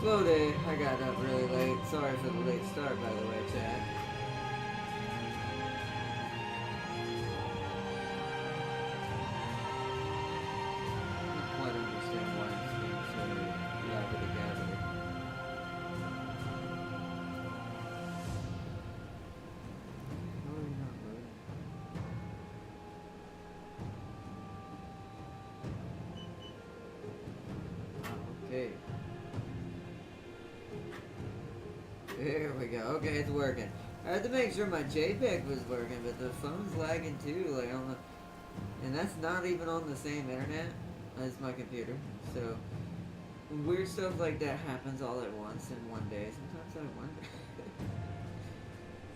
slow day. I got up really late. Sorry for the late start, by the way, Chad. I don't quite understand why it's being so loudly gathered. How are you not loading? Okay. There we go. Okay, it's working. I had to make sure my JPEG was working, but the phone's lagging too. Like, and that's not even on the same internet as my computer. So weird stuff like that happens all at once in one day. Sometimes I wonder.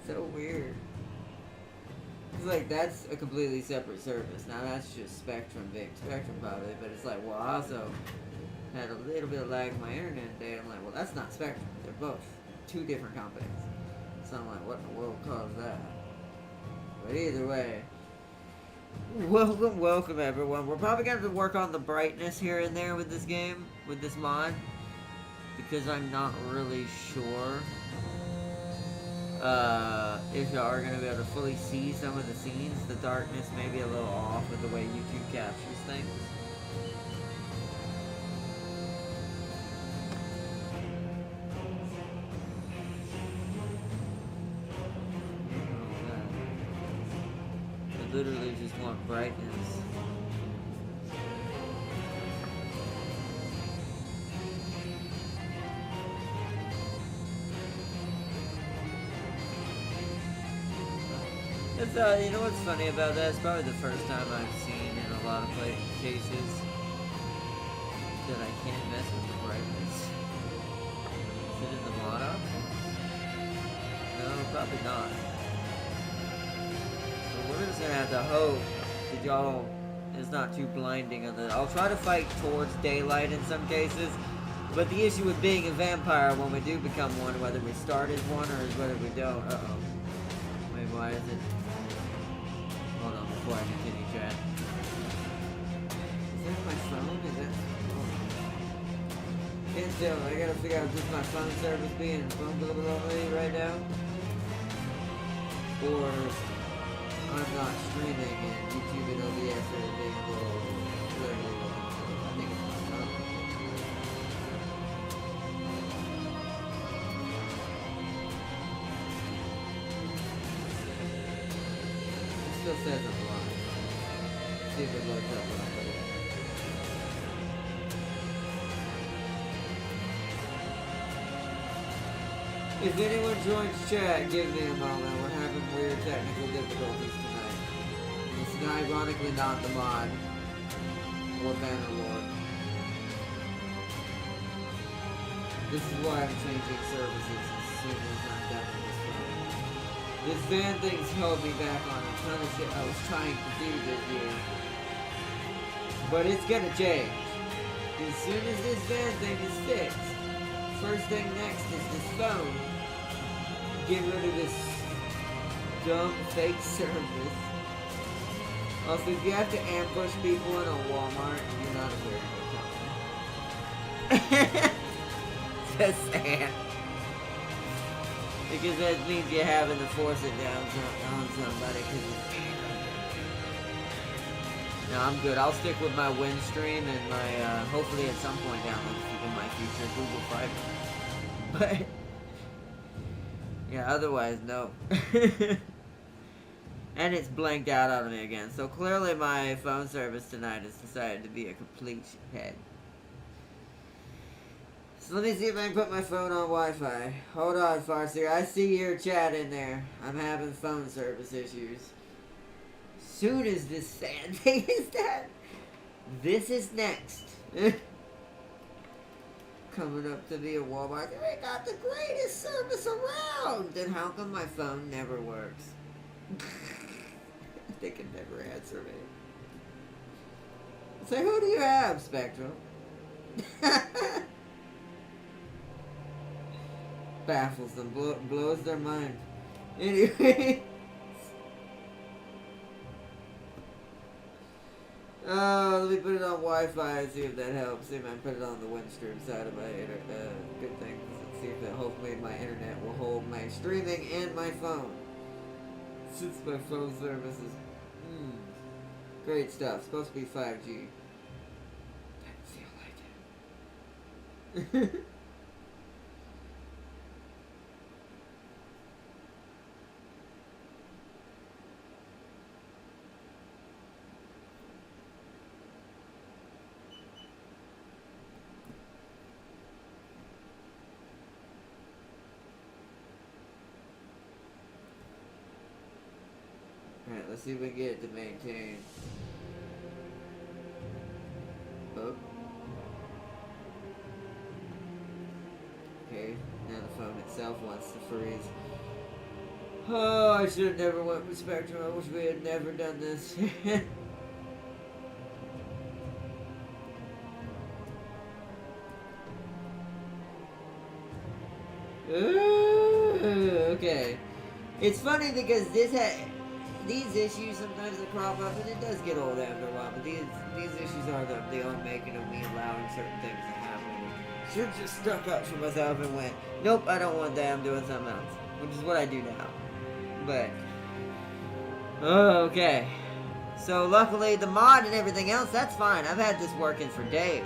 So weird. It's like that's a completely separate service. Now that's just Spectrum, big Spectrum probably, but it's like, well, I also had a little bit of lag in my internet today. I'm like, well, that's not Spectrum. They're both two different companies. So I'm like, what in the world caused that? But either way, welcome everyone. We're probably going to work on the brightness here and there with this game, with this mod, because I'm not really sure if you are going to be able to fully see some of the scenes. The darkness may be a little off with the way YouTube captures things. Literally just want brightness. It's, you know what's funny about that? It's probably the first time I've seen in a lot of cases that I can't mess with the brightness. Is it in the mod options? No, probably not. We're just gonna have to hope that y'all is not too blinding on the. I'll try to fight towards daylight in some cases, but the issue with being a vampire when we do become one, whether we start as one or whether we don't. Wait, why is it? Hold on, before I continue, chat. Is that my phone? Is that? Can't tell. I gotta figure out if this is my phone service being bumpy right now, or I'm not streaming and YouTube and OBS are being a little blurry. I think it's my phone. It still says I'm live. See if it loads up when I put it in. If anyone joins chat, give me a moment. We're having weird technical difficulties tonight. It's ironically not the mod or Bannerlord. This is why I'm changing services as soon as I'm done with this phone. This van thing's held me back on a ton of shit I was trying to do this year. But it's gonna change. As soon as this van thing is fixed, first thing next is this phone. Get rid of this dumb fake service. Also, if you have to ambush people in a Walmart, you're not a very good company. Just saying. Because that means you're having to force it down on somebody. No, I'm good. I'll stick with my Windstream and my, hopefully at some point down in my future, Google Fiber. But yeah, otherwise, no. And it's blanked out on me again. So clearly my phone service tonight has decided to be a complete shithead. So let me see if I can put my phone on Wi-Fi. Hold on, Farseer. I see your chat in there. I'm having phone service issues. Soon as this sad thing is done, this is next. Coming up to me at Walmart, they got the greatest service around. Then how come my phone never works? They can never answer me. Say, who do you have, Spectrum? Baffles them, blows their mind. Anyway. Let me put it on Wi-Fi and see if that helps. See if I can put it on the Windstream side of my good things. Let's see if it, hopefully my internet will hold my streaming and my phone. Since my phone service is great stuff. Supposed to be 5G. Doesn't feel like it. Alright, let's see if we can get it to maintain. Oh. Okay, now the phone itself wants to freeze. Oh, I should have never went with Spectrum. I wish we had never done this. Okay. It's funny because these issues sometimes that crop up, and it does get old after a while, but these issues are the unmaking of me allowing certain things to happen. Should have just stuck up for myself and went, nope, I don't want that, I'm doing something else. Which is what I do now. But, okay. So luckily the mod and everything else, that's fine. I've had this working for days.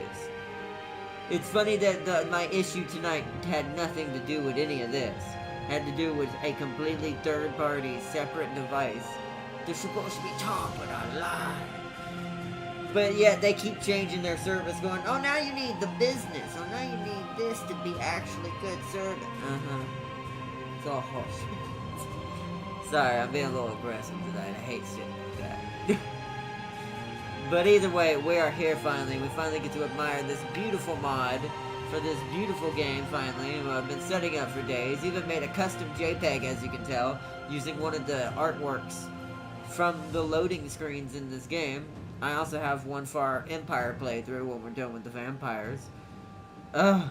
It's funny that my issue tonight had nothing to do with any of this. Had to do with a completely third-party, separate device. They're supposed to be talking online. But yet they keep changing their service, going, oh, now you need the business. Oh, now you need this to be actually good service. It's all horseshit. Sorry, I'm being a little aggressive tonight. I hate shit like that. But either way, we are here finally. We finally get to admire this beautiful mod for this beautiful game, finally. I've been setting up for days. Even made a custom JPEG, as you can tell, using one of the artworks from the loading screens in this game. I also have one for our Empire playthrough when we're done with the vampires. I've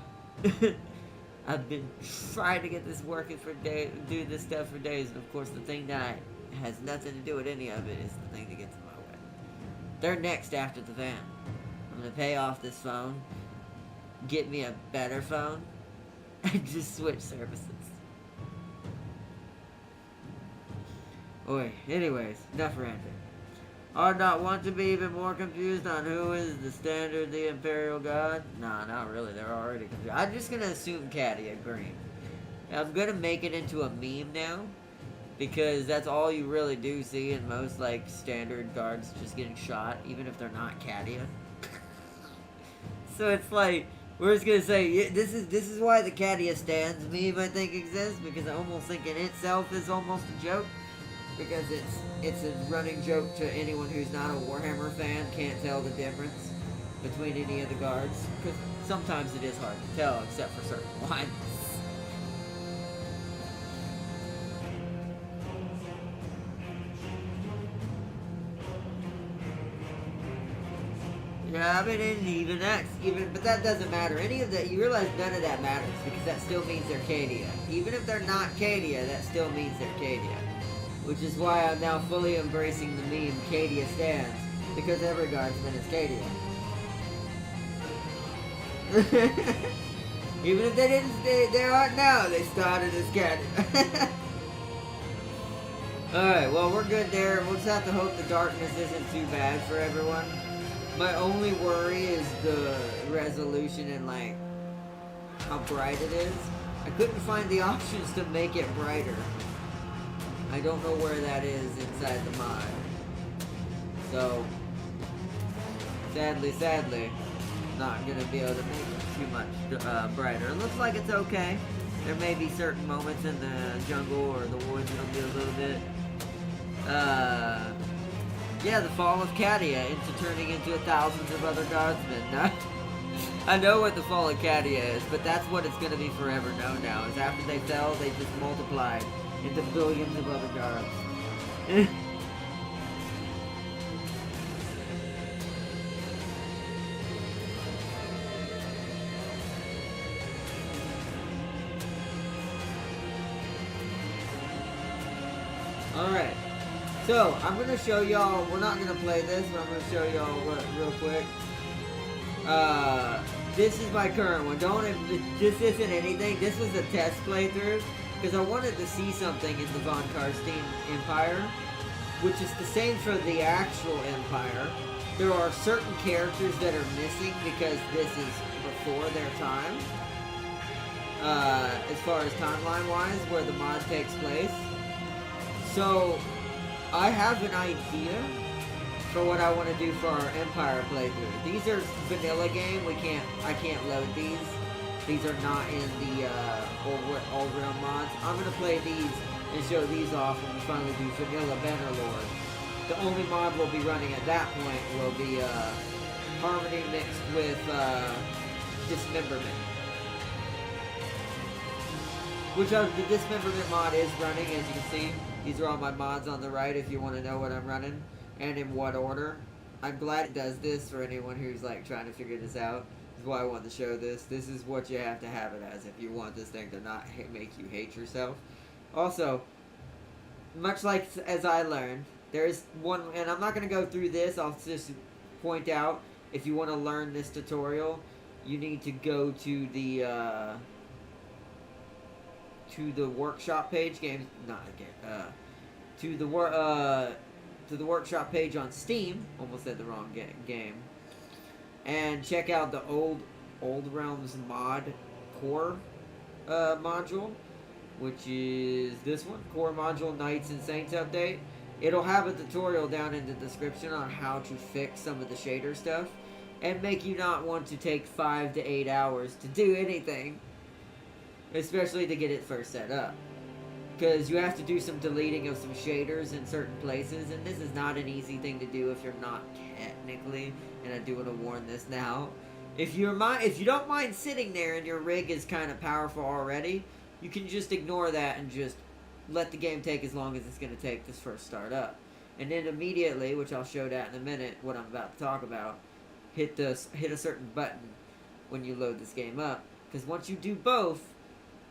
been trying to get this working for days, do this stuff for days, and of course the thing that has nothing to do with any of it is the thing that gets in my way. They're next after the van. I'm gonna pay off this phone, get me a better phone, and just switch services. Oi, anyways, enough ranting. I'd not want to be even more confused on who is the standard, the Imperial God. Nah, not really, they're already confused. I'm just gonna assume Cadia Green. I'm gonna make it into a meme now, because that's all you really do see in most, like, standard guards just getting shot, even if they're not Cadia. So it's like, we're just gonna say, yeah, this is why the Cadia stands meme, I think, exists, because I almost think in itself is almost a joke. Because it's a running joke to anyone who's not a Warhammer fan, can't tell the difference between any of the guards. Because sometimes it is hard to tell, except for certain ones. Yeah, I mean, and even that's, but that doesn't matter. Any of that, you realize none of that matters, because that still means they're Cadia. Even if they're not Cadia, that still means they're Cadia. Which is why I'm now fully embracing the meme Cadia stands, because every guardsman is Cadia. Even if they didn't, they aren't now. They started as Cadia. Alright, well, we're good there. We'll just have to hope the darkness isn't too bad for everyone. My only worry is the resolution and, like, how bright it is. I couldn't find the options to make it brighter. I don't know where that is inside the mod. So, sadly, not gonna be able to make it too much brighter. It looks like it's okay. There may be certain moments in the jungle or the woods that'll be a little bit, yeah, the fall of Cadia into turning into thousands of other guardsmen. I know what the fall of Cadia is, but that's what it's gonna be forever known now. Is after they fell, they just multiplied into billions of other guards. Alright. So, I'm going to show y'all, we're not going to play this, but I'm going to show y'all real quick. This is my current one. This isn't anything. This was a test playthrough, because I wanted to see something in the Von Karstein Empire, which is the same for the actual Empire. There are certain characters that are missing because this is before their time. As far as timeline-wise, where the mod takes place. So, I have an idea for what I want to do for our Empire playthrough. These are vanilla game. I can't load these. These are not in the old realm mods. I'm gonna play these and show these off when we finally do vanilla Bannerlord. The only mod we'll be running at that point will be Harmony mixed with Dismemberment. Which the Dismemberment mod is running, as you can see. These are all my mods on the right if you want to know what I'm running and in what order. I'm glad it does this for anyone who's like trying to figure this out. This is why I wanted to show this. This is what you have to have it as if you want this thing to not make you hate yourself. Also, much like as I learned, there's one, and I'm not going to go through this, I'll just point out, if you want to learn this tutorial, you need to go to the workshop page, to the workshop page on Steam, almost said the wrong game, and check out the Old Realms mod core module, which is this one, core module Knights and Saints update. It'll have a tutorial down in the description on how to fix some of the shader stuff and make you not want to take 5 to 8 hours to do anything, especially to get it first set up. Because you have to do some deleting of some shaders in certain places, and this is not an easy thing to do if you're not technically, and I do want to warn this now, if you don't mind sitting there and your rig is kind of powerful already, you can just ignore that and just let the game take as long as it's going to take this first start up. And then immediately, which I'll show that in a minute, what I'm about to talk about, hit a certain button when you load this game up. Because once you do both,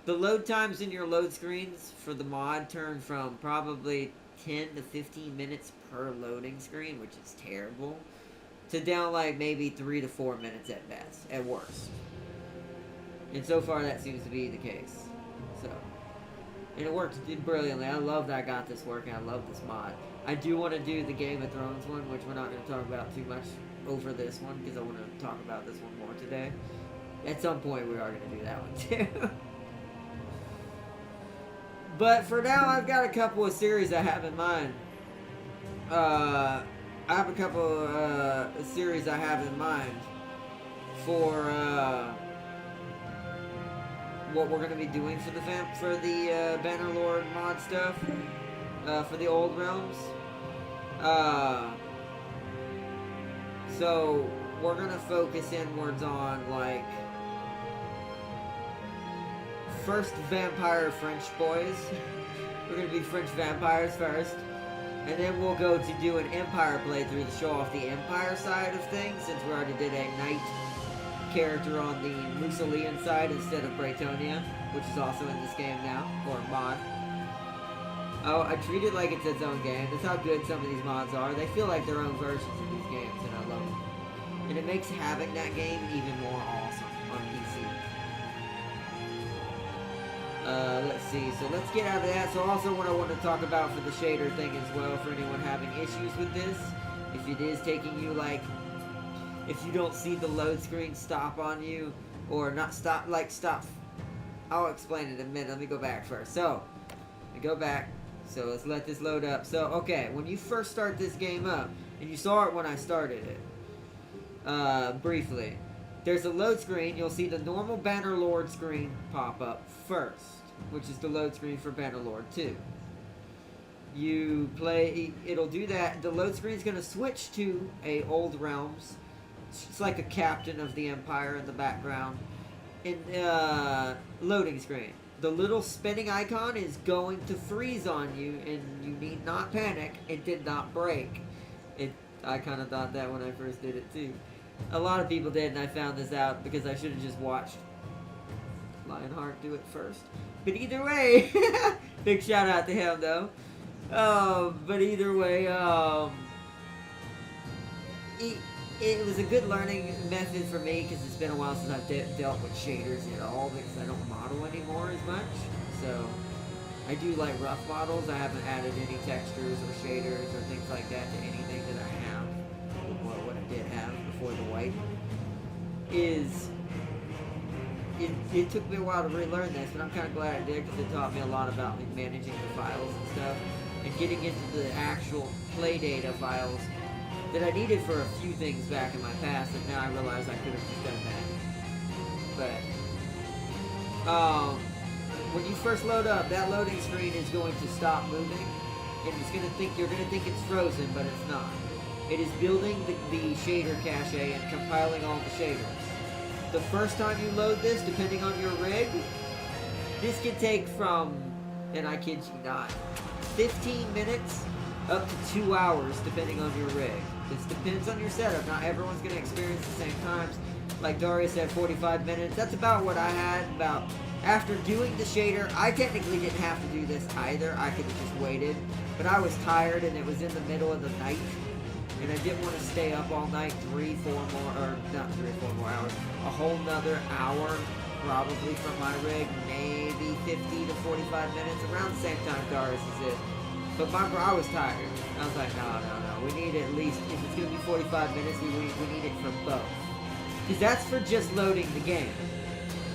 the load times in your load screens for the mod turn from probably 10 to 15 minutes per loading screen, which is terrible, to down like maybe 3 to 4 minutes at best, at worst. And so far that seems to be the case. So, and it worked brilliantly. I love that I got this working. I love this mod. I do want to do the Game of Thrones one, which we're not going to talk about too much over this one, because I want to talk about this one more today. At some point we are going to do that one too. But for now, I've got a couple of series I have in mind. I have a couple of series I have in mind for what we're going to be doing for the Bannerlord mod stuff, for the Old Realms. So we're going to focus inwards on like first vampire French boys. We're going to be French vampires first. And then we'll go to do an Empire playthrough to show off the Empire side of things, since we already did a knight character on the Musolian side instead of Bretonia, which is also in this game now, or mod. Oh, I treat it like it's its own game. That's how good some of these mods are. They feel like their own versions of these games, and I love them. And it makes having that game even more awesome on PC. Let's see, so let's get out of that. So also what I want to talk about for the shader thing as well, for anyone having issues with this, if it is taking you like, if you don't see the load screen stop on you, or not stop, like stop, I'll explain it in a minute. Let me go back first. So, we go back, so let's let this load up. So, okay, when you first start this game up, and you saw it when I started it, briefly, there's a load screen. You'll see the normal Bannerlord screen pop up first, which is the load screen for Bannerlord 2. You play, it'll do that. The load screen is going to switch to a Old Realms. It's like a captain of the Empire in the background. In loading screen, the little spinning icon is going to freeze on you, and you need not panic. It did not break. I kind of thought that when I first did it too. A lot of people did, and I found this out because I should have just watched Lionheart do it first. But either way, big shout out to him though. But either way, it, it was a good learning method for me because it's been a while since I've dealt with shaders at all because I don't model anymore as much. So I do like rough models. I haven't added any textures or shaders or things like that to anything that I have. Well, what I did have before the white is it took me a while to relearn this, but I'm kind of glad I did because it taught me a lot about like, managing the files and stuff and getting into the actual play data files that I needed for a few things back in my past, and now I realize I could have just done that. But when you first load up, that loading screen is going to stop moving, and you're gonna think it's frozen, but it's not. It is building the shader cache and compiling all the shaders. The first time you load this, depending on your rig, this can take from, and I kid you not, 15 minutes up to 2 hours, depending on your rig. This depends on your setup. Not everyone's going to experience the same times. Like Daria said, 45 minutes. That's about what I had. About after doing the shader, I technically didn't have to do this either. I could have just waited. But I was tired, and it was in the middle of the night. And I didn't want to stay up all night, 3-4 more, or not 3-4 more hours. A whole nother hour, probably from my rig. Maybe 50 to 45 minutes. Around the same time Darius is it. But I was tired. I was like, no. We need at least, if it's going to be 45 minutes, we need it for both. Because that's for just loading the game.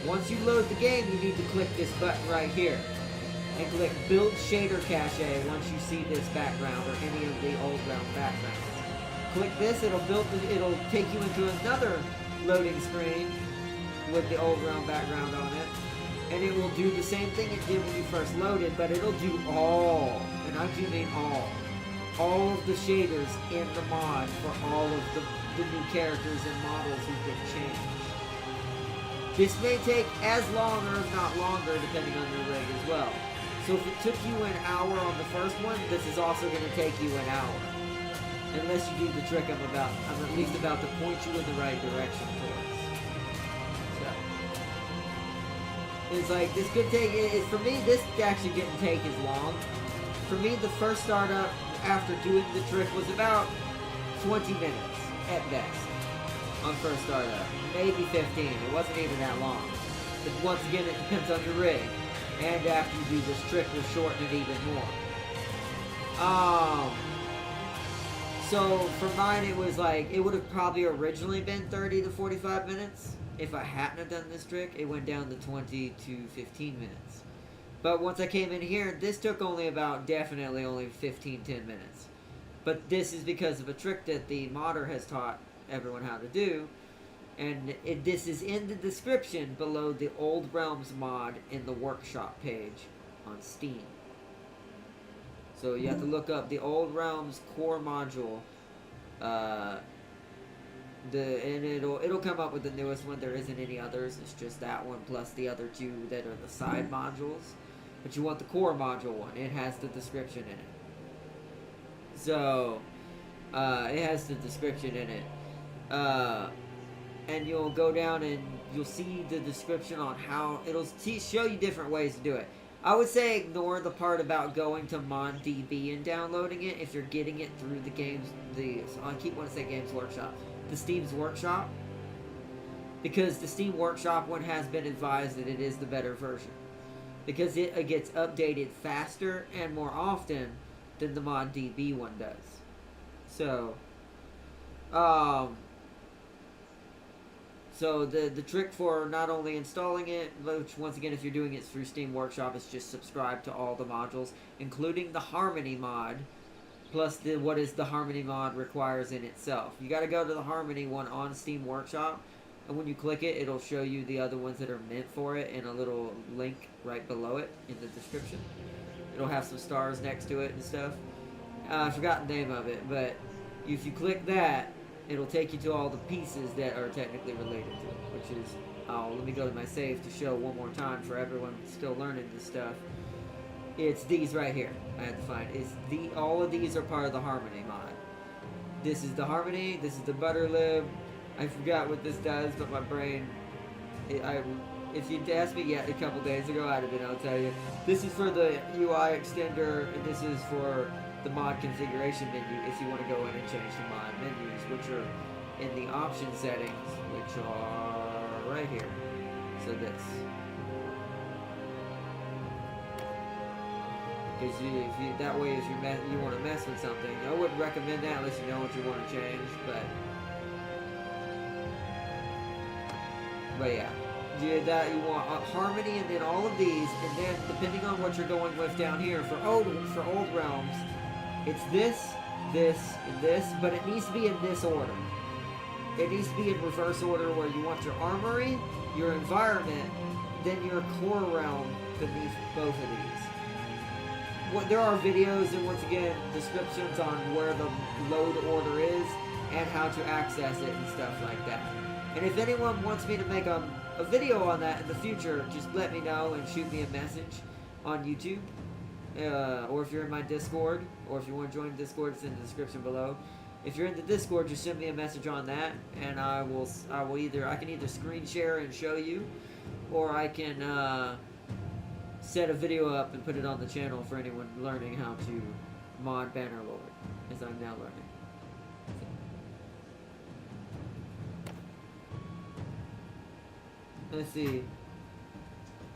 Once you load the game, you need to click this button right here. And click Build Shader Cache once you see this background or any of the old round backgrounds. Click this, it'll take you into another loading screen with the old round background on it. And it will do the same thing it did when you first loaded, but it'll do all, and I do mean all of the shaders in the mod for all of the new characters and models who've been changed. This may take as long or if not longer depending on your rig as well. So if it took you an hour on the first one, this is also going to take you an hour. Unless you do the trick I'm at least about to point you in the right direction towards. It's like, this could take, for me, this actually didn't take as long. For me, the first startup after doing the trick was about 20 minutes at best on first startup. Maybe 15. It wasn't even that long. But once again, it depends on your rig. And after you do this trick, we'll shorten it even more. So for mine, it was like, it would have probably originally been 30 to 45 minutes. If I hadn't have done this trick, it went down to 20 to 15 minutes. But once I came in here, this took definitely only 15-10 minutes. But this is because of a trick that the modder has taught everyone how to do. And this is in the description below the Old Realms mod in the workshop page on Steam. So you have to look up the Old Realms core module. And it'll come up with the newest one. There isn't any others. It's just that one plus the other two that are the side modules. But you want the core module one. It has the description in it. So it has the description in it. And you'll go down and you'll see the description on how it'll show you different ways to do it. I would say ignore the part about going to MonDB and downloading it if you're getting it through the games. I keep wanting to say Games Workshop. The Steam's Workshop, because the Steam Workshop one has been advised that it is the better version, because it gets updated faster and more often than the MonDB one does. So the trick for not only installing it, which once again if you're doing it through Steam Workshop, is just subscribe to all the modules, including the Harmony mod. Plus what is the Harmony mod requires in itself. You got to go to the Harmony one on Steam Workshop, and when you click it, it'll show you the other ones that are meant for it in a little link right below it in the description. It'll have some stars next to it and stuff. I forgot the name of it, but if you click that, it'll take you to all the pieces that are technically related to it, which is, let me go to my save to show one more time for everyone still learning this stuff. It's these right here. I had to find. All of these are part of the Harmony mod. This is the Harmony. This is the Butterlib. I forgot what this does, but my brain, If you'd asked me yet a couple days ago, I'd have been able to tell you, this is for the UI extender, and this is for the mod configuration menu if you want to go in and change the mod menus, which are in the option settings, which are right here. So this. Because that way, if you want to mess with something, I wouldn't recommend that unless you know what you want to change. But yeah, you want harmony, and then all of these, and then depending on what you're going with down here for old realms, it's this, and this, but it needs to be in this order. It needs to be in reverse order, where you want your armory, your environment, then your core realm beneath both of these. There are videos and once again descriptions on where the load order is and how to access it and stuff like that. And if anyone wants me to make a video on that in the future, just let me know and shoot me a message on YouTube, or if you're in my Discord, or if you want to join Discord, it's in the description below. If you're in the Discord, just send me a message on that, and I can either screen share and show you, or I can set a video up and put it on the channel for anyone learning how to mod Bannerlord, as I'm now learning. Let's see.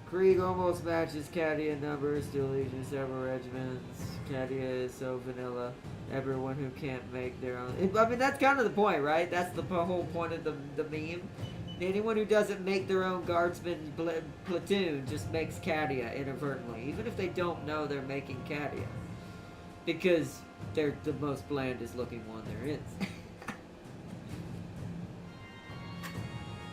Krieg almost matches Cadia numbers, still Legion several regiments. Cadia is so vanilla. Everyone who can't make their own. I mean, that's kind of the point, right? That's the whole point of the meme. Anyone who doesn't make their own guardsman platoon just makes Cadia inadvertently, even if they don't know they're making Cadia, because they're the most blandest looking one there is.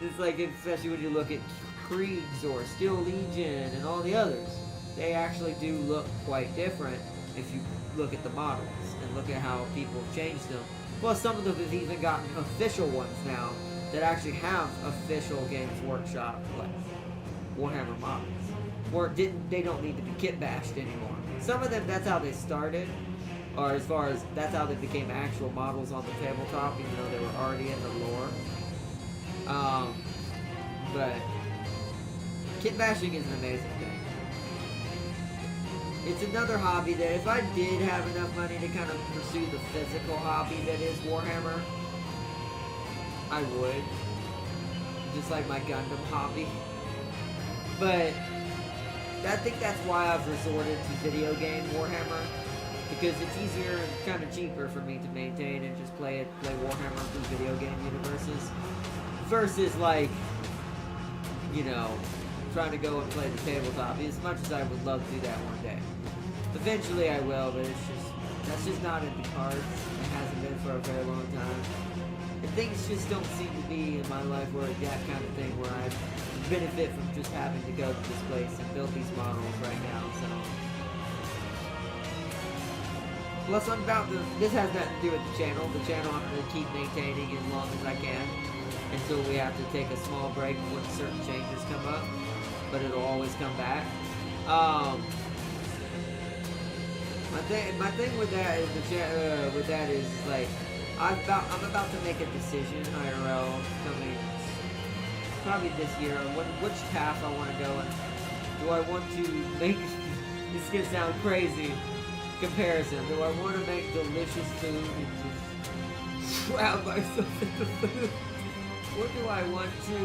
It's like, especially when you look at Kriegs or Steel Legion and all the others, they actually do look quite different if you look at the models and look at how people have changed them. Plus, some of them have even gotten official ones now that actually have official Games Workshop, like Warhammer models. Or they don't need to be kit bashed anymore. Some of them, that's how they started, or as far as that's how they became actual models on the tabletop, even though they were already in the lore. But kit bashing is an amazing thing. It's another hobby that if I did have enough money to kind of pursue the physical hobby that is Warhammer, I would. Just like my Gundam hobby. But I think that's why I've resorted to video game Warhammer. Because it's easier and kind of cheaper for me to maintain and just play Warhammer through video game universes. Versus like, you know, trying to go and play the tabletop. As much as I would love to do that one day. Eventually I will, but that's just not in the cards. It hasn't been for a very long time. And things just don't seem to be in my life where that kind of thing where I benefit from just having to go to this place and build these models right now, so. Plus this has nothing to do with the channel. The channel I'm going to keep maintaining as long as I can until we have to take a small break when certain changes come up. But it'll always come back. My thing with that is like, I'm about to make a decision IRL coming probably this year on which path I want to go in. Do I want to make this is gonna sound crazy comparison? Do I want to make delicious food and just shroud myself in the food, or do I want to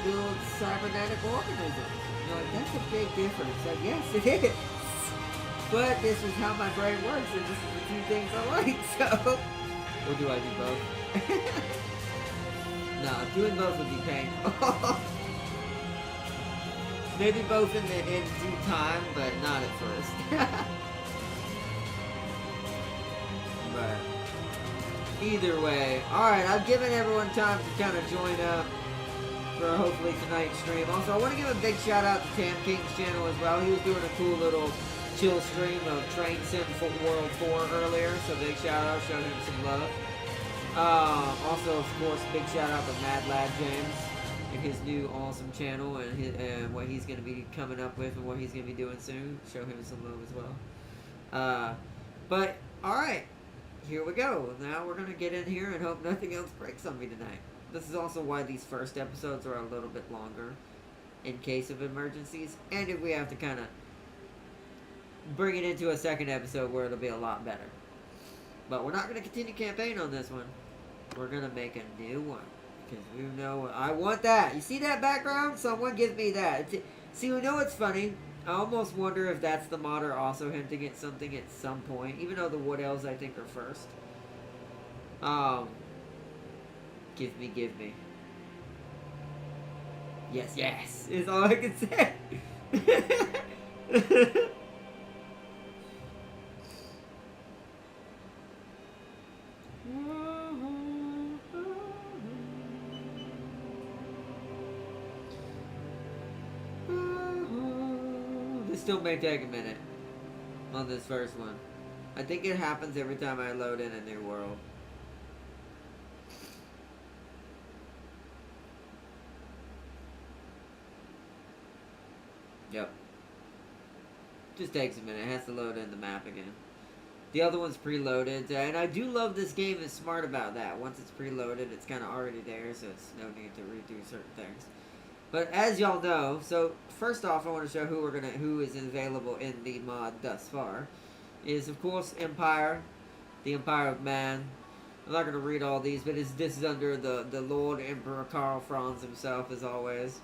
build cybernetic organisms? You're like, that's a big difference. Like, yes, it is. But this is how my brain works, and this is the two things I like, so. Or do I do both? No, doing both would be painful. Maybe both in due time, but not at first. But either way, alright, I've given everyone time to kind of join up for hopefully tonight's stream. Also, I want to give a big shout out to Tam King's channel as well. He was doing a cool little chill stream of Train Sim World 4 earlier, so big shout out, showing him some love. Also, of course, big shout out to Mad Lad James and his new awesome channel and what he's going to be coming up with and what he's going to be doing soon. Show him some love as well. But, alright, here we go. Now we're going to get in here and hope nothing else breaks on me tonight. This is also why these first episodes are a little bit longer in case of emergencies, and if we have to kind of bring it into a second episode where it'll be a lot better. But we're not going to continue campaign on this one. We're going to make a new one. Because we know... I want that. You see that background? Someone give me that. See, we know it's funny. I almost wonder if that's the modder also hinting at something at some point. Even though the wood elves, I think, are first. Give me. Yes, yes. Is all I can say. This still may take a minute on this first one. I think it happens every time I load in a new world. Yep. Just takes a minute. It has to load in the map again. The other one's preloaded, and I do love this game is smart about that. Once it's preloaded, it's kind of already there, so it's no need to redo certain things. But as y'all know, so first off, I want to show who is available in the mod thus far. Is of course Empire, the Empire of Man. I'm not going to read all these, but this is under the Lord Emperor Karl Franz himself, as always.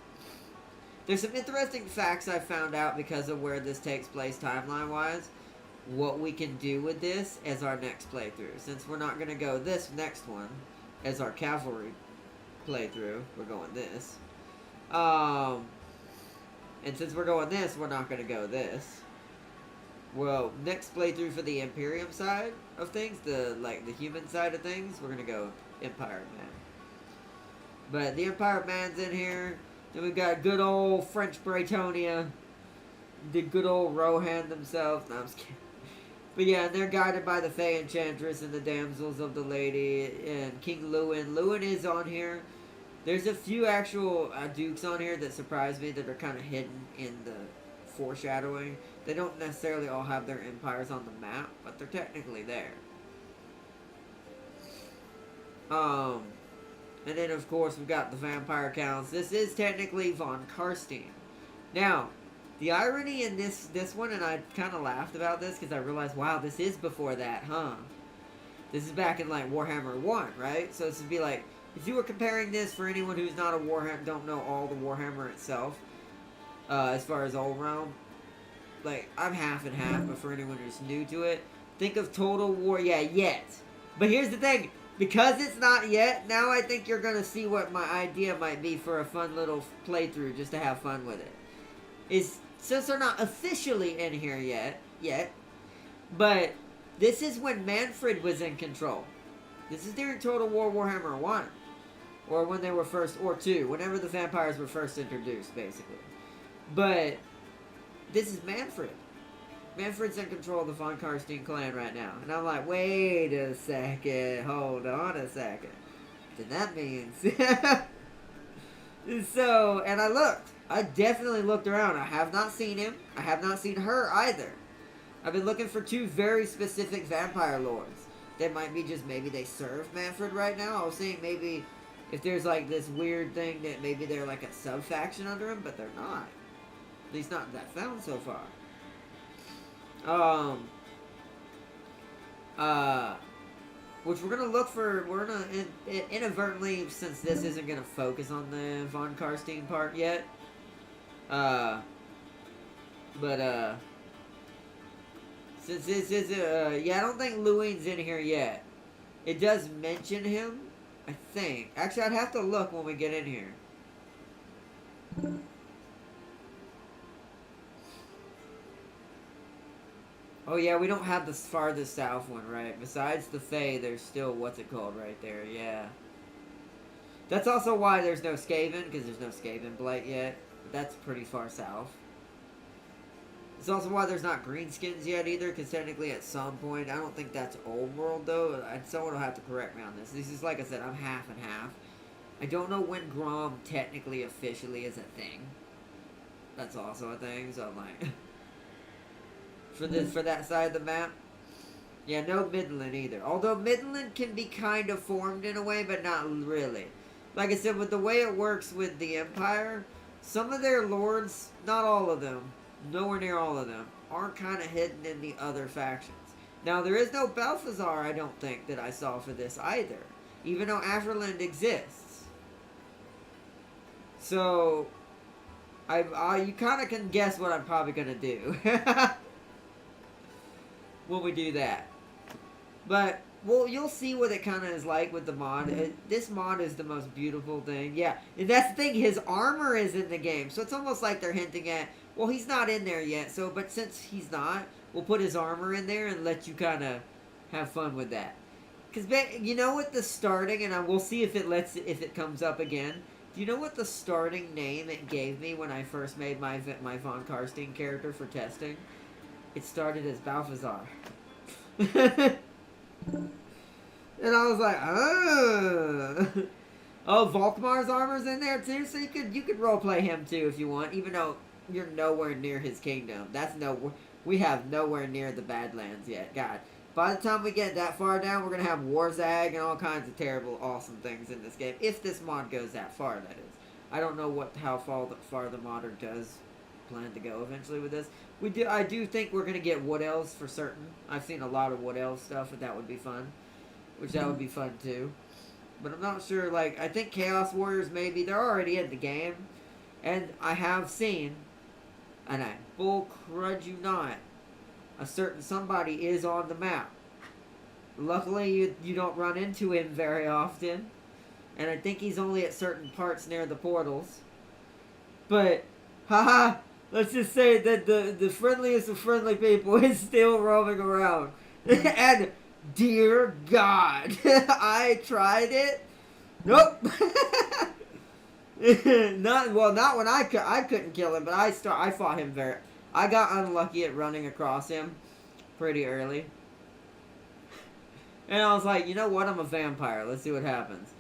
There's some interesting facts I found out because of where this takes place timeline-wise. What we can do with this as our next playthrough. Since we're not going to go this next one as our cavalry playthrough, we're going this. And since we're going this, we're not going to go this. Well, next playthrough for the Imperium side of things, the human side of things, we're going to go Empire Man. But the Empire Man's in here. Then we've got good old French Bretonia. The good old Rohan themselves. No, I'm just kidding. But yeah, they're guided by the Fey Enchantress and the Damsels of the Lady and King Lewin. Lewin is on here. There's a few actual dukes on here that surprise me that are kind of hidden in the foreshadowing. They don't necessarily all have their empires on the map, but they're technically there. And then, of course, we've got the Vampire Counts. This is technically von Karstein. Now, the irony in this one, and I kind of laughed about this because I realized, wow, this is before that, huh? This is back in, like, Warhammer 1, right? So this would be like, if you were comparing this for anyone who's not a Warhammer, don't know all the Warhammer itself, as far as Old Realm, like, I'm half and half, but for anyone who's new to it, think of Total War, yeah, yet. But here's the thing. Because it's not yet, now I think you're going to see what my idea might be for a fun little playthrough just to have fun with it. Since they're not officially in here yet, but this is when Manfred was in control. This is during Total War Warhammer 1. Or when they were first, or 2, whenever the vampires were first introduced, basically. But this is Manfred. Manfred's in control of the von Karstein clan right now. And I'm like, wait a second. Hold on a second. Then that means... So, and I looked. I definitely looked around. I have not seen him. I have not seen her either. I've been looking for 2 very specific vampire lords. That might be just maybe they serve Manfred right now. I was saying maybe if there's like this weird thing that maybe they're like a sub-faction under him, but they're not. At least not that found so far. Which we're gonna look for, we're gonna, inadvertently, since this isn't gonna focus on the von Karstein part yet, since this is, yeah, I don't think Lewin's in here yet. It does mention him, I think. Actually, I'd have to look when we get in here. Oh yeah, we don't have the farthest south one, right? Besides the Fae, there's still, what's it called right there, yeah. That's also why there's no Skaven, because there's no Skaven Blight yet. But that's pretty far south. It's also why there's not Greenskins yet either, because technically at some point, I don't think that's Old World though. Someone will have to correct me on this. This is, like I said, I'm half and half. I don't know when Grom technically officially is a thing. That's also a thing, so I'm like... For that side of the map. Yeah, no Midland either. Although Midland can be kind of formed in a way, but not really. like I said, with the way it works with the Empire, some of their lords, not all of them, nowhere near all of them, are kind of hidden in the other factions. Now, there is no Balthazar, I don't think, that I saw for this either, even though Averland exists. So, you kind of can guess what I'm probably going to do when we do that. But, well, you'll see what it kind of is like with the mod. This mod is the most beautiful thing. Yeah, and that's the thing, his armor is in the game. So it's almost like they're hinting at, well, he's not in there yet. So, but since he's not, we'll put his armor in there and let you kind of have fun with that. Because, you know what the starting, and we'll see if it comes up again. Do you know what the starting name it gave me when I first made my Von Karstein character for testing? It started as Balthazar. And I was like, oh, Volkmar's armor's in there too, so you could roleplay him too if you want, even though you're nowhere near his kingdom. We have nowhere near the Badlands yet. God, by the time we get that far down, we're gonna have Warzag and all kinds of terrible, awesome things in this game. If this mod goes that far, that is. I don't know how far the modder does plan to go eventually with this. I do think we're gonna get Wood Elves for certain. I've seen a lot of Wood Elves stuff, and that would be fun. That would be fun too. But I'm not sure, like, I think Chaos Warriors maybe, they're already in the game. And I have seen, and I bull crud you not, a certain somebody is on the map. Luckily, you don't run into him very often. And I think he's only at certain parts near the portals. But, haha, let's just say that the friendliest of friendly people is still roaming around. And, dear God, I tried it. Nope. not when I couldn't kill him, but I fought him I got unlucky at running across him pretty early. And I was like, you know what? I'm a vampire. Let's see what happens.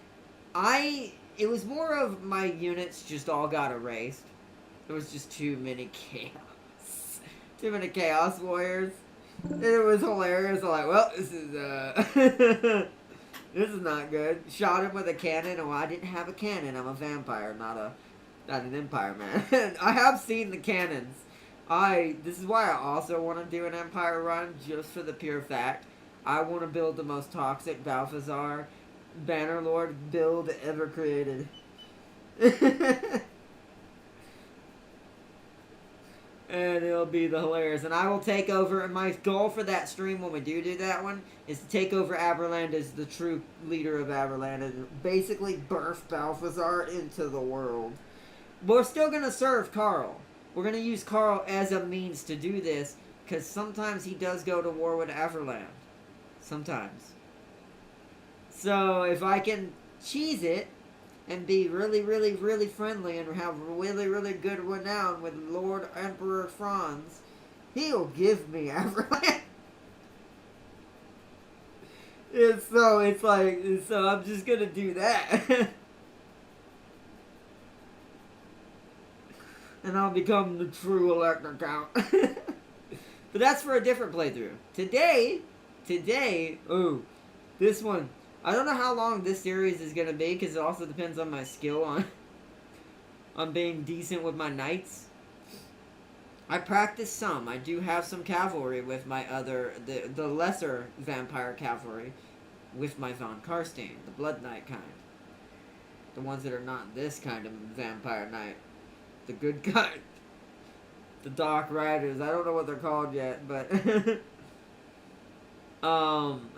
It was more of my units just all got erased. There was just too many chaos. Too many chaos warriors. And it was hilarious. I'm like, well, this is this is not good. Shot him with a cannon. Oh, I didn't have a cannon. I'm a vampire, not an Empire man. I have seen the cannons. This is why I also want to do an Empire run, just for the pure fact. I want to build the most toxic Balthazar Bannerlord build ever created. And it'll be the hilarious. And I will take over. And my goal for that stream when we do that one is to take over Aberland as the true leader of Aberland and basically birth Balthazar into the world. But we're still going to serve Carl. We're going to use Carl as a means to do this, because sometimes he does go to war with Averland. Sometimes. So if I can cheese it and be really, really, really friendly and have really, really good renown with Lord Emperor Franz, he'll give me Averland. So I'm just gonna do that. And I'll become the true Elector Count. But that's for a different playthrough. Today, this one, I don't know how long this series is going to be, because it also depends on my skill on being decent with my knights. I practice some. I do have some cavalry with my the lesser vampire cavalry with my Von Karstein, the Blood Knight kind. The ones that are not this kind of vampire knight. The good kind. The Dark Riders. I don't know what they're called yet, but I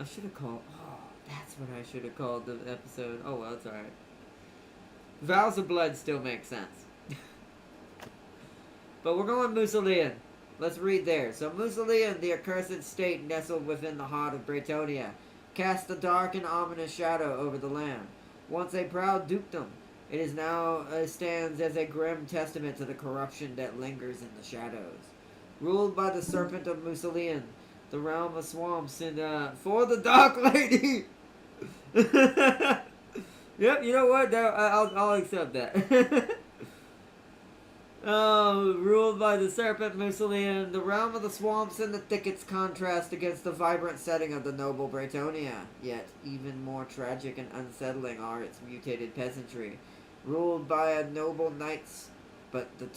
should have called. Oh, that's what I should have called the episode. Oh well, it's alright. Vows of Blood still makes sense. But we're going Musalian. Let's read there. So Musalian, the accursed state nestled within the heart of Bretonia, cast a dark and ominous shadow over the land. Once a proud dukedom, it is now stands as a grim testament to the corruption that lingers in the shadows. Ruled by the serpent of Musalian, the realm of swamps, and for the Dark Lady. Yep, you know what? I'll accept that. Oh, ruled by the serpent Mussolian, the realm of the swamps and the thickets contrast against the vibrant setting of the noble Bretonia. Yet, even more tragic and unsettling are its mutated peasantry. Ruled by a noble knights, but the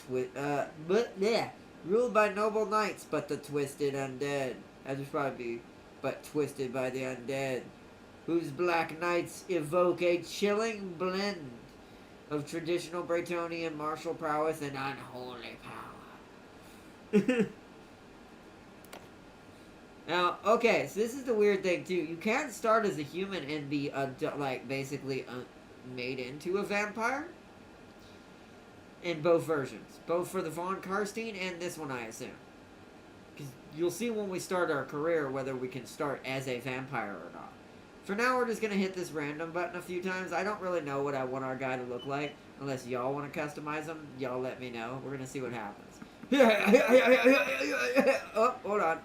ruled by noble knights, but the twisted undead. That would probably be, but twisted by the undead, whose black knights evoke a chilling blend of traditional Bretonian martial prowess and unholy power. Now, okay, so this is the weird thing too. You can't start as a human and be like basically made into a vampire. In both versions, both for the Von Karstein and this one, I assume. Because you'll see when we start our career whether we can start as a vampire or not. For now, we're just going to hit this random button a few times. I don't really know what I want our guy to look like. Unless y'all want to customize him, y'all let me know. We're going to see what happens. Oh, hold on.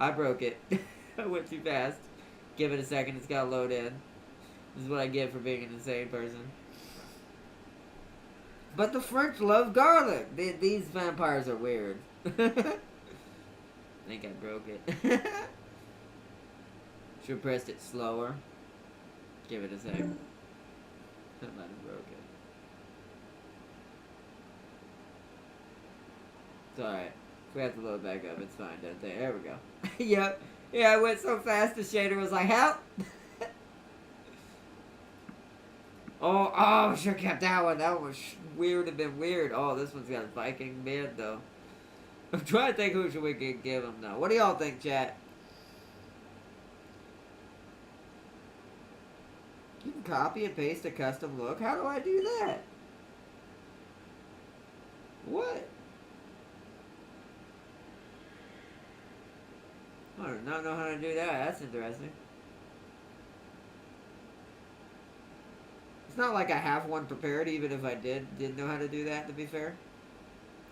I broke it. I went too fast. Give it a second. It's got to load in. This is what I get for being an insane person. But the French love garlic. These vampires are weird. I think I broke it. Should have pressed it slower. Give it a sec. I might have broke it. It's alright. If we have to load back up, it's fine, don't they? There we go. Yep. Yeah, I went so fast the shader was like, help! Oh, should have kept that one. That one was weird have been weird. Oh, this one's got a Viking beard, though. I'm trying to think who should we give him, though. What do y'all think, chat? You can copy and paste a custom look? How do I do that? What? I do not know how to do that. That's interesting. It's not like I have one prepared, even if I did know how to do that, to be fair.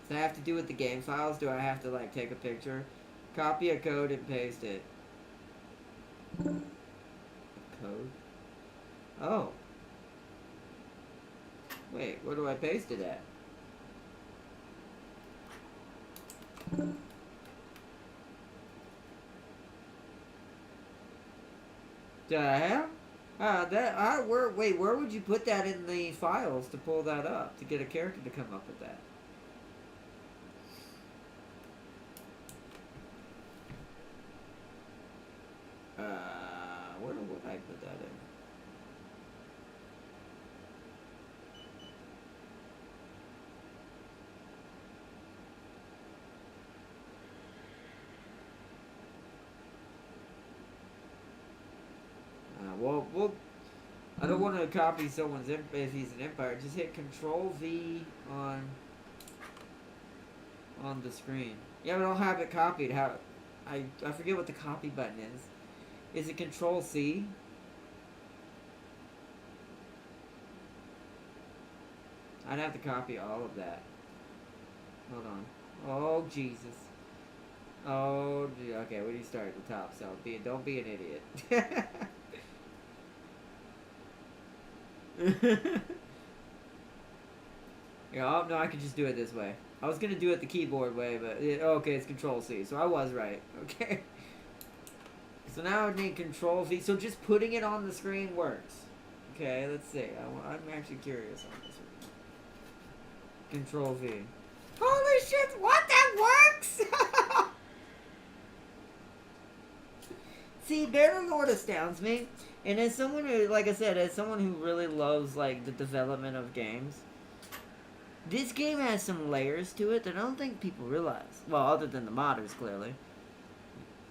Does that have to do with the game files? Do I have to, like, take a picture? Copy a code and paste it. Code? Oh. Wait, where do I paste it at? Do I have? Wait, where would you put that in the files to pull that up, to get a character to come up with that? Where would I put that in? Well, I don't want to copy someone's if he's an empire. Just hit Control V on the screen. Yeah, but I don't have it copied. How? I forget what the copy button is. Is it Control C? I'd have to copy all of that. Hold on. Oh Jesus. Oh, okay. Where do you start at the top? So don't be an idiot. Yeah, oh, no, I could just do it this way. I was gonna do it the keyboard way, but okay, it's Control C, so I was right. Okay. So now I need Control V. So just putting it on the screen works. Okay, let's see. I'm actually curious on this one. Control V. Holy shit! What? That works! See, Bannerlord astounds me. And as someone who, like I said, as someone who really loves, like, the development of games, this game has some layers to it that I don't think people realize. Well, other than the modders, clearly.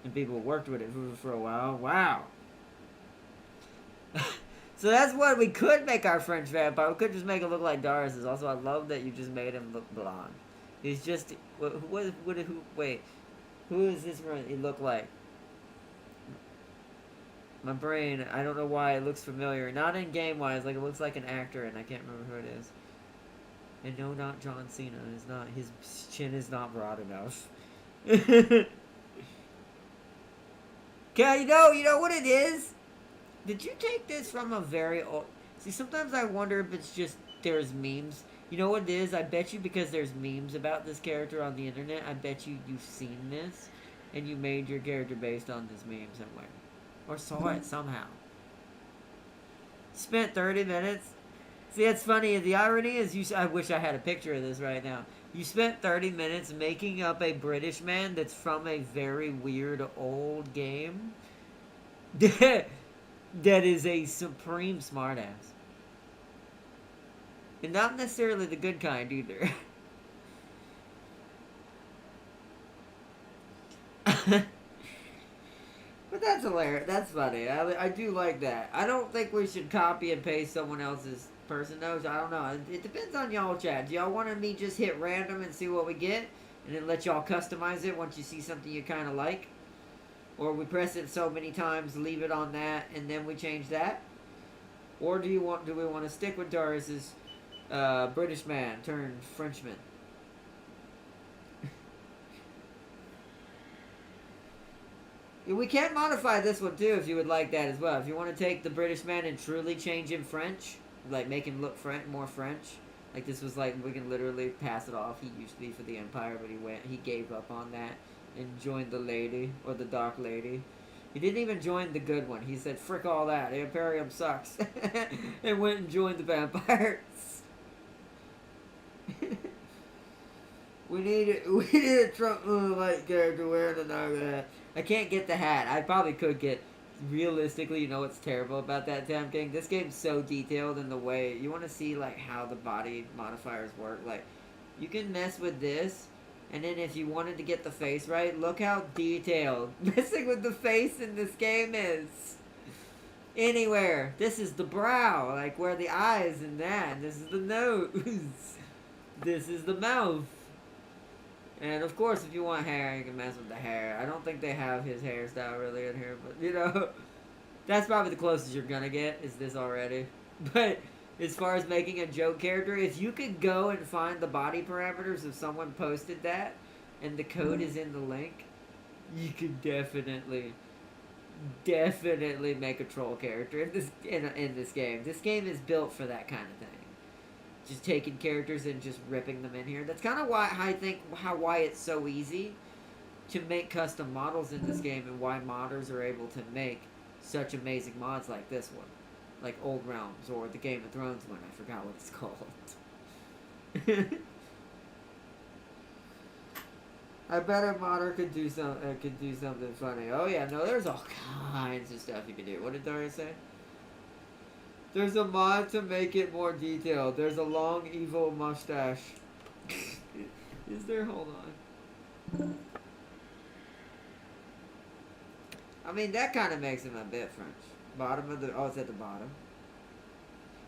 And people who worked with it for a while. Wow. So that's what we could make our French vampire. We could just make it look like Darius. Also, I love that you just made him look blonde. He's just... wait. Who is this one he look like? My brain, I don't know why it looks familiar. Not in game-wise, like it looks like an actor, and I can't remember who it is. And no, not John Cena. It's not, his chin is not broad enough. Okay, you know what it is? Did you take this from a very old... See, sometimes I wonder if it's just there's memes. You know what it is? I bet you because there's memes about this character on the internet, I bet you've seen this and you made your character based on this meme somewhere. Or saw it somehow. Spent 30 minutes. See, it's funny. The irony is, I wish I had a picture of this right now. You spent 30 minutes making up a British man that's from a very weird old game that is a supreme smartass. And not necessarily the good kind either. But that's hilarious. That's funny. I do like that. I don't think we should copy and paste someone else's person knows. I don't know. It depends on y'all, chat. Do y'all want me just hit random and see what we get, and then let y'all customize it once you see something you kind of like, or we press it so many times, leave it on that, and then we change that, or do we want to stick with Doris's British man turned Frenchman? We can modify this one too if you would like that as well. If you want to take the British man and truly change him French, like make him look more French. Like this was like, we can literally pass it off. He used to be for the Empire, but he gave up on that and joined the lady, or the Dark Lady. He didn't even join the good one. He said, frick all that, the Imperium sucks. And went and joined the vampires. We need a Trump like character wearing a Naga hat. I can't get the hat. I probably could get. Realistically, you know what's terrible about that, Tam King? This game's so detailed in the way you want to see like how the body modifiers work. Like, you can mess with this, and then if you wanted to get the face right, look how detailed messing with the face in this game is. Anywhere. This is the brow, like where the eyes and that. This is the nose. This is the mouth. And of course, if you want hair, you can mess with the hair. I don't think they have his hairstyle really in here, but you know, that's probably the closest you're gonna get, is this already. But as far as making a joke character, if you could go and find the body parameters if someone posted that, and the code is in the link, you could definitely make a troll character in this game. This game is built for that kind of thing. Just taking characters and just ripping them in here. That's kind of why I think why it's so easy to make custom models in this game, and why modders are able to make such amazing mods like this one, like Old Realms or the Game of Thrones one. I forgot what it's called. I bet a modder could do something funny. Oh yeah, no, there's all kinds of stuff you can do. What did Daria say? There's a mod to make it more detailed. There's a long evil mustache. Is there? Hold on. I mean, that kind of makes him a bit French. Bottom of the... Oh, it's at the bottom.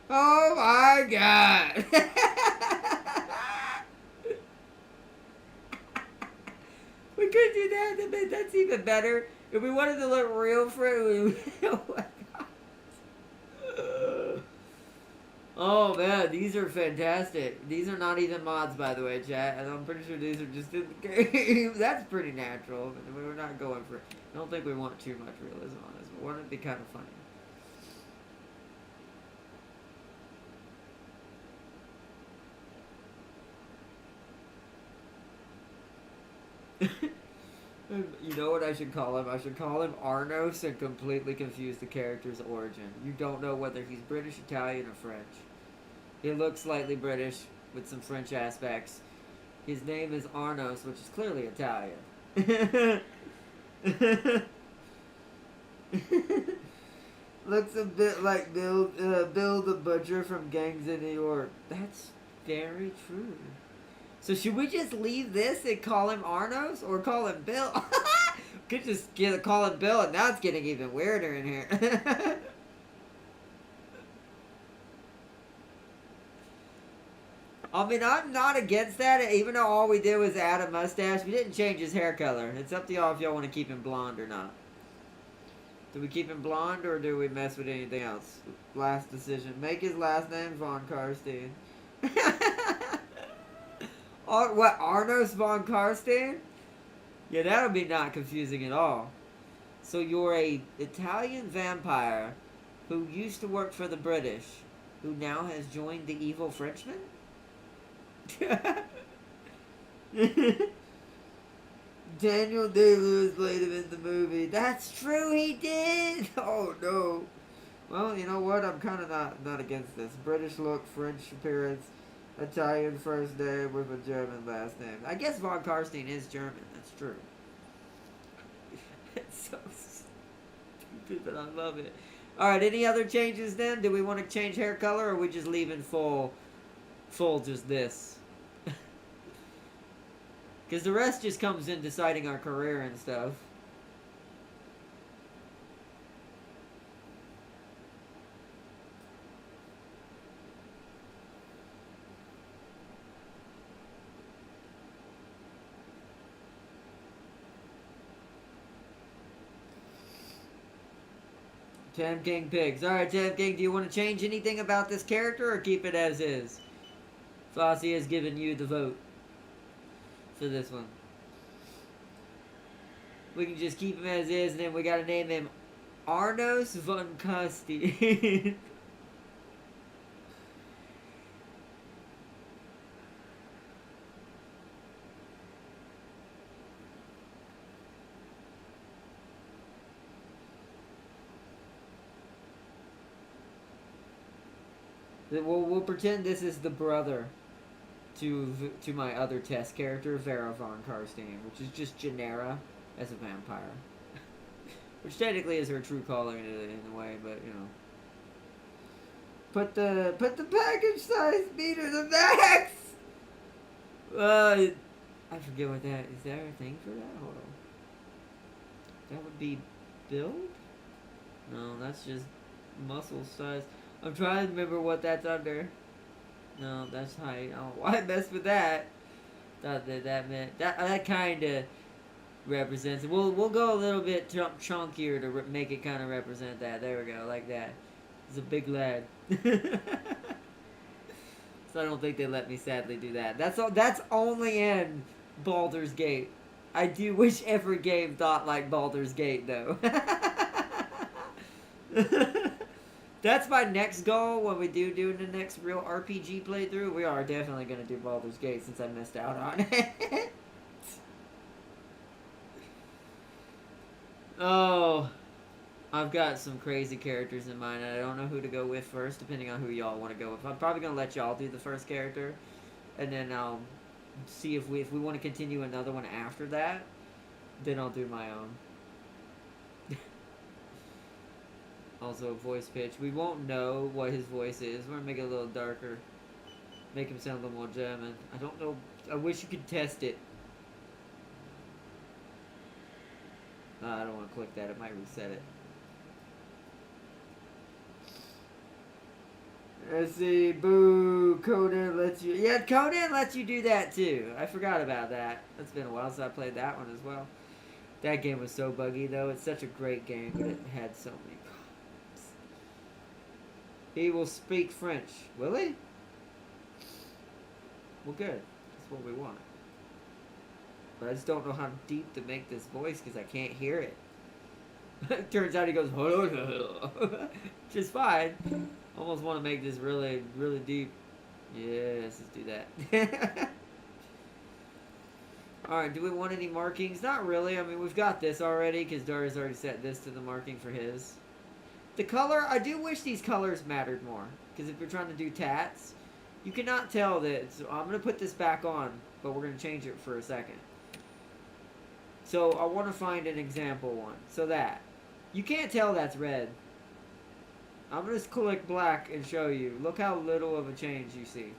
Oh my god! We could do that. That's even better. If we wanted to look real French... Oh my god. Oh man, these are fantastic. These are not even mods, by the way, chat. And I'm pretty sure these are just in the game. That's pretty natural. But we were not going for... I don't think we want too much realism on this, but wouldn't it be kind of funny? You know what I should call him? I should call him Arnos and completely confuse the character's origin. You don't know whether he's British, Italian, or French. He looks slightly British with some French aspects. His name is Arnos, which is clearly Italian. Looks a bit like Bill the Butcher from Gangs in New York. That's very true. So should we just leave this and call him Arnos, or call him Bill? Could just call him Bill, and now it's getting even weirder in here. I mean, I'm not against that, even though all we did was add a mustache. We didn't change his hair color. It's up to y'all if y'all want to keep him blonde or not. Do we keep him blonde, or do we mess with anything else? Last decision. Make his last name Von Karstein. What, Arnos von Karstein? Yeah, that would be not confusing at all. So you're a Italian vampire who used to work for the British, who now has joined the evil Frenchman? Daniel Day-Lewis played him in the movie. That's true, he did! Oh no. Well, you know what? I'm kind of not against this. British look, French appearance, Italian first name with a German last name. I guess Von Karstein is German. That's true. It's so stupid, but I love it. Alright, any other changes then? Do we want to change hair color, or are we just leaving full just this? Because the rest just comes in deciding our career and stuff. Tam King Pigs. Alright, Tam King, do you want to change anything about this character or keep it as is? Flossie has given you the vote for this one. We can just keep him as is, and then we gotta name him Arnos von Kosti. We'll pretend this is the brother to my other test character, Vera von Karstein, which is just Genera as a vampire. Which technically is her true color in a way, but you know. Put the package size meter to max! I forget what that is. There a thing for that? Hold on. That would be build? No, that's just muscle size. I'm trying to remember what that's under. No, that's height. Oh, why mess with that? Thought that meant that kind of represents it. We'll go a little bit chunkier to make it kind of represent that. There we go, like that. It's a big lad. So I don't think they let me sadly do that. That's only in Baldur's Gate. I do wish every game thought like Baldur's Gate though. That's my next goal when we do the next real RPG playthrough. We are definitely going to do Baldur's Gate since I missed out on it. Oh, I've got some crazy characters in mind, and I don't know who to go with first, depending on who y'all want to go with. I'm probably going to let y'all do the first character, and then I'll see if we want to continue another one after that, then I'll do my own. Also, voice pitch. We won't know what his voice is. We're going to make it a little darker. Make him sound a little more German. I don't know. I wish you could test it. I don't want to click that. It might reset it. Let's see. Boo. Conan lets you... Yeah, Conan lets you do that too. I forgot about that. It's been a while since I played that one as well. That game was so buggy, though. It's such a great game, but it had so many... He will speak French. Will he? Well, good. That's what we want. But I just don't know how deep to make this voice because I can't hear it. Turns out he goes, which is fine. Almost want to make this really, really deep. Yes, let's do that. Alright, do we want any markings? Not really. I mean, we've got this already because Darius already set this to the marking for his. The color, I do wish these colors mattered more. Because if you're trying to do tats, you cannot tell that. So I'm going to put this back on, but we're going to change it for a second. So I want to find an example one. So that. You can't tell that's red. I'm going to click black and show you. Look how little of a change you see.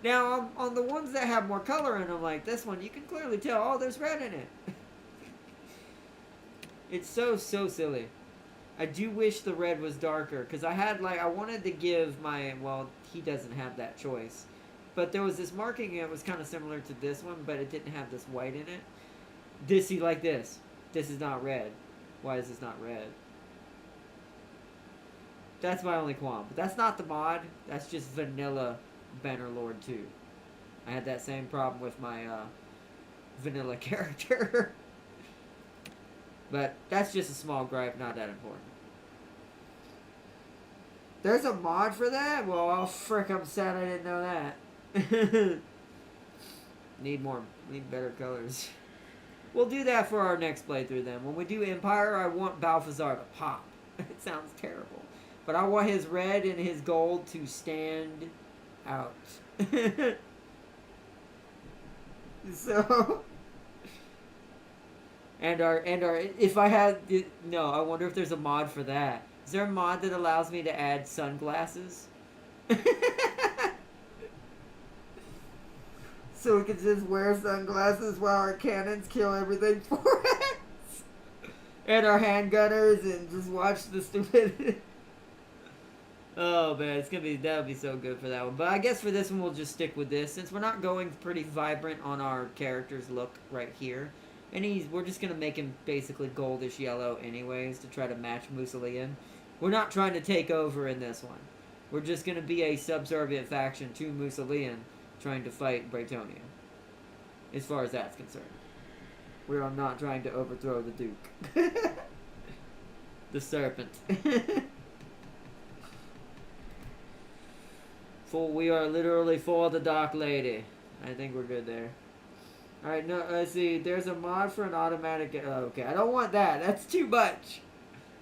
Now, on the ones that have more color in them, like this one, you can clearly tell, oh, there's red in it. It's so silly. I do wish the red was darker, because I wanted to give my, well, he doesn't have that choice. But there was this marking that was kind of similar to this one, but it didn't have this white in it. See, like this. This is not red. Why is this not red? That's my only qualm. But that's not the mod. That's just vanilla Bannerlord 2. I had that same problem with my vanilla character. But that's just a small gripe, not that important. There's a mod for that? Well, oh, frick, I'm sad I didn't know that. Need better colors. We'll do that for our next playthrough then. When we do Empire, I want Balthazar to pop. It sounds terrible. But I want his red and his gold to stand out. So... And if I had, no, I wonder if there's a mod for that. Is there a mod that allows me to add sunglasses? So we can just wear sunglasses while our cannons kill everything for us. And our handgunners and just watch the stupid... Oh man, that would be so good for that one. But I guess for this one we'll just stick with this, since we're not going pretty vibrant on our character's look right here. And we're just going to make him basically goldish yellow anyways to try to match Musolian. We're not trying to take over in this one. We're just going to be a subservient faction to Musolian trying to fight Bretonia. As far as that's concerned. We are not trying to overthrow the Duke. The Serpent. We are literally for the Dark Lady. I think we're good there. Alright, no, let's see. There's a mod for an automatic... Oh, okay, I don't want that. That's too much.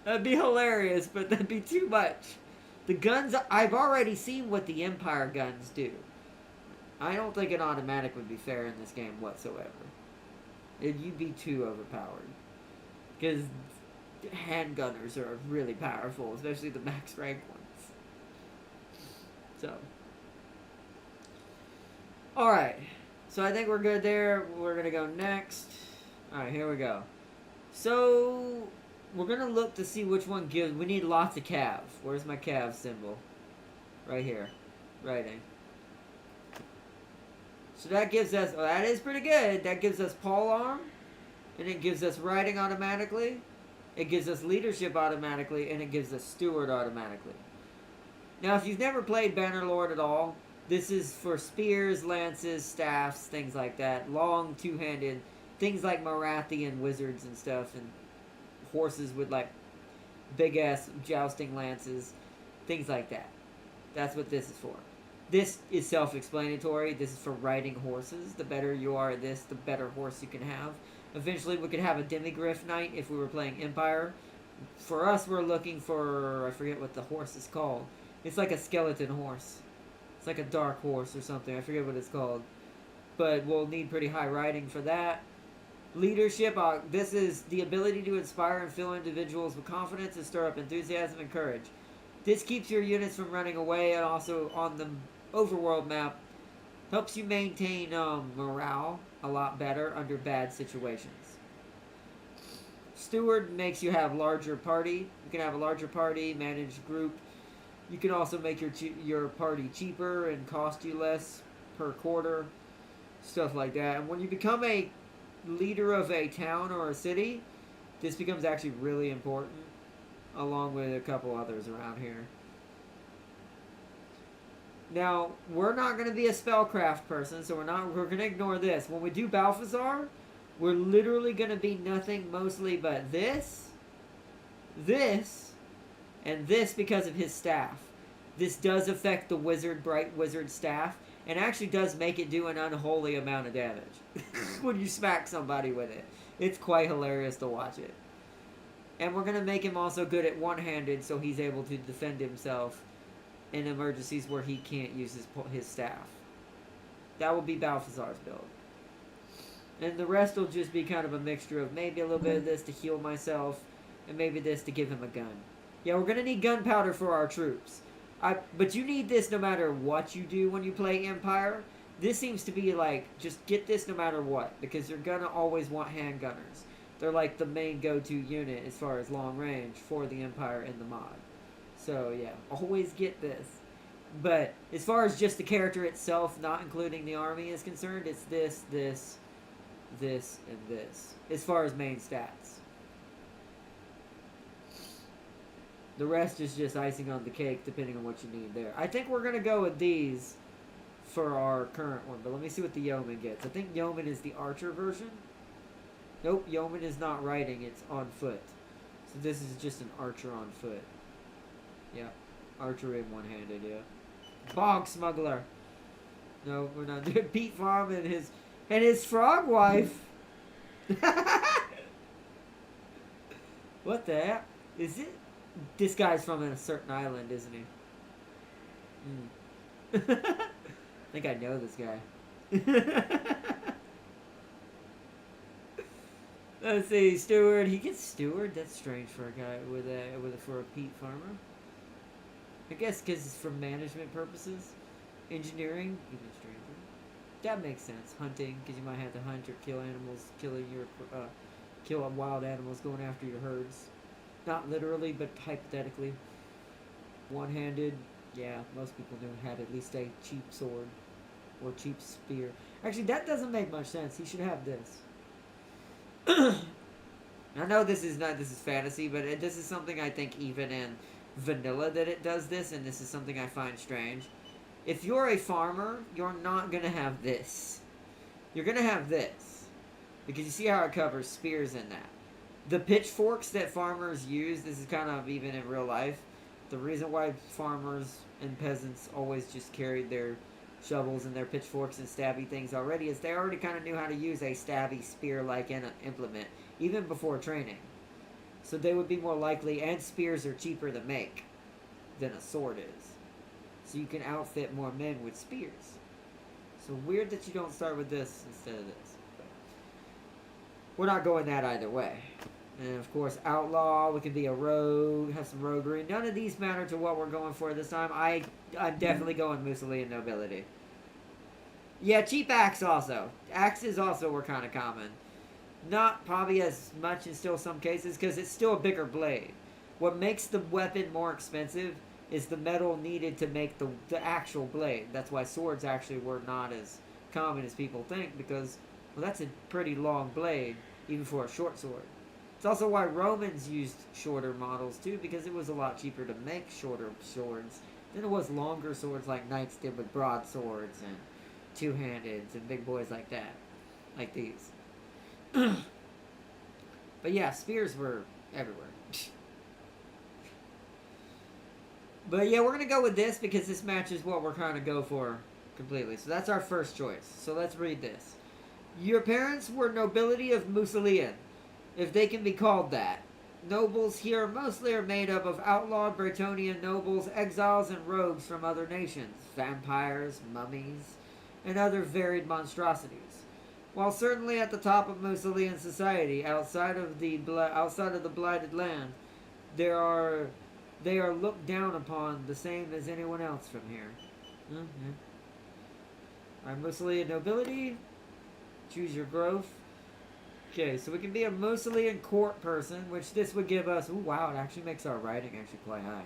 That'd be hilarious, but that'd be too much. The guns... I've already seen what the Empire guns do. I don't think an automatic would be fair in this game whatsoever. You'd be too overpowered. Because handgunners are really powerful, especially the max rank ones. So. Alright. So I think we're good there. We're going to go next. Alright, here we go. So, we're going to look to see which one gives... We need lots of cav. Where's my cav symbol? Right here. Writing. So that gives us... Well, that is pretty good. That gives us polearm. And it gives us writing automatically. It gives us leadership automatically. And it gives us steward automatically. Now, if you've never played Bannerlord at all... This is for spears, lances, staffs, things like that. Long, two-handed, things like Marathian wizards and stuff, and horses with, like, big-ass jousting lances, things like that. That's what this is for. This is self-explanatory. This is for riding horses. The better you are at this, the better horse you can have. Eventually, we could have a demigriff knight if we were playing Empire. For us, we're looking for... I forget what the horse is called. It's like a skeleton horse. It's like a dark horse or something. I forget what it's called. But we'll need pretty high riding for that. Leadership. This is the ability to inspire and fill individuals with confidence and stir up enthusiasm and courage. This keeps your units from running away, and also on the overworld map helps you maintain morale a lot better under bad situations. Steward makes you have larger party. You can have a larger party, manage group. You can also make your party cheaper and cost you less per quarter. Stuff like that. And when you become a leader of a town or a city, this becomes actually really important. Along with a couple others around here. Now, we're not going to be a spellcraft person, so we're going to ignore this. When we do Balthazar, we're literally going to be nothing mostly but this, and this because of his staff. This does affect the bright wizard staff, and actually does make it do an unholy amount of damage when you smack somebody with it. It's quite hilarious to watch it. And we're going to make him also good at one-handed, so he's able to defend himself in emergencies where he can't use his staff. That will be Balthazar's build. And the rest will just be kind of a mixture of maybe a little bit of this to heal myself, and maybe this to give him a gun. Yeah, we're going to need gunpowder for our troops. But you need this no matter what you do when you play Empire. This seems to be like, just get this no matter what, because you're going to always want handgunners. They're like the main go-to unit as far as long range for the Empire in the mod. So yeah, always get this. But as far as just the character itself, not including the army is concerned, it's this, this, this, and this. As far as main stats. The rest is just icing on the cake depending on what you need there. I think we're going to go with these for our current one. But let me see what the yeoman gets. I think yeoman is the archer version. Nope, yeoman is not riding, it's on foot. So this is just an archer on foot. Yeah. Archery and one-handed, yeah. Bog smuggler. No, we're not doing Pete Farm and his frog wife. What the heck? Is it? This guy's from a certain island, isn't he? I think I know this guy. Let's see, steward. He gets steward. That's strange for a guy for a peat farmer. I guess because it's for management purposes. Engineering, even stranger. That makes sense. Hunting, because you might have to hunt or kill animals, kill wild animals, going after your herds. Not literally, but hypothetically. One-handed, yeah, most people had at least a cheap sword or cheap spear. Actually, that doesn't make much sense. He should have this. I know this is fantasy, but this is something I think even in vanilla that it does this, and this is something I find strange. If you're a farmer, you're not going to have this. You're going to have this. Because you see how it covers spears in that. The pitchforks that farmers use, this is kind of even in real life, the reason why farmers and peasants always just carried their shovels and their pitchforks and stabby things already is they already kind of knew how to use a stabby spear-like implement, even before training. So they would be more likely, and spears are cheaper to make than a sword is. So you can outfit more men with spears. So weird that you don't start with this instead of this. But we're not going that either way. And of course, outlaw, we can be a rogue, have some roguery. None of these matter to what we're going for this time. I'm definitely going Mussolini nobility. Yeah, cheap axe also. Axes also were kind of common. Not probably as much in still some cases, because it's still a bigger blade. What makes the weapon more expensive is the metal needed to make the actual blade. That's why swords actually were not as common as people think, because, well, that's a pretty long blade, even for a short sword. It's also why Romans used shorter models, too, because it was a lot cheaper to make shorter swords than it was longer swords like knights did with broadswords and two-handeds and big boys like that. Like these. But yeah, spears were everywhere. But yeah, we're going to go with this because this matches what we're trying to go for completely. So that's our first choice. So let's read this. Your parents were nobility of Mussolini, if they can be called that. Nobles here mostly are made up of outlawed Bretonian nobles, exiles, and rogues from other nations, vampires, mummies, and other varied monstrosities. While certainly at the top of Mussolinian society, outside of the blighted land, they are looked down upon the same as anyone else from here. Alright, Mussolinian nobility. Choose your growth. Okay, so we can be a Mussolinian court person, which this would give us... Ooh, wow, it actually makes our writing actually quite high.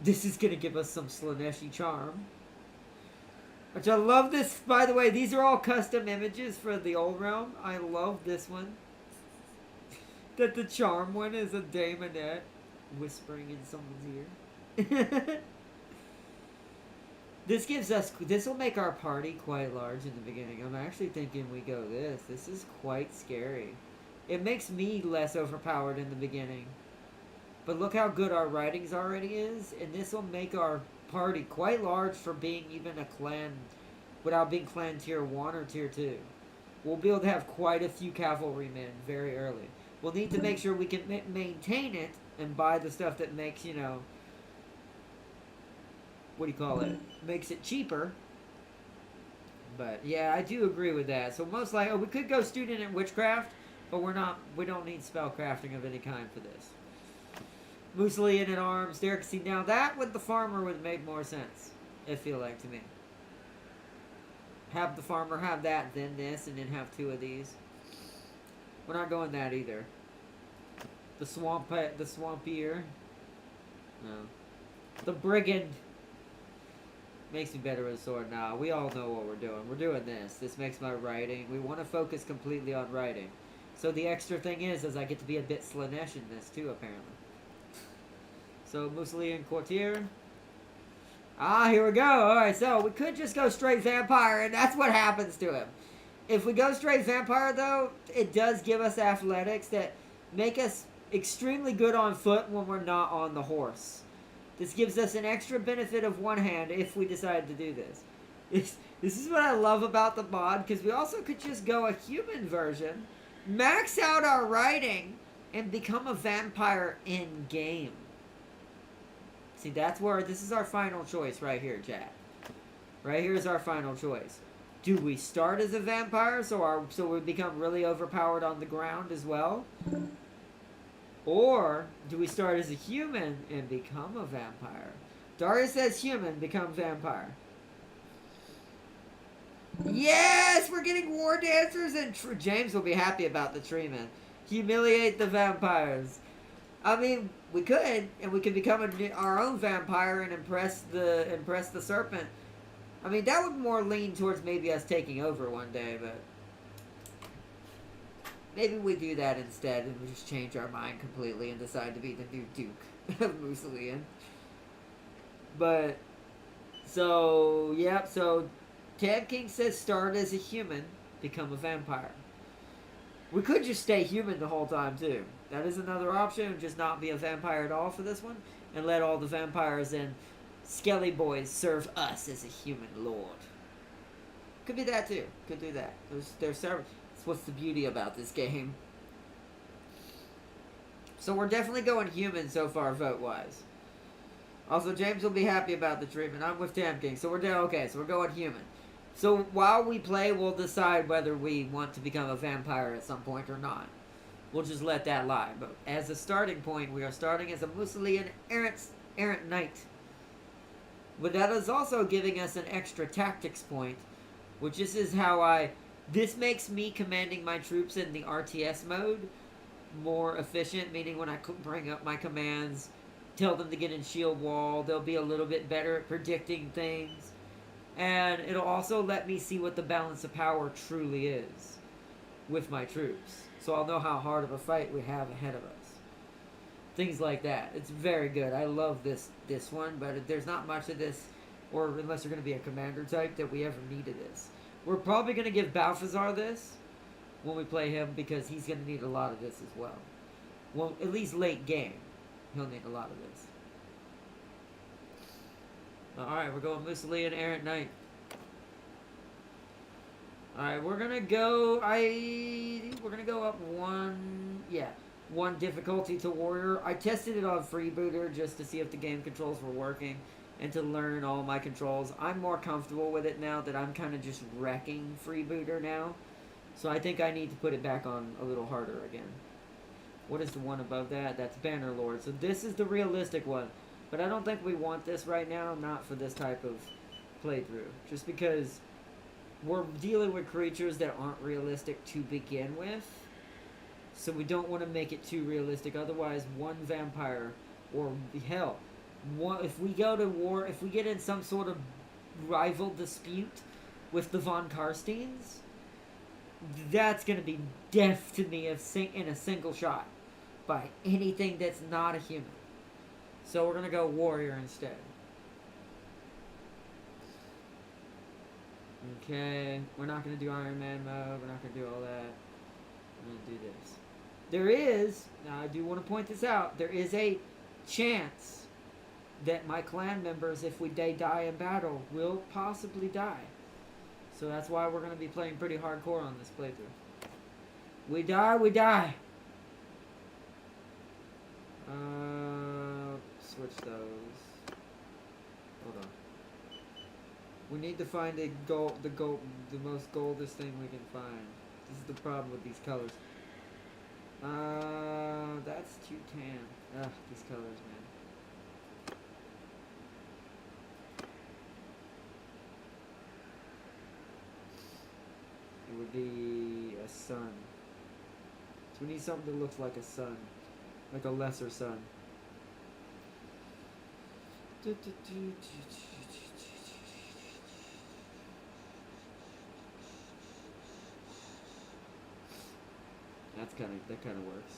This is going to give us some Slaneshi charm. Which I love this, by the way. These are all custom images for the old realm. I love this one. That the charm one is a daemonette whispering in someone's ear. This will make our party quite large in the beginning. I'm actually thinking we go this. This is quite scary. It makes me less overpowered in the beginning. But look how good our writings already is. And this will make our party quite large for being even a clan without being clan tier 1 or tier 2. We'll be able to have quite a few cavalrymen very early. We'll need to make sure we can maintain it and buy the stuff that makes, you know... What do you call it? Makes it cheaper. But yeah, I do agree with that. So most likely, we could go student in witchcraft, but we don't need spell crafting of any kind for this. Mussolini in arms. Derek, see, now that with the farmer would make more sense. I feel like to me. Have the farmer have that, then this, and then have 2 of these. We're not going that either. The swampier. No. The brigand. Makes me better with a sword. Nah, we all know what we're doing. We're doing this. This makes my writing. We want to focus completely on writing. So the extra thing is I get to be a bit Slanesh in this too, apparently. So Mussolini and Courtier. Ah, here we go. Alright, so we could just go straight vampire, and that's what happens to him. If we go straight vampire, though, it does give us athletics that make us extremely good on foot when we're not on the horse. This gives us an extra benefit of one hand if we decide to do this. This is what I love about the mod, because we also could just go a human version, max out our writing, and become a vampire in-game. See, that's where, this is our final choice right here, chat. Right here is our final choice. Do we start as a vampire so we become really overpowered on the ground as well? Or do we start as a human and become a vampire? Daria says human, become vampire. Yes! We're getting war dancers, and James will be happy about the treatment. Humiliate the vampires. I mean, we could, and we could become our own vampire and impress the serpent. I mean, that would more lean towards maybe us taking over one day, but maybe we do that instead and we just change our mind completely and decide to be the new Duke of Mussolini. But, so, yep, so Tab King says start as a human, become a vampire. We could just stay human the whole time, too. That is another option, just not be a vampire at all for this one, and let all the vampires and Skelly boys serve us as a human lord. Could be that too. Could do that. There's several. That's what's the beauty about this game. So we're definitely going human so far, vote-wise. Also, James will be happy about the treatment. I'm with Tam King, so we're doing okay. So we're going human. So while we play, we'll decide whether we want to become a vampire at some point or not. We'll just let that lie. But as a starting point, we are starting as a Mussolini errant knight. But that is also giving us an extra tactics point, which is how this makes me commanding my troops in the RTS mode more efficient, meaning when I bring up my commands, tell them to get in shield wall, they'll be a little bit better at predicting things. And it'll also let me see what the balance of power truly is with my troops. So I'll know how hard of a fight we have ahead of us. Things like that. It's very good. I love this one, but there's not much of this, or unless you're going to be a commander type, that we ever needed this. We're probably going to give Balthazar this when we play him, because he's going to need a lot of this as well. Well, at least late game, he'll need a lot of this. Alright, we're going Mussolini and Errant Knight. Alright, we're going to go, we're going to go up one difficulty to Warrior. I tested it on Freebooter just to see if the game controls were working and to learn all my controls. I'm more comfortable with it now that I'm kind of just wrecking Freebooter now. So I think I need to put it back on a little harder again. What is the one above that? That's Bannerlord. So this is the realistic one. But I don't think we want this right now, not for this type of playthrough. Just because we're dealing with creatures that aren't realistic to begin with. So we don't want to make it too realistic. Otherwise, one vampire, or hell, if we go to war, if we get in some sort of rival dispute with the Von Karsteins, that's going to be death to me in a single shot by anything that's not a human. So we're going to go Warrior instead. Okay, we're not going to do Iron Man mode, we're not going to do all that. We're going to do this. There is, now I do want to point this out, there is a chance that my clan members, if they die in battle, will possibly die. So that's why we're going to be playing pretty hardcore on this playthrough. We die, we die! Switch those. Hold on. We need to find the most goldest thing we can find. This is the problem with these colors. That's too tan. Ugh, these colors, man. It would be a sun. So we need something that looks like a sun. Like a lesser sun. That kind of works.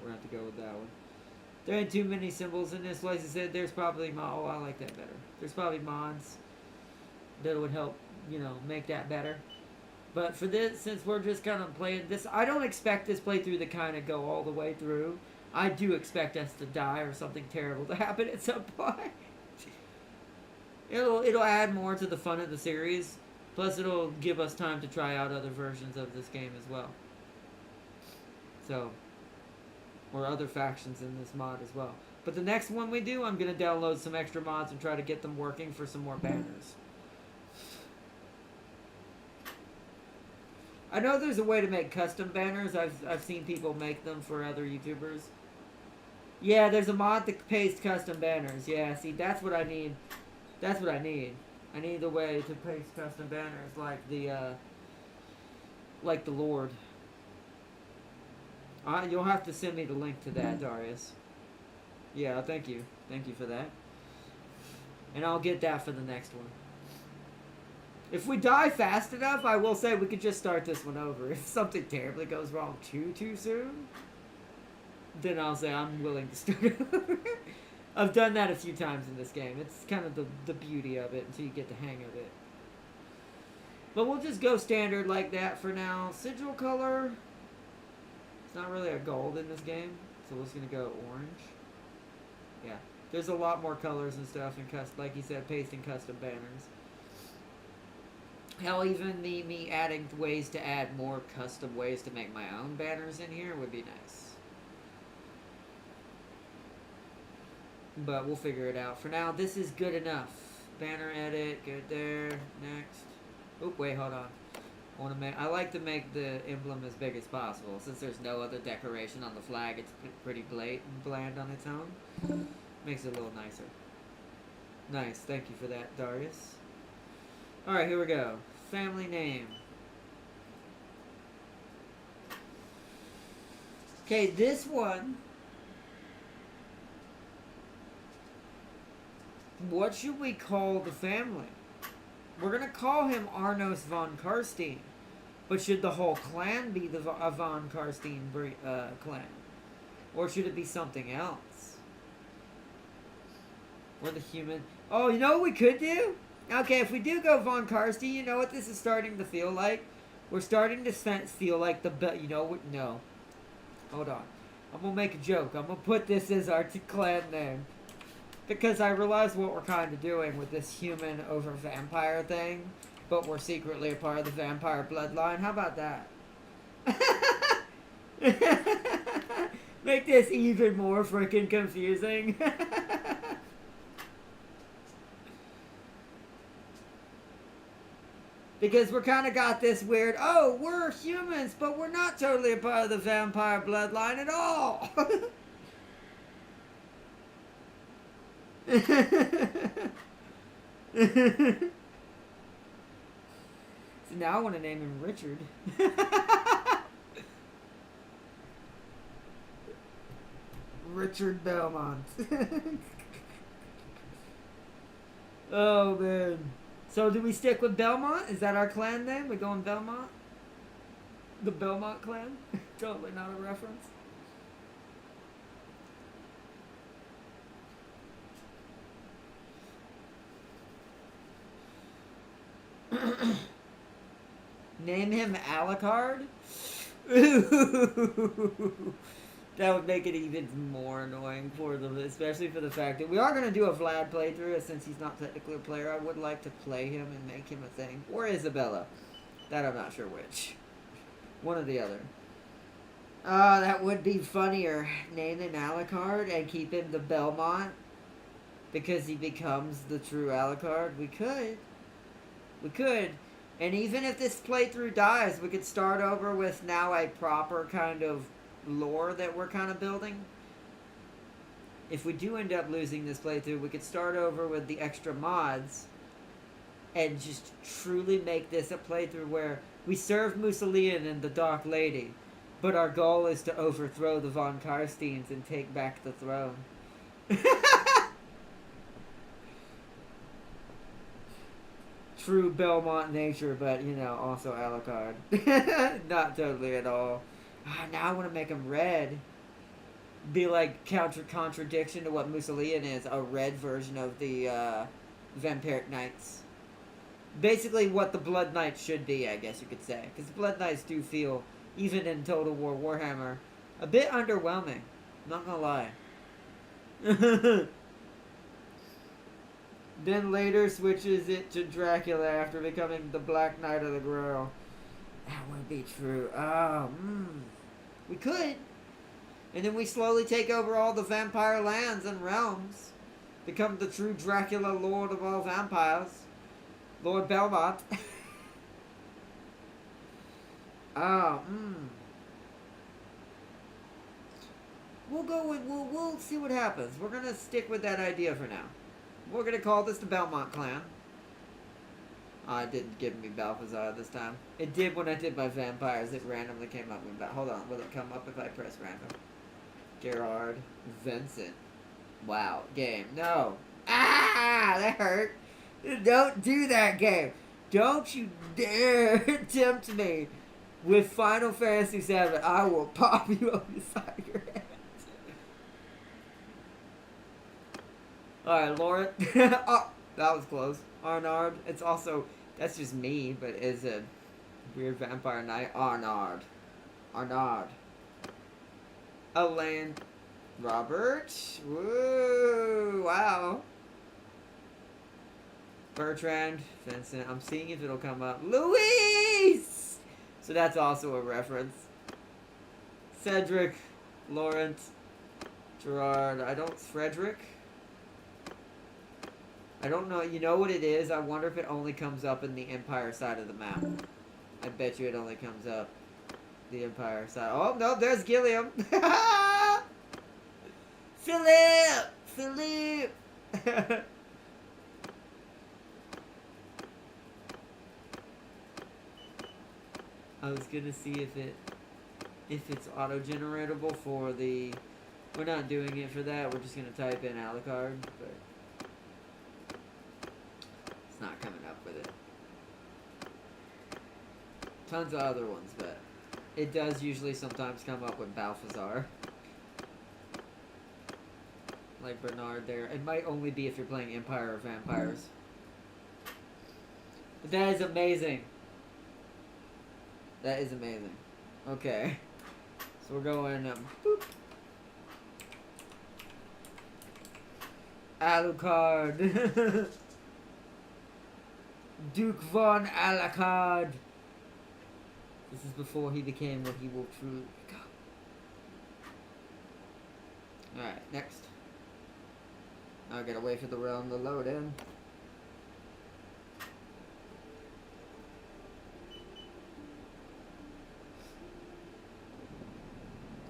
We're gonna have to go with that one. There ain't too many symbols in this. Like I said, there's probably oh, I like that better. There's probably Mons. that would help, you know, make that better. But for this, since we're just kind of playing this, I don't expect this playthrough to kind of go all the way through. I do expect us to die or something terrible to happen at some point. It'll add more to the fun of the series. Plus, it'll give us time to try out other versions of this game as well. So, or other factions in this mod as well. But the next one we do, I'm going to download some extra mods and try to get them working for some more banners. I know there's a way to make custom banners. I've seen people make them for other YouTubers. Yeah, there's a mod that pastes custom banners. Yeah, see, that's what I need. That's what I need. I need a way to paste custom banners like the Lord. You'll have to send me the link to that, Darius. Yeah, thank you. Thank you for that. And I'll get that for the next one. If we die fast enough, I will say we could just start this one over. If something terribly goes wrong too soon, then I'll say I'm willing to start over. I've done that a few times in this game. It's kind of the beauty of it until you get the hang of it. But we'll just go standard like that for now. Sigil color. It's not really a gold in this game, so we're just going to go orange. Yeah. There's a lot more colors and stuff, and like you said, pasting custom banners. Hell, even me adding ways to add more custom ways to make my own banners in here would be nice. But we'll figure it out. For now, this is good enough. Banner edit, good there. Next. Oop, wait, hold on. I like to make the emblem as big as possible. Since there's no other decoration on the flag, it's pretty bland on its own. Makes it a little nicer. Nice, thank you for that, Darius. Alright, here we go. Family name. Okay, this one. What should we call the family? We're going to call him Arnos von Karstein. But should the whole clan be the von Karstein clan? Or should it be something else? Or the human... Oh, you know what we could do? Okay, if we do go von Karstein, you know what this is starting to feel like? We're starting to feel like the... You know what? No. Hold on. I'm going to make a joke. I'm going to put this as our clan name. Because I realize what we're kind of doing with this human over vampire thing. But we're secretly a part of the vampire bloodline. How about that? Make this even more freaking confusing. Because we're kind of got this weird, oh, we're humans, but we're not totally a part of the vampire bloodline at all. So now I want to name him Richard. Richard Belmont. Oh man. So do we stick with Belmont? Is that our clan name? We going Belmont? The Belmont clan? Totally not a reference. Name him Alucard? That would make it even more annoying for them, especially for the fact that we are going to do a Vlad playthrough, since he's not technically a player. I would like to play him and make him a thing. Or Isabella. That I'm not sure which. One or the other. That would be funnier. Name him Alucard and keep him the Belmont. Because he becomes the true Alucard. We could. We could. And even if this playthrough dies, we could start over with now a proper kind of lore that we're kind of building. If we do end up losing this playthrough, we could start over with the extra mods and just truly make this a playthrough where we serve Mussolian and the Dark Lady, but our goal is to overthrow the von Karsteins and take back the throne. True Belmont nature, but, you know, also Alucard. Not totally at all. Now I want to make him red. Be like contradiction to what Mussolian is. A red version of the Vampiric Knights. Basically what the Blood Knights should be, I guess you could say. Because the Blood Knights do feel, even in Total War Warhammer, a bit underwhelming. Not gonna lie. Then later switches it to Dracula after becoming the Black Knight of the Grail. That would be true. Oh, we could. And then we slowly take over all the vampire lands and realms. Become the true Dracula Lord of all vampires. Lord Belmont. Oh, We'll go with, we'll see what happens. We're gonna stick with that idea for now. We're gonna call this the Belmont clan. Oh, it didn't give me Balthazar this time. It did when I did my vampires. It randomly came up with hold on, will it come up if I press random? Gerard, Vincent. Wow, game. No. Ah, that hurt. Don't do that, game. Don't you dare tempt me with Final Fantasy VII. I will pop you on the side of your head. Alright, Lauren. Oh, that was close. Arnard. It's also, that's just me, but is a weird vampire knight. Arnard. Elaine. Robert. Woo. Wow. Bertrand. Vincent. I'm seeing if it'll come up. Luis! So that's also a reference. Cedric. Lawrence. Gerard. Frederick. I don't know. You know what it is? I wonder if it only comes up in the Empire side of the map. I bet you it only comes up the Empire side. Oh, no, there's Gilliam. Philip! I was gonna see if it's auto-generatable for the... We're not doing it for that. We're just gonna type in Alucard, but... It's not coming up with it. Tons of other ones, but it does usually sometimes come up with Balthazar. Like Bernard there. It might only be if you're playing Empire or Vampires. But that is amazing. That is amazing. Okay. So we're going, boop. Alucard. Duke von Alucard. This is before he became what he will truly become. Alright, next. I gotta wait for the realm to load in.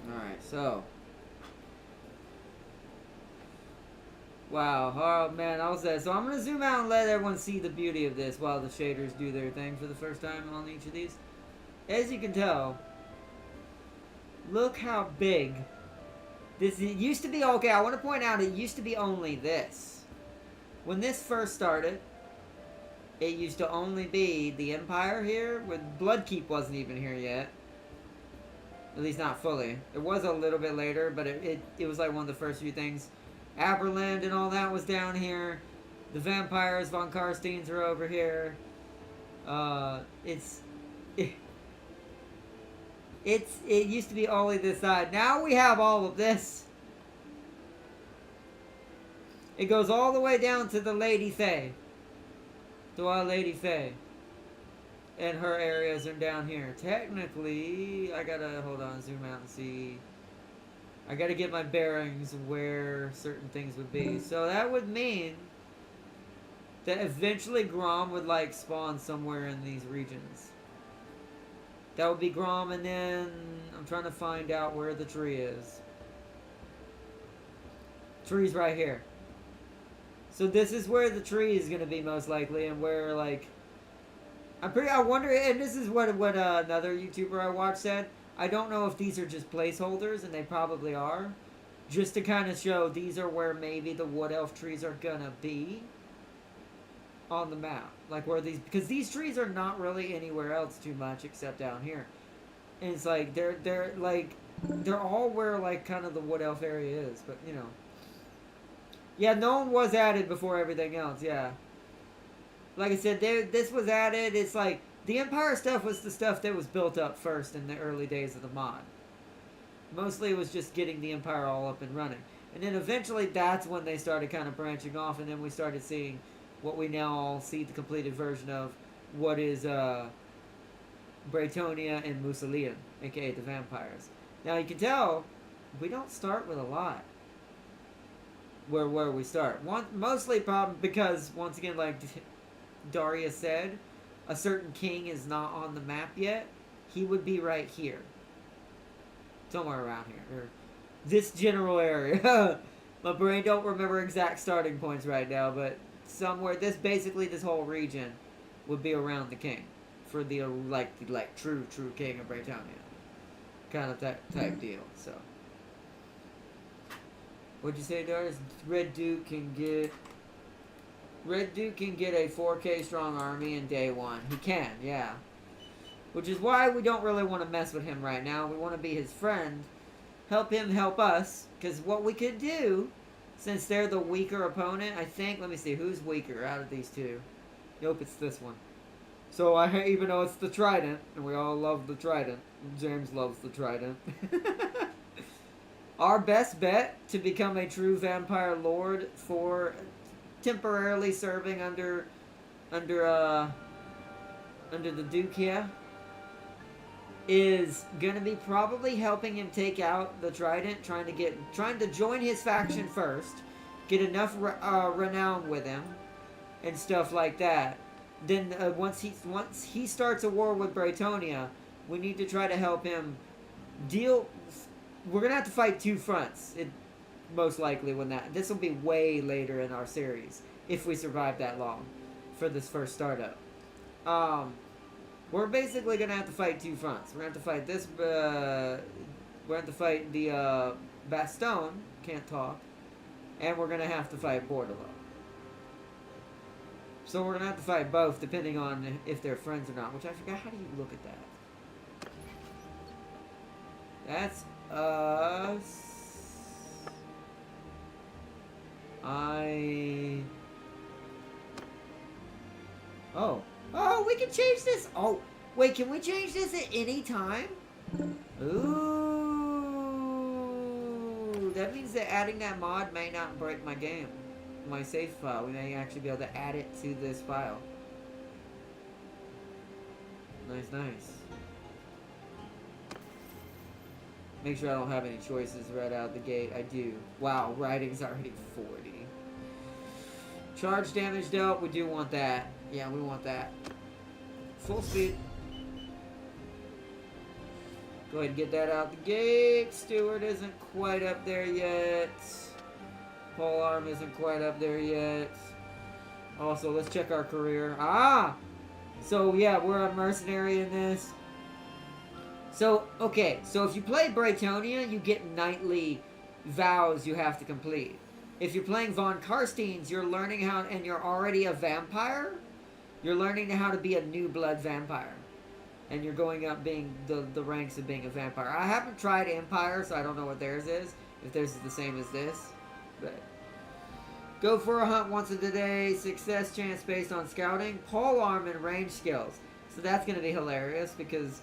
Alright, so. Wow, oh man, I was there. So I'm gonna zoom out and let everyone see the beauty of this while the shaders do their thing for the first time on each of these. As you can tell, look how big this it used to be. Okay, I want to point out it used to be only this. When this first started, it used to only be the Empire here, with Bloodkeep wasn't even here yet. At least not fully. It was a little bit later, but it was like one of the first few things. Aberland and all that was down here. The vampires, von Karsteins are over here. It used to be only this side. Now we have all of this. It goes all the way down to the Lady Fae. To our Lady Fae. And her areas are down here. Technically, I gotta, hold on, zoom out and see. I gotta get my bearings where certain things would be. So that would mean that eventually Grom would, like, spawn somewhere in these regions. That would be Grom, and then I'm trying to find out where the tree is. Tree's right here. So this is where the tree is gonna be most likely, and where, like, I wonder, and this is what another YouTuber I watched said. I don't know if these are just placeholders, and they probably are. Just to kind of show these are where maybe the Wood Elf trees are gonna be on the map. Like where these, because these trees are not really anywhere else too much except down here. And it's like, they're all where like kind of the Wood Elf area is, but you know. Yeah, no one was added before everything else, yeah. like I said, this was added. It's like the Empire stuff was the stuff that was built up first in the early days of the mod. Mostly it was just getting the Empire all up and running. And then eventually that's when they started kind of branching off, and then we started seeing what we now all see the completed version of, what is Braytonia and Musalian, aka the vampires. Now you can tell we don't start with a lot. Where we start. Mostly problem because, once again, like Daria said, a certain king is not on the map yet. He would be right here. Somewhere around here. Or this general area. My brain don't remember exact starting points right now, but somewhere, this whole region would be around the king. For the, like true king of Braytonia. Kind of type deal, so. What'd you say, Darius? Red Duke can get a 4K strong army in day one. He can, yeah. Which is why we don't really want to mess with him right now. We want to be his friend. Help him help us. Because what we could do, since they're the weaker opponent, I think, let me see, who's weaker out of these two? Nope, it's this one. So even though it's the Trident, and we all love the Trident, James loves the Trident. Our best bet to become a true vampire lord for temporarily serving under the Duke here is gonna be probably helping him take out the Trident, trying to join his faction first, get enough renown with him, and stuff like that. Then once he starts a war with Braytonia, we need to try to help him deal. We're gonna have to fight two fronts, most likely. This will be way later in our series if we survive that long for this first startup. We're basically gonna have to fight two fronts. We're gonna have to fight this. We're gonna have to fight the Baston. Can't talk, and we're gonna have to fight Bordello. So we're gonna have to fight both, depending on if they're friends or not. Which I forgot. How do you look at that? That's us. Oh, we can change this. Oh, wait, can we change this at any time? Ooh, that means that adding that mod may not break my game, my save file. We may actually be able to add it to this file. Nice. Make sure I don't have any choices right out the gate. I do. Wow, writing's already 40. Charge damage dealt. We do want that. Yeah, we want that. Full speed. Go ahead and get that out the gate. Steward isn't quite up there yet. Polearm isn't quite up there yet. Also, let's check our career. So, yeah, we're a mercenary in this. So, okay, so if you play Braytonia, you get nightly vows you have to complete. If you're playing Von Karstein's, you're learning how, and you're already a vampire, you're learning how to be a new blood vampire. And you're going up being the ranks of being a vampire. I haven't tried Empire, so I don't know what theirs is, if theirs is the same as this. But go for a hunt once a day, success chance based on scouting, polearm, and range skills. So that's going to be hilarious, because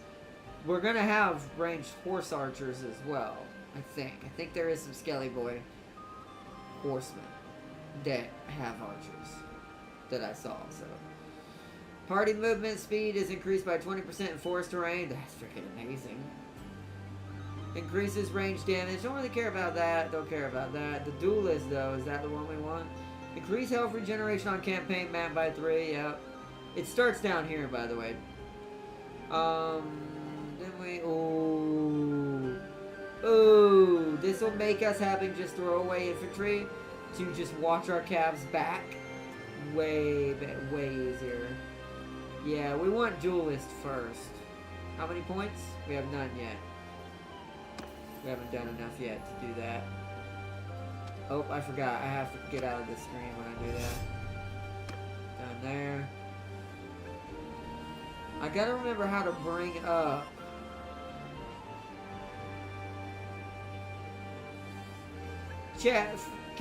we're going to have ranged horse archers as well, I think. I think there is some Skelly Boy horsemen that have archers that I saw, so. Party movement speed is increased by 20% in forest terrain. That's freaking amazing. Increases range damage. Don't really care about that. Don't care about that. The duelist, though, is that the one we want? Increase health regeneration on campaign map by 3. Yep. It starts down here, by the way. Then we... Ooh. This will make us having just throwaway infantry to just watch our calves back way easier. Yeah, we want duelist first. How many points? We have none yet. We haven't done enough yet to do that. Oh, I forgot. I have to get out of the screen when I do that. Down there. I gotta remember how to bring up... Chat,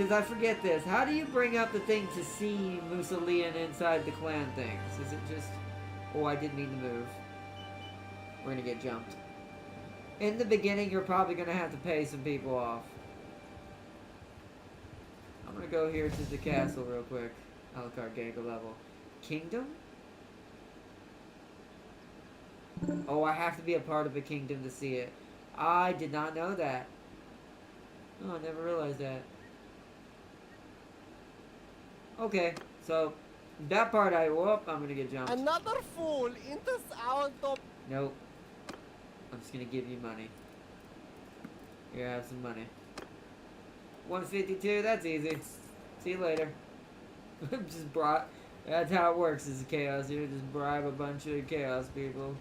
because I forget this. How do you bring up the thing to see Musolian inside the clan things? Is it just... Oh, I didn't mean to move. We're gonna get jumped. In the beginning, you're probably gonna have to pay some people off. I'm gonna go here to the castle real quick. Alucard Ganga level. Kingdom? Oh, I have to be a part of a kingdom to see it. I did not know that. Oh, I never realized that. Okay, so that part whoop, I'm gonna get jumped. Another fool into our top. Nope. I'm just gonna give you money. Here, have some money. 152, that's easy. See you later. Just brought. That's how it works as a chaos. You just bribe a bunch of chaos people.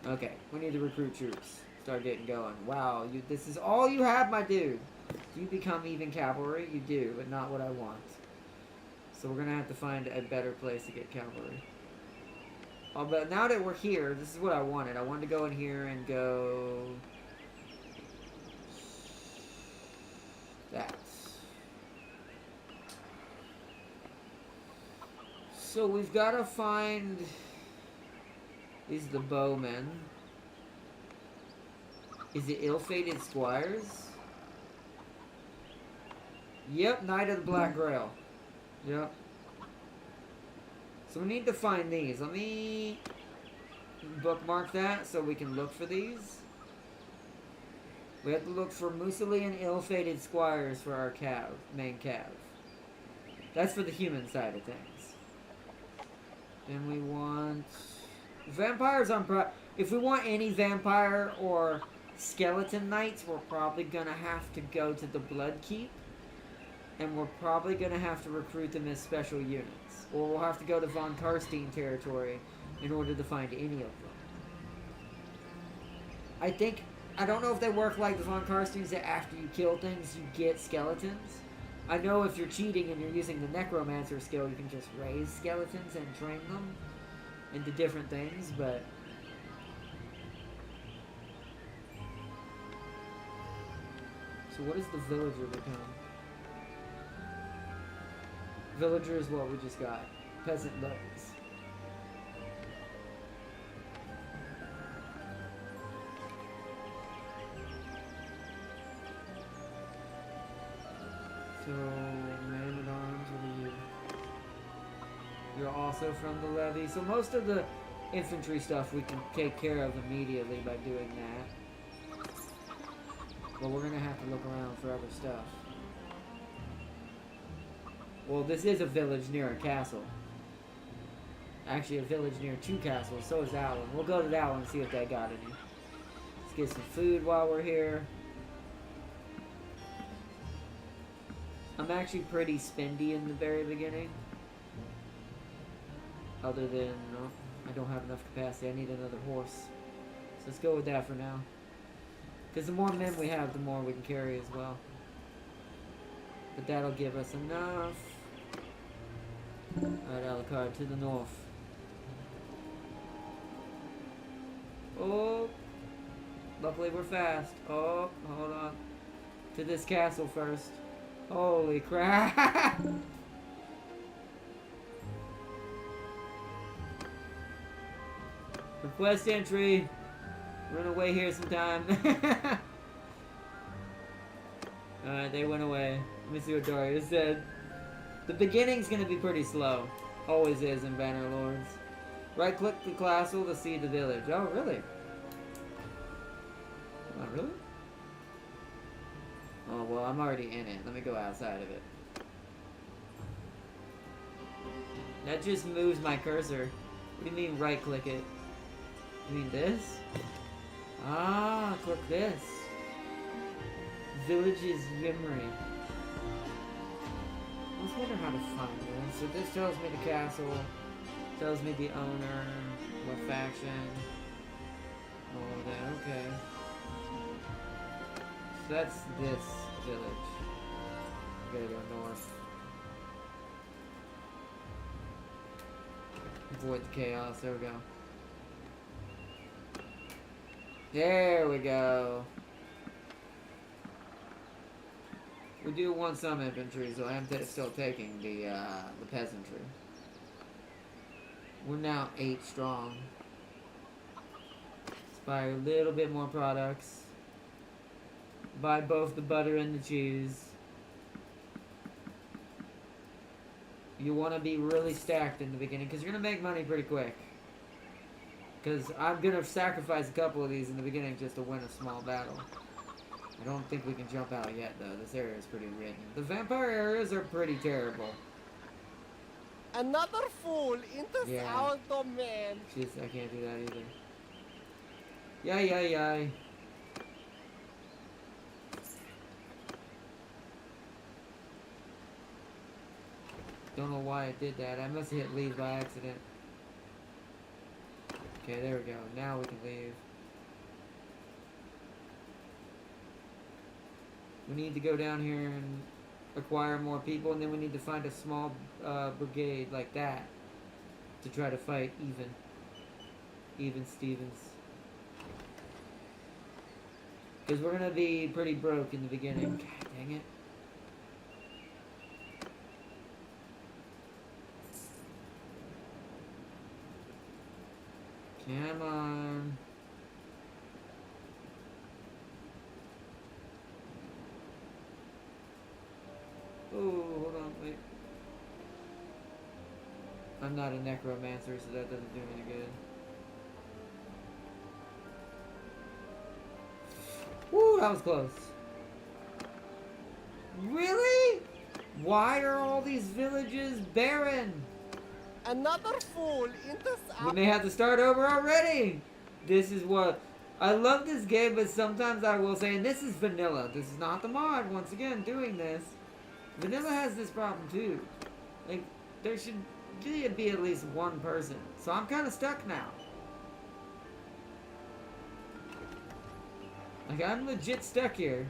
Okay, we need to recruit troops. Start getting going. Wow, this is all you have, my dude. Do you become even cavalry? You do, but not what I want. So we're gonna have to find a better place to get cavalry. Oh, but now that we're here, this is what I wanted. I wanted to go in here and go... that. So we've got to find... These are the bowmen. Is it ill-fated squires? Yep, Knight of the Black Grail. Yep. So we need to find these. Let me bookmark that so we can look for these. We have to look for Musolian ill-fated squires for our main cav. That's for the human side of things. Then we want... Vampires if we want any vampire or skeleton knights, we're probably gonna have to go to the Blood Keep. And we're probably gonna have to recruit them as special units. Or we'll have to go to Von Karstein territory in order to find any of them. I don't know if they work like the Von Karsteins that after you kill things, you get skeletons. I know if you're cheating and you're using the Necromancer skill, you can just raise skeletons and train them into different things, but... So what does the villager become? Villager is what we just got. Peasant levies. So, man-at-arms, what are you? You're also from the levy. So most of the infantry stuff we can take care of immediately by doing that. But we're gonna have to look around for other stuff. Well, this is a village near a castle. Actually, a village near two castles. So is that one. We'll go to that one and see if they got any. Let's get some food while we're here. I'm actually pretty spendy in the very beginning. Other than, no, I don't have enough capacity. I need another horse. So let's go with that for now. Because the more men we have, the more we can carry as well. But that'll give us enough. Alright, Alucard, to the north. Oh! Luckily we're fast. Oh, hold on. To this castle first. Holy crap! Request entry. Run away here sometime. Alright, they went away. Let me see what Dario said. The beginning's gonna be pretty slow. Always is in Bannerlords. Right click the castle to see the village. Oh, really? Oh, really? Oh, well, I'm already in it. Let me go outside of it. That just moves my cursor. What do you mean right click it? You mean this? Ah, click this. Village is Yimri. I was wondering how to find it. So this tells me the castle, tells me the owner, what faction, all of that. Okay. So that's this village. We gotta go north. Avoid the chaos. There we go. There we go. We do want some infantry, so I am still taking the peasantry. We're now 8 strong. Let's buy a little bit more products. Buy both the butter and the cheese. You want to be really stacked in the beginning, because you're going to make money pretty quick. Because I'm going to sacrifice a couple of these in the beginning just to win a small battle. I don't think we can jump out yet, though. This area is pretty ridden. The vampire areas are pretty terrible. Another fool enters our domain. Jeez, I can't do that either. Yay. Don't know why I did that. I must have hit leave by accident. Okay, there we go. Now we can leave. We need to go down here and acquire more people, and then we need to find a small brigade like that to try to fight even Stevens. Because we're going to be pretty broke in the beginning. God dang it. Come on. Oh, hold on, wait. I'm not a necromancer, so that doesn't do me any good. Woo, that was close. Really? Why are all these villages barren? Another fool enters We our... may have to start over already. This is what... I love this game, but sometimes I will say, and this is vanilla. This is not the mod, once again, doing this. Vanilla has this problem too. Like, there should be at least one person. So I'm kind of stuck now. Like, I'm legit stuck here.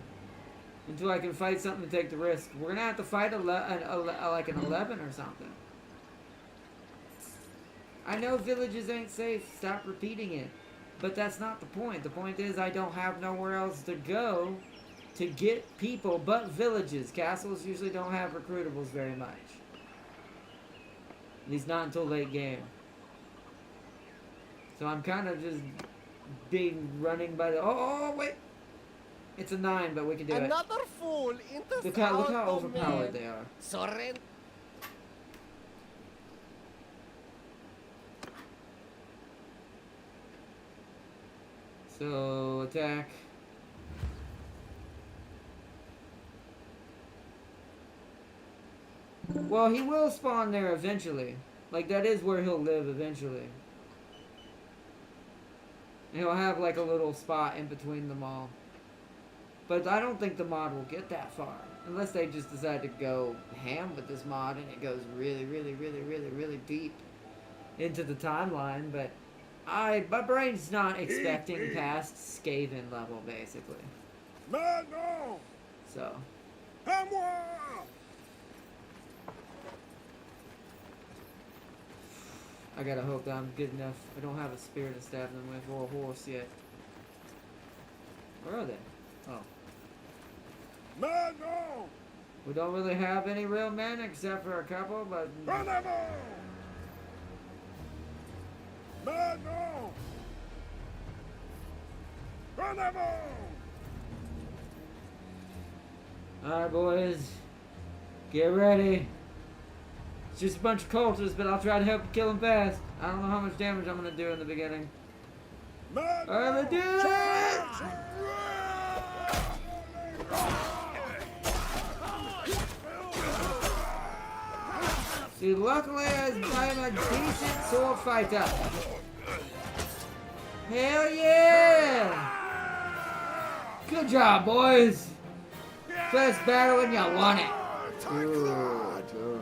Until I can fight something and take the risk. We're gonna have to fight like an 11 or something. I know villages ain't safe. Stop repeating it. But that's not the point. The point is I don't have nowhere else to go to get people but villages. Castles usually don't have recruitables very much. At least not until late game. So I'm kind of just being running by the... Oh, wait! It's a 9, but we can do it. Another fool enters Look our how domain. overpowered they are. Surrender. So, attack. Well, he will spawn there eventually. Like, that is where he'll live eventually. And he'll have, like, a little spot in between them all. But I don't think the mod will get that far. Unless they just decide to go ham with this mod and it goes really, really, really, really, really deep into the timeline. But my brain's not expecting past Skaven level, basically. Maintenant! So. À moi! I gotta hope that I'm good enough. I don't have a spirit to stab them with or a horse yet. Where are they? Oh. Maintenant! We don't really have any real men except for a couple, but... En avant! Maintenant! En avant! Alright, boys. Get ready. It's just a bunch of cultists, but I'll try to help you kill them fast. I don't know how much damage I'm gonna do in the beginning. Alright, let's do it! See, luckily I'm a decent sword fighter. Hell yeah! Good job, boys. First battle and you won it. Good.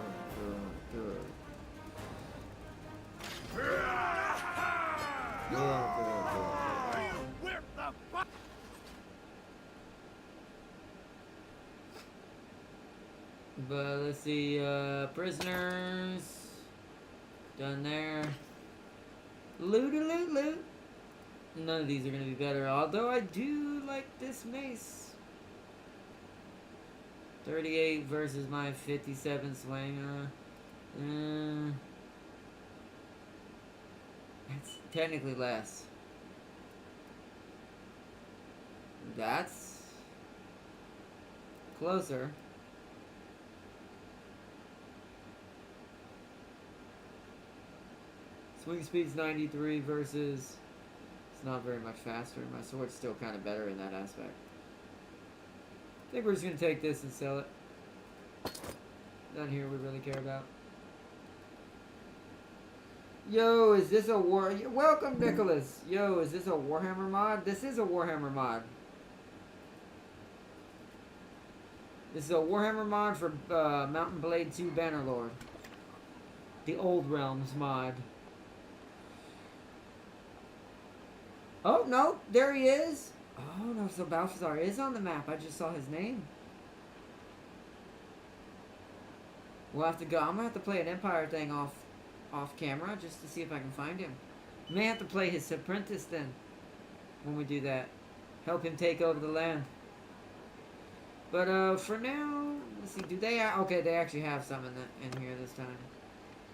But let's see, prisoners. Done there. Loot. None of these are going to be better, although I do like this mace. 38 versus my 57 swing. That's technically less. That's closer. Swing speed's 93 versus... It's not very much faster. My sword's still kind of better in that aspect. I think we're just going to take this and sell it. Down here we really care about. Yo, is this a war... Welcome, Nicholas! Yo, is this a Warhammer mod? This is a Warhammer mod. This is a Warhammer mod for Mount&Blade 2 Bannerlord. The Old Realms mod. Oh, no, there he is. Oh, no, so Balthazar is on the map. I just saw his name. We'll have to go. I'm going to have to play an Empire thing off camera just to see if I can find him. May have to play his apprentice then when we do that. Help him take over the land. But for now, let's see. Do they? Okay, they actually have some in here this time.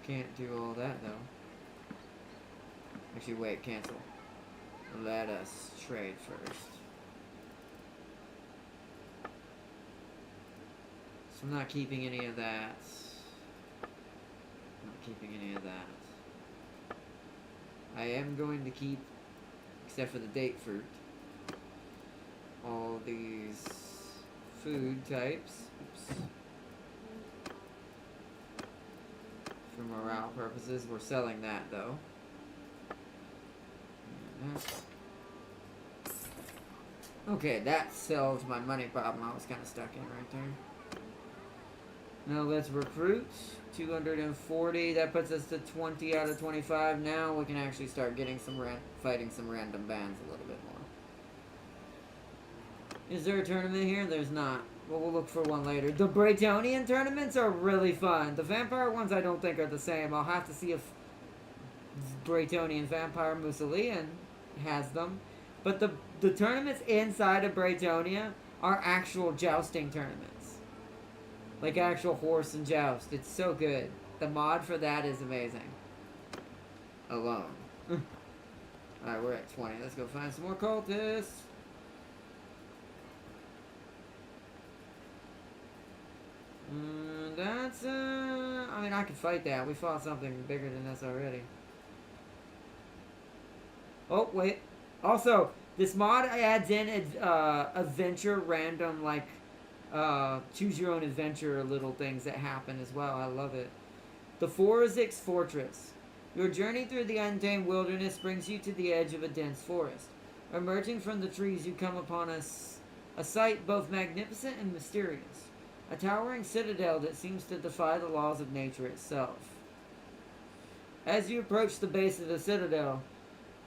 Can't do all that though. Actually, wait. Cancel. Let us trade first. So I'm not keeping any of that. Not keeping any of that. I am going to keep, except for the date fruit, all these food types. Oops. For morale purposes, we're selling that though. Okay, that solves my money problem I was kind of stuck in right there. Now let's recruit. 240. That puts us to 20 out of 25. Now we can actually start getting some fighting some random bands a little bit more. Is there a tournament here? There's not. Well, we'll look for one later. The Bretonian tournaments are really fun. The vampire ones I don't think are the same. I'll have to see if Bretonian Vampire Musolian has them. But the tournaments inside of Bretonia are actual jousting tournaments. Like actual horse and joust. It's so good. The mod for that is amazing. Alone. Alright, we're at 20. Let's go find some more cultists. That's, I mean, I could fight that. We fought something bigger than this already. Oh, wait. Also, this mod adds in adventure random, like, choose your own adventure little things that happen as well. I love it. The Forzix Fortress. Your journey through the untamed wilderness brings you to the edge of a dense forest. Emerging from the trees, you come upon a sight both magnificent and mysterious. A towering citadel that seems to defy the laws of nature itself. As you approach the base of the citadel,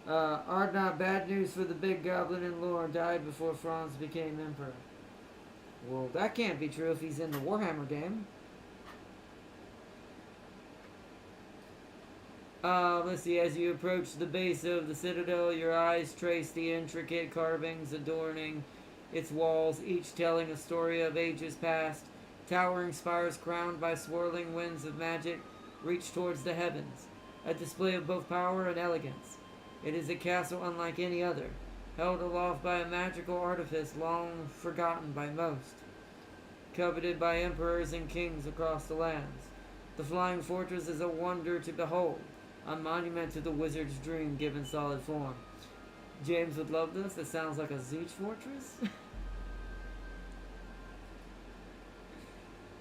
Ardna, bad news for the big goblin in lore, died before Franz became emperor. Well, that can't be true if he's in the Warhammer game. Let's see, as you approach the base of the citadel, your eyes trace the intricate carvings adorning its walls, each telling a story of ages past. Towering spires crowned by swirling winds of magic reach towards the heavens, a display of both power and elegance. It is a castle unlike any other, held aloft by a magical artifice long forgotten by most, coveted by emperors and kings across the lands. The flying fortress is a wonder to behold, a monument to the wizard's dream given solid form. James would love this. It sounds like a siege fortress.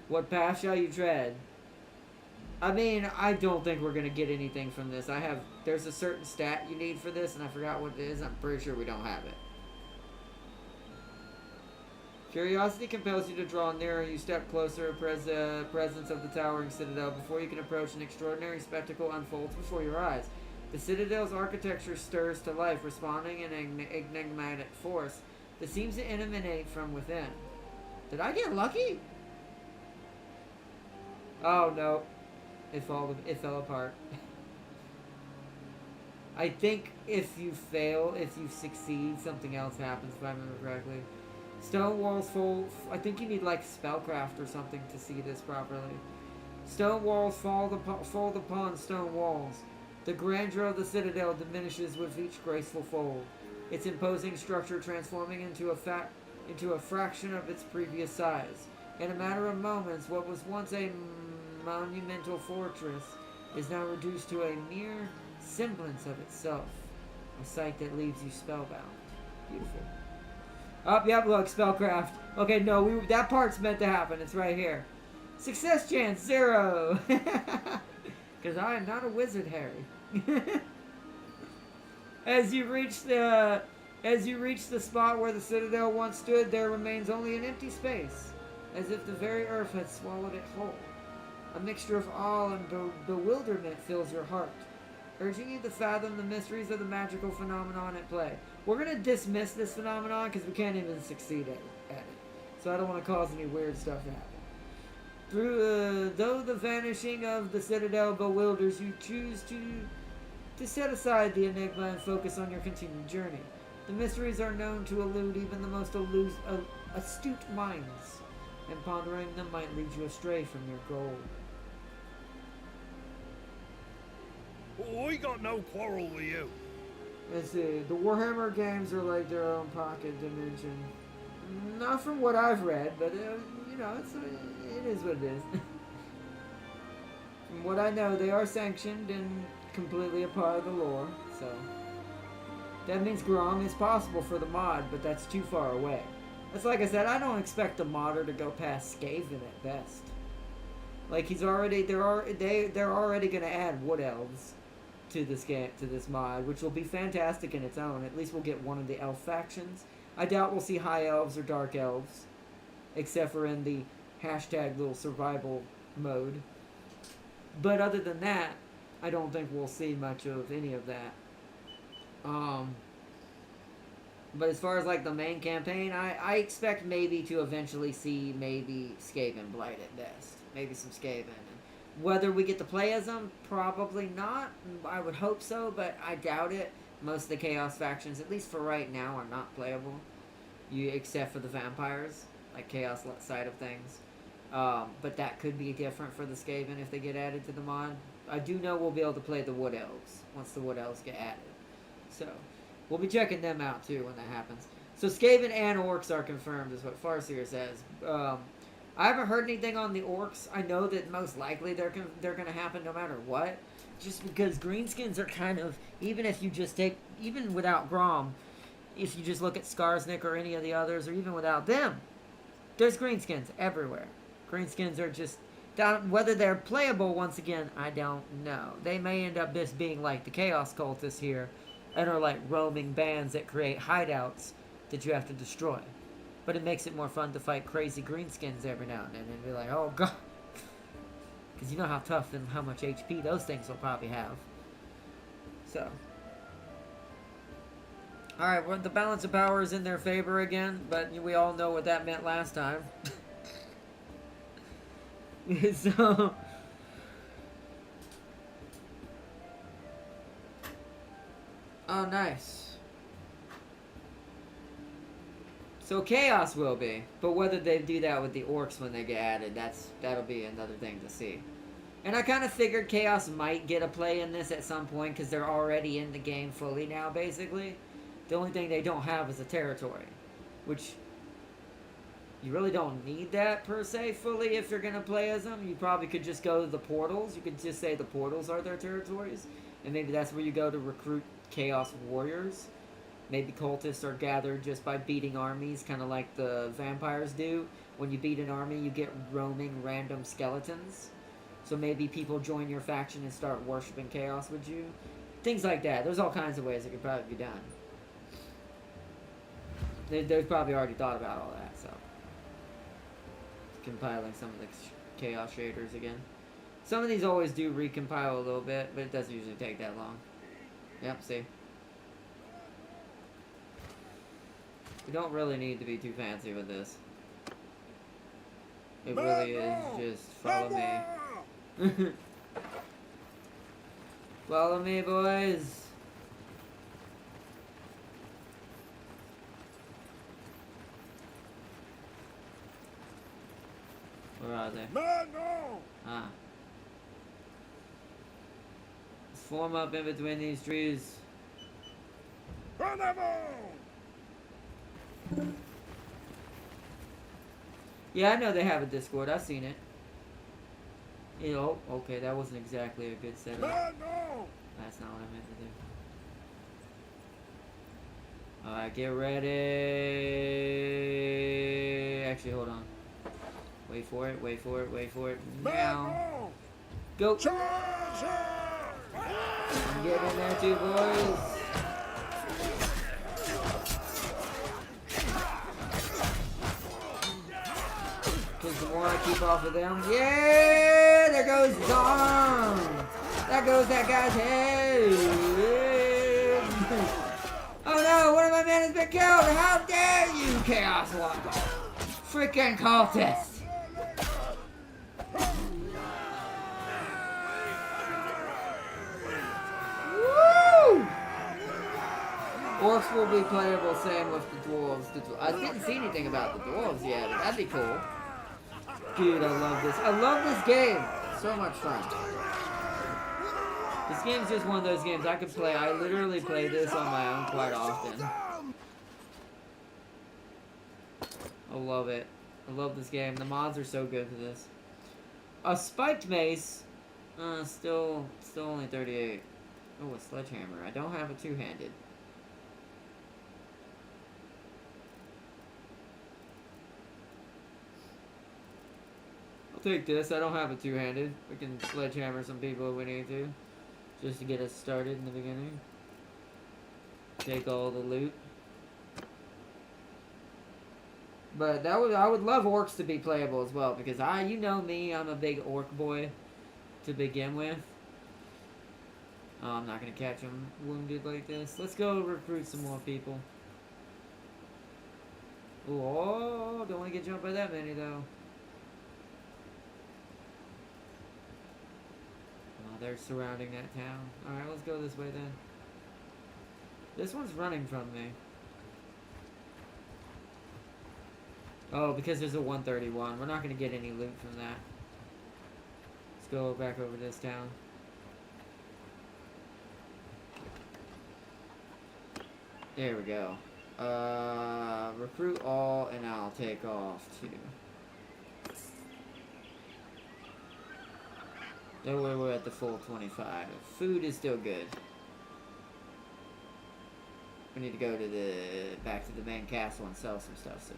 What path shall you tread? I mean, I don't think we're going to get anything from this. There's a certain stat you need for this, and I forgot what it is. I'm pretty sure we don't have it. Curiosity compels you to draw nearer. You step closer, presence of the towering citadel. Before you can approach, an extraordinary spectacle unfolds before your eyes. The citadel's architecture stirs to life, responding in an enigmatic force that seems to emanate from within. Did I get lucky? Oh, no. It fell apart. I think if you fail, if you succeed, something else happens, if I remember correctly. Stone walls fall. I think you need like spellcraft or something to see this properly. Stone walls fall upon stone walls. The grandeur of the citadel diminishes with each graceful fold. Its imposing structure transforming into a fraction of its previous size. In a matter of moments, what was once a monumental fortress is now reduced to a mere semblance of itself. A sight that leaves you spellbound. Beautiful. Oh, yep, look, spellcraft. Okay, no, that part's meant to happen. It's right here. Success chance, 0. Because I am not a wizard, Harry. As you reach the spot where the citadel once stood, there remains only an empty space, as if the very earth had swallowed it whole. A mixture of awe and bewilderment fills your heart, urging you to fathom the mysteries of the magical phenomenon at play. We're going to dismiss this phenomenon because we can't even succeed at it. So I don't want to cause any weird stuff to happen. Though the vanishing of the citadel bewilders you, choose to set aside the enigma and focus on your continued journey. The mysteries are known to elude even the most astute minds, and pondering them might lead you astray from your goal. Oh, I got no quarrel with you. Let's see. The Warhammer games are like their own pocket dimension. Not from what I've read, but you know, it is what it is. From what I know, they are sanctioned and completely a part of the lore, so that means Grom is possible for the mod, but that's too far away. That's like I said, I don't expect the modder to go past Skaven at best. Like they're already going to add wood elves to this game, to this mod, which will be fantastic in its own. At least we'll get one of the elf factions. I doubt we'll see high elves or dark elves, except for in the hashtag little survival mode. But other than that, I don't think we'll see much of any of that. But as far as like the main campaign, I expect maybe to eventually see maybe Skaven Blight at best. Maybe some Skaven. Whether we get to play as them, probably not. I would hope so, but I doubt it. Most of the Chaos factions, at least for right now, are not playable. Except for the vampires, like Chaos side of things. But that could be different for the Skaven if they get added to the mod. I do know we'll be able to play the Wood Elves once the Wood Elves get added. So, we'll be checking them out too when that happens. So, Skaven and Orcs are confirmed, is what Farseer says. I haven't heard anything on the Orcs. I know that most likely they're going to happen no matter what. Just because Greenskins are kind of, even without Grom, if you just look at Skarsnik or any of the others, or even without them, there's Greenskins everywhere. Greenskins are just, whether they're playable, once again, I don't know. They may end up just being like the Chaos Cultists here, and are like roaming bands that create hideouts that you have to destroy. But it makes it more fun to fight crazy Greenskins every now and then, and be like, oh god. Because you know how tough and how much HP those things will probably have. So. Alright, well, the balance of power is in their favor again, but we all know what that meant last time. So. Oh, nice. So Chaos will be, but whether they do that with the Orcs when they get added, that'll be another thing to see. And I kind of figured Chaos might get a play in this at some point, because they're already in the game fully now, basically. The only thing they don't have is a territory, which you really don't need that, per se, fully, if you're going to play as them. You probably could just go to the portals. You could just say the portals are their territories, and maybe that's where you go to recruit Chaos Warriors. Maybe cultists are gathered just by beating armies, kind of like the vampires do. When you beat an army, you get roaming random skeletons. So maybe people join your faction and start worshipping Chaos with you. Things like that. There's all kinds of ways it could probably be done. They've probably already thought about all that, so. Compiling some of the Chaos shaders again. Some of these always do recompile a little bit, but it doesn't usually take that long. Yep, see? We don't really need to be too fancy with this. It really is just follow me. Follow me, boys. Where are they? Man, no! Ah. Let's form up in between these trees. Run them all! Yeah, I know they have a Discord. I've seen it. You know, okay, that wasn't exactly a good setup. Man, no! That's not what I meant to do. Alright, get ready. Actually, hold on. Wait for it, wait for it, wait for it. Man, Now. no! Go! Charge! I'm getting in there too, boys. Because the more I keep off of them, yeah, there goes Dom. There goes that guy's head. Oh no, one of my men has been killed. How dare you, Chaos Walker. Freaking cultist. Woo! Orcs will be playable, same with the dwarves. I didn't see anything about the dwarves yet, but that'd be cool. Dude, I love this. I love this game. So much fun. This game's just one of those games I could play. I literally play this on my own quite often. I love it. I love this game. The mods are so good for this. A spiked mace. Still only 38. Oh, a sledgehammer. I don't have a two-handed. Take this. I don't have a two-handed. We can sledgehammer some people if we need to, just to get us started in the beginning. Take all the loot. But I would love orcs to be playable as well, because you know me, I'm a big orc boy to begin with. Oh, I'm not gonna catch them wounded like this. Let's go recruit some more people. Oh, don't want to get jumped by that many though. They're surrounding that town. Alright, let's go this way then. This one's running from me. Oh, because there's a 131. We're not going to get any loot from that. Let's go back over this town. There we go. Recruit all, and I'll take off too. That way we're at the full 25. Food is still good. We need to go to back to the main castle and sell some stuff soon.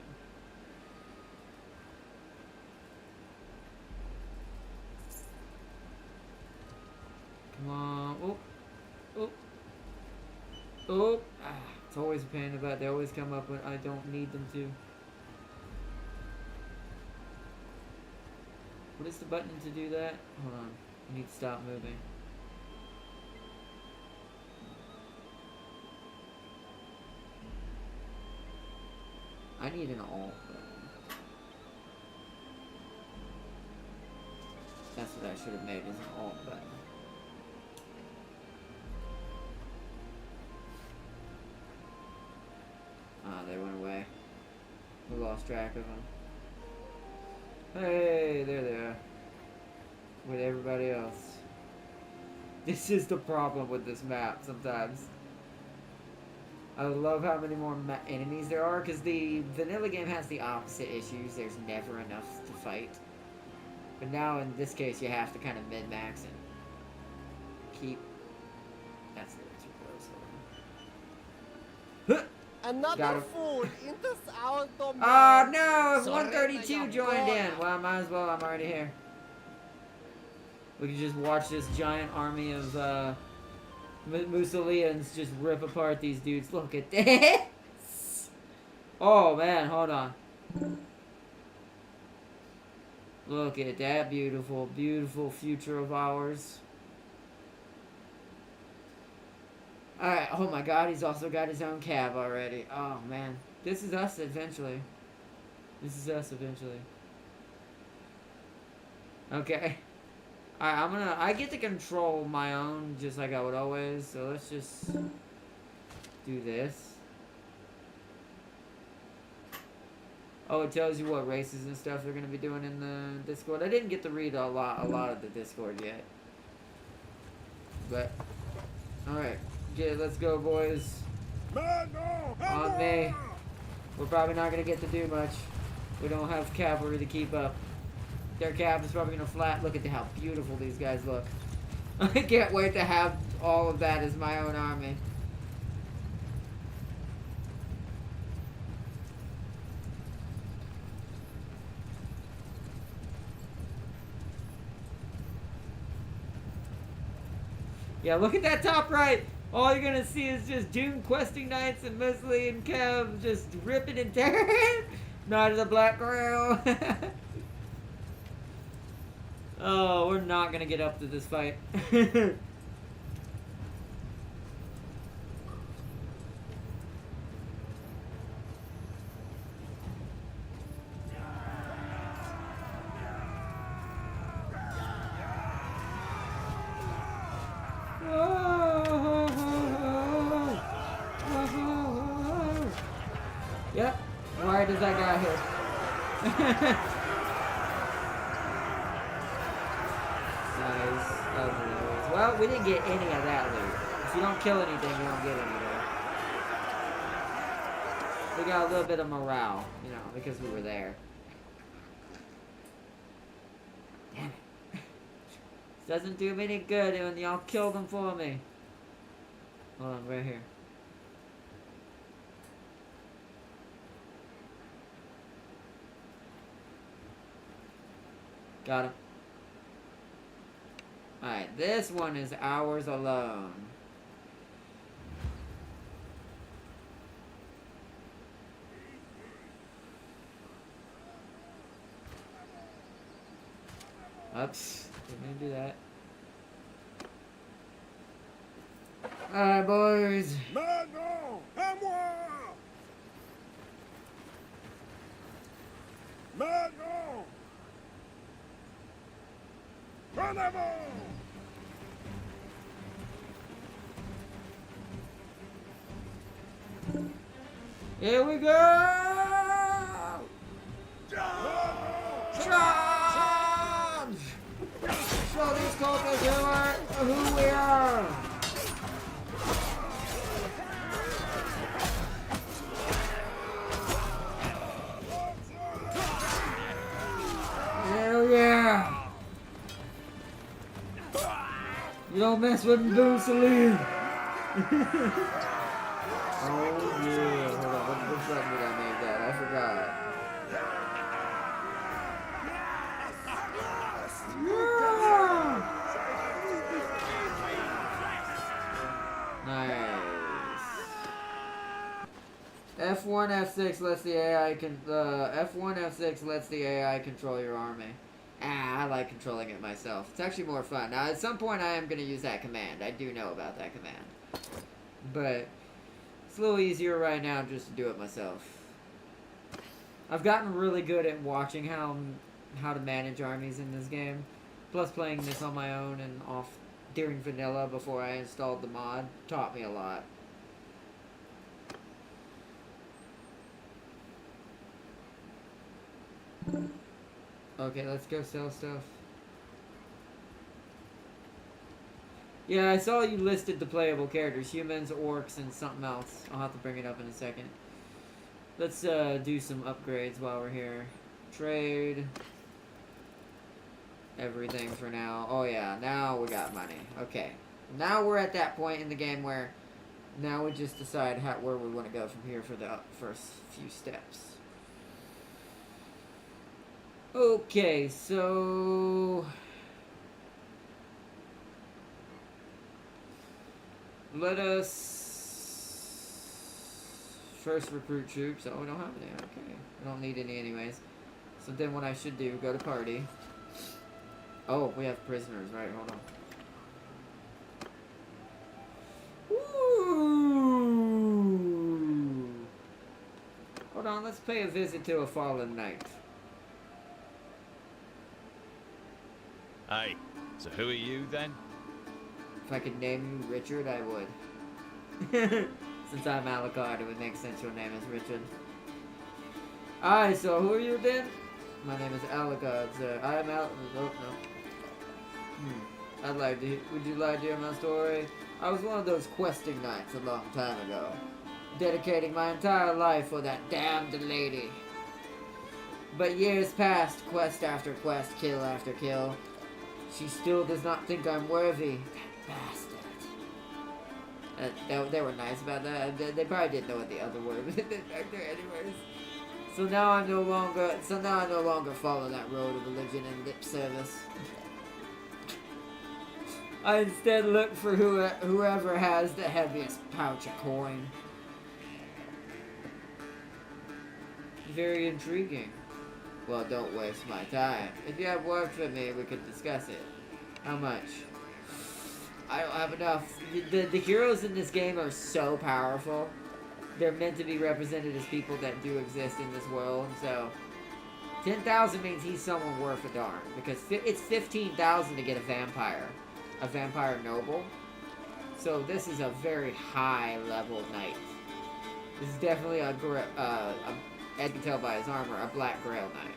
Come on. Oh. Oh. Oh. Ah, it's always a pain in the butt. They always come up when I don't need them to. What is the button to do that? Hold on. I need to stop moving. I need an alt button. That's what I should have made, is an alt button. Ah, they went away. We lost track of them. Hey, there they are. With everybody else. This is the problem with this map sometimes. I love how many more enemies there are, because the vanilla game has the opposite issues. There's never enough to fight. But now in this case you have to kind of min-max and keep... That's a little too close. Another fool enters our domain. Oh no, if Surrender 132 your joined in. God. Well, I might as well, I'm already here. We can just watch this giant army of Musolians just rip apart these dudes. Look at this! Oh man, hold on. Look at that beautiful, beautiful future of ours. Alright, oh my god, he's also got his own cab already. Oh man. This is us eventually. This is us eventually. Okay. Alright, I get to control my own just like I would always, so let's just do this. Oh, it tells you what races and stuff they're gonna be doing in the Discord. I didn't get to read a lot of the Discord yet. But alright. Okay, let's go, boys. On me. We're probably not gonna get to do much. We don't have cavalry to keep up. Their cap is probably gonna flat. Look at how beautiful these guys look. I can't wait to have all of that as my own army. Yeah, look at that top right. All you're gonna see is just Doom questing knights and Musli and Kev just ripping and tearing. Knight of the Black Grail. Oh, we're not gonna get up to this fight. Yep, right as I got here. Nice. Well, we didn't get any of that loot. If you don't kill anything, you don't get anything. We got a little bit of morale, you know, because we were there. Damn it. This doesn't do me any good when y'all kill them for me. Hold on, right here. Got him. Alright, this one is ours alone. Oops, didn't do that. Alright, boys. Maintenant, à moi! Maintenant! En avant! Here we go! Charge! Show these cultists who we are! Hell yeah! You don't mess with Bannerlord. Oh yeah, hold on, what button did I make that? I forgot. Yeah! Nice. F1, F6 lets the AI F1, F6 lets the AI control your army. I like controlling it myself. It's actually more fun. Now, at some point, I am going to use that command. I do know about that command. But it's a little easier right now just to do it myself. I've gotten really good at watching how to manage armies in this game. Plus, playing this on my own and off during vanilla before I installed the mod taught me a lot. Okay, let's go sell stuff. Yeah, I saw you listed the playable characters. Humans, orcs, and something else. I'll have to bring it up in a second. Let's do some upgrades while we're here. Trade. Everything for now. Oh yeah, now we got money. Okay. Now we're at that point in the game where now we just decide where we want to go from here for the first few steps. Okay, so let us first recruit troops. Oh, we don't have any. Okay, we don't need any anyways. So then what I should do, go to party. Oh, we have prisoners, right? Hold on. Ooh. Hold on, let's pay a visit to a fallen knight. Hey, so who are you then? If I could name you Richard, I would. Since I'm Alucard, it would make sense your name is Richard. Aye, so who are you then? My name is Alagod, sir. I am Al. Oh, no. Would you like to hear my story? I was one of those questing knights a long time ago, dedicating my entire life for that damned lady. But years passed, quest after quest, kill after kill. She still does not think I'm worthy. That bastard. They were nice about that. They probably didn't know what the other word was back there anyways. So now I no longer follow that road of religion and lip service. I instead look for whoever has the heaviest pouch of coin. Very intriguing. Well, don't waste my time. If you have work for me, we could discuss it. How much? I don't have enough. The heroes in this game are so powerful. They're meant to be represented as people that do exist in this world, so 10,000 means he's someone worth a darn, because it's 15,000 to get a vampire noble. So this is a very high level knight. This is definitely I can tell by his armor, a black grail knight.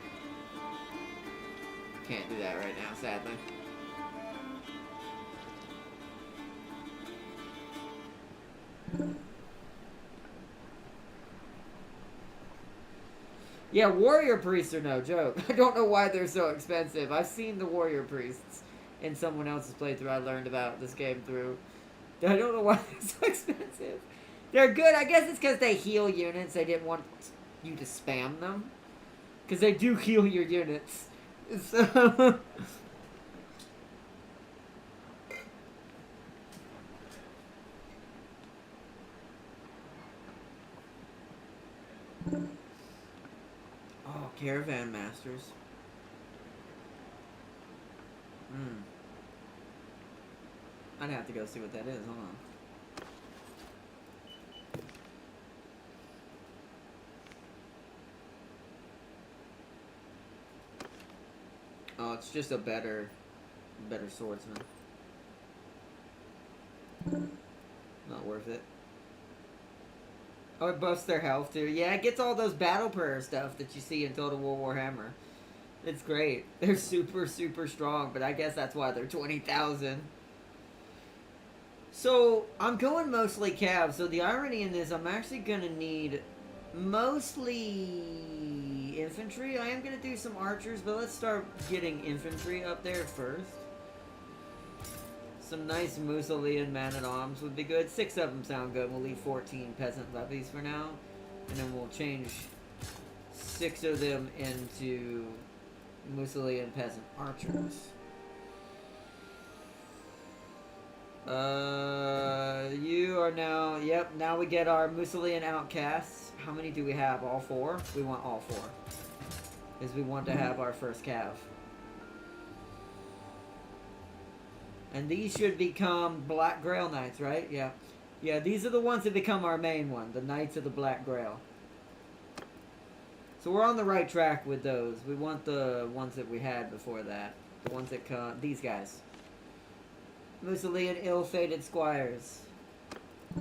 Can't do that right now, sadly. Yeah, warrior priests are no joke. I don't know why they're so expensive. I've seen the warrior priests in someone else's playthrough I learned about this game through. I don't know why they're so expensive. They're good. I guess it's because they heal units. They didn't want you to spam them. Because they do heal your units. So... Oh, Caravan Masters. I'd have to go see what that is. Hold on. Oh, it's just a better swordsman. Not worth it. Oh, it buffs their health too. Yeah, it gets all those battle prayer stuff that you see in Total War Warhammer. It's great. They're super, super strong, but I guess that's why they're 20,000. So, I'm going mostly cav. So the irony in this, I'm actually going to need mostly infantry. I am going to do some archers, but let's start getting infantry up there first. Some nice Musolian man-at-arms would be good. 6 of them sound good. We'll leave 14 peasant levies for now. And then we'll change 6 of them into Musolian peasant archers. You are now... Yep, now we get our Musolian outcasts. How many do we have? All 4? We want all 4. Because we want to have our first cav. And these should become Black Grail Knights, right? Yeah. Yeah, these are the ones that become our main one. The Knights of the Black Grail. So we're on the right track with those. We want the ones that we had before that. The ones that come... These guys. Musolian ill-fated squires.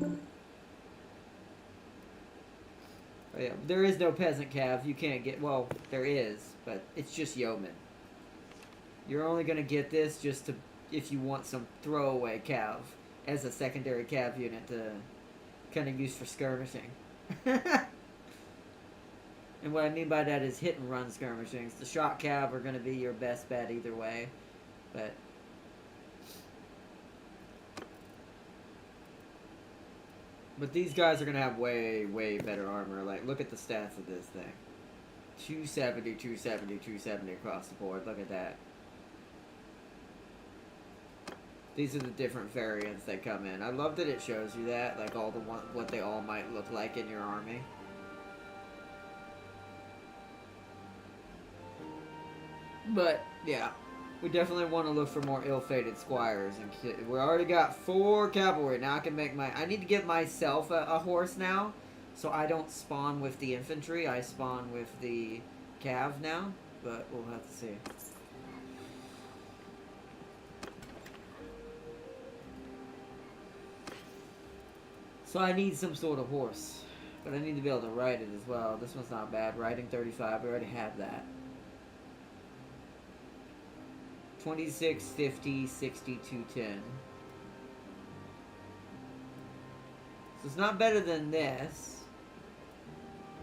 Oh yeah, there is no peasant cav. You can't get... Well, there is, but it's just yeomen. You're only going to get this just to... if you want some throwaway cav as a secondary cav unit to kind of use for skirmishing. And what I mean by that is hit and run skirmishings. The shot cav are going to be your best bet either way, but these guys are going to have way, way better armor. Like, look at the stats of this thing. 270, 270, 270 across the board. Look at that. These are the different variants that come in. I love that it shows you that, like all the what they all might look like in your army. But yeah, we definitely want to look for more ill-fated squires. And we already got 4 cavalry. Now I can make my. I need to get myself a horse now, so I don't spawn with the infantry. I spawn with the cav now, but we'll have to see. So I need some sort of horse. But I need to be able to write it as well. This one's not bad. Writing 35, we already have that. 26, 50, 60, 210. So it's not better than this.